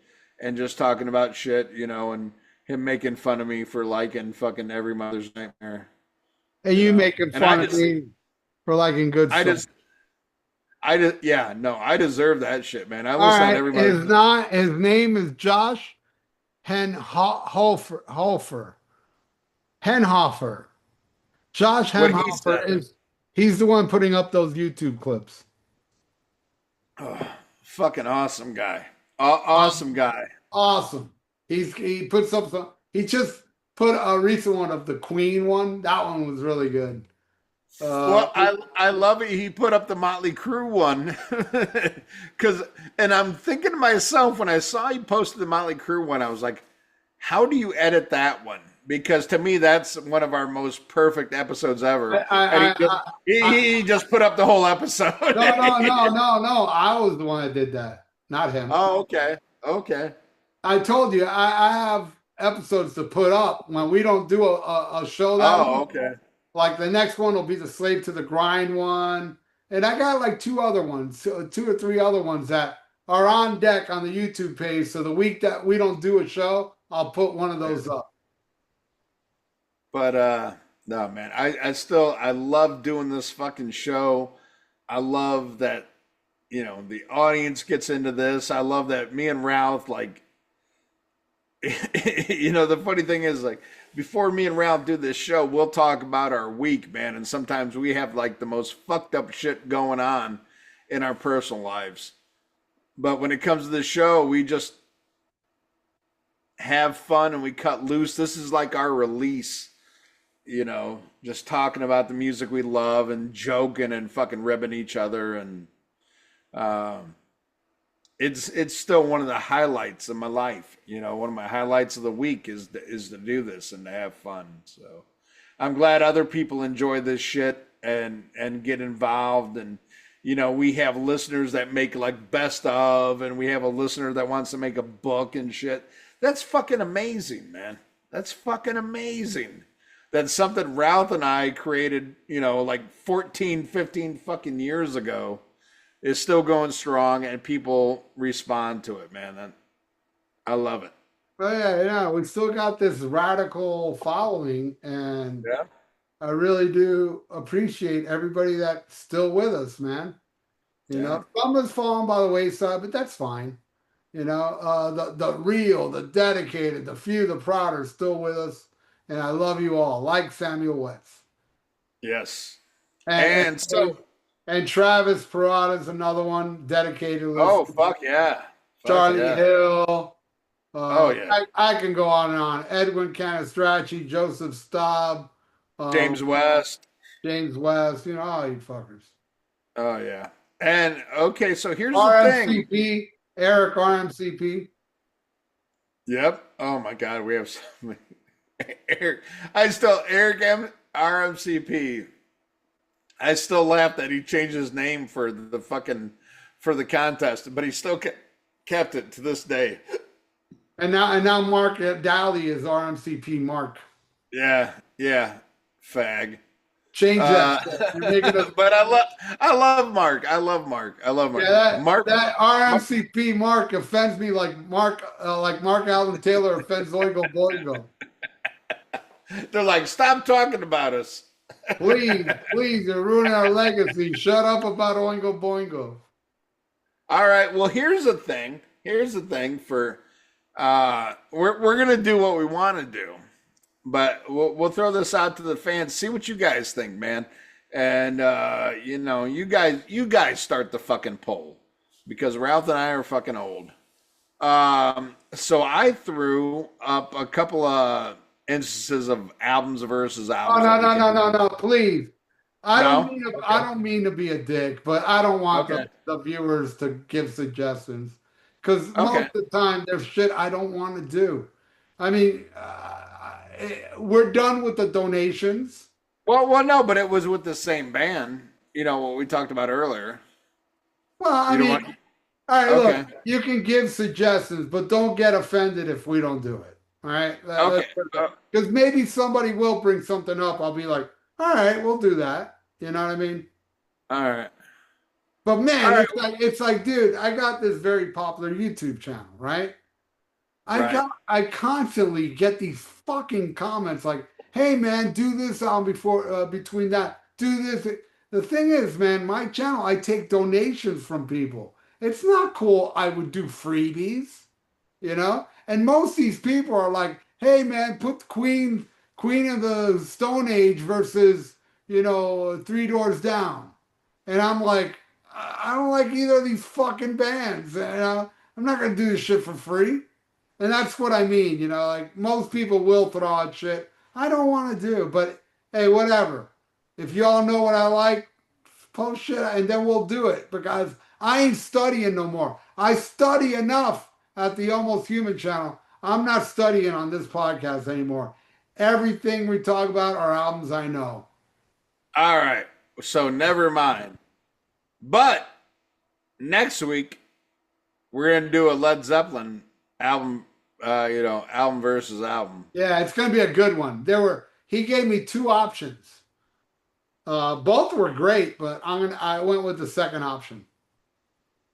just talking about shit, and him making fun of me for liking fucking Every Mother's Nightmare. And you making fun of me for liking good stuff. I deserve that shit, man. I All listen right. to Every Mother's Nightmare. His name is Josh Henhofer. Henhofer. Josh Henhofer he's the one putting up those YouTube clips. Oh, fucking awesome guy. Awesome guy. Awesome. He puts up some. He just put a recent one of the Queen one. That one was really good. Uh, Well, I love it. He put up the Motley Crue one because, and I'm thinking to myself when I saw he posted the Motley Crue one, I was like, how do you edit that one? Because to me, that's one of our most perfect episodes ever. And he just put up the whole episode. no. I was the one that did that, not him. Oh, okay, okay. I told you I have episodes to put up when we don't do a show that Oh, week. okay. Like the next one will be the Slave to the Grind one. And I got like two other ones, two or three other ones that are on deck on the YouTube page. So the week that we don't do a show, I'll put one of those up. But no, man, I love doing this fucking show. I love that, the audience gets into this. I love that me and Ralph, like, the funny thing is, like, before me and Ralph do this show, we'll talk about our week, man. And sometimes we have like the most fucked up shit going on in our personal lives. But when it comes to the show, we just have fun and we cut loose. This is like our release, just talking about the music we love and joking and fucking ribbing each other. And um, it's still one of the highlights of my life. One of my highlights of the week is to do this and to have fun. So I'm glad other people enjoy this shit and get involved. And we have listeners that make like best of, and we have a listener that wants to make a book and shit. That's fucking amazing, man. That's fucking amazing. That's something Ralph and I created, like 14, 15 fucking years ago, is still going strong and people respond to it, man. I love it. Oh yeah. We still got this radical following, and Yeah. I really do appreciate everybody that's still with us, man. Yeah. Some has fallen by the wayside, but that's fine. The real, the dedicated, the few, the proud are still with us, and I love you all, like Samuel Wetz. Yes. And And so, and Travis Parada's another one, dedicated oh, listener. fuck yeah. Fuck Charlie yeah. Hill. Oh, yeah. I can go on and on. Edwin Canastracci, Joseph Staub, James um, West. James West, all you fuckers. Oh, yeah. And okay, so here's the thing. RMCP, Eric RMCP. Yep. Oh, my God. We have so many. Eric, RMCP. I still laugh that he changed his name for the contest, but he still kept it to this day. And now Mark Dowdy is RMCP Mark. Yeah, fag. Change that. You're making us. But I love Mark. I love Mark. Yeah, Mark. that RMCP Mark offends me like Mark Allen Taylor offends Oingo Boingo. They're like, stop talking about us. Please, you're ruining our legacy. Shut up about Oingo Boingo. All right. Well, here's the thing. For we're gonna do what we want to do, but we'll throw this out to the fans. See what you guys think, man. And you guys start the fucking poll because Ralph and I are fucking old. So I threw up a couple of instances of albums versus albums. Oh, no, please. I No? don't mean to be a dick, but I don't want Okay. the viewers to give suggestions because Okay. most of the time there's shit I don't want to do. I mean, we're done with the donations. Well, no, but it was with the same band. What we talked about earlier. Well, I You don't mean, want- all right, Okay. look, you can give suggestions, but don't get offended if we don't do it. All right? Okay. Because maybe somebody will bring something up. I'll be like, all right, we'll do that. You know what I mean? All right. But man, All right. it's like, dude, I got this very popular YouTube channel, right? Right. I constantly get these fucking comments like, hey man, do this on before between that, do this. The thing is, man, my channel, I take donations from people. It's not cool I would do freebies, And most of these people are like, hey man, put Queen of the Stone Age versus, Three Doors Down. And I'm like, I don't like either of these fucking bands. I'm not gonna do this shit for free. And that's what I mean, you know, like most people will throw out shit I don't want to do, but hey, whatever. If y'all know what I like, post shit and then we'll do it because I ain't studying no more. I study enough at the Almost Human channel. I'm not studying on this podcast anymore. Everything we talk about are albums I know. All right. So never mind. But next week, we're going to do a Led Zeppelin album, album versus album. Yeah, it's going to be a good one. He gave me two options. Both were great, but I went with the second option.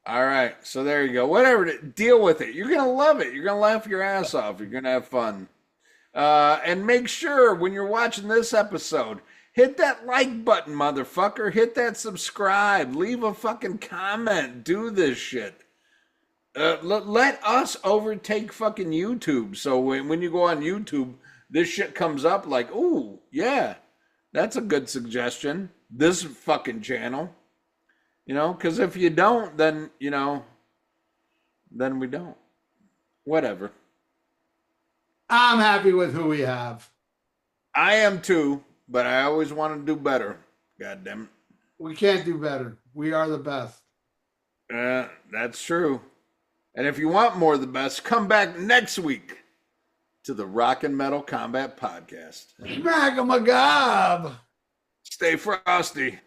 All right. So there you go. Whatever. Deal with it. You're going to love it. You're going to laugh your ass off. You're going to have fun. And make sure when you're watching this episode, hit that like button, motherfucker. Hit that subscribe. Leave a fucking comment. Do this shit. Let us overtake fucking YouTube. So when you go on YouTube, this shit comes up like, ooh, yeah, that's a good suggestion. This fucking channel. You know, because if you don't, then, then we don't. Whatever. I'm happy with who we have. I am too, but I always want to do better. God damn it. We can't do better. We are the best. That's true. And if you want more of the best, come back next week to the Rock and Metal Combat Podcast. Smack 'em a gob. Stay frosty.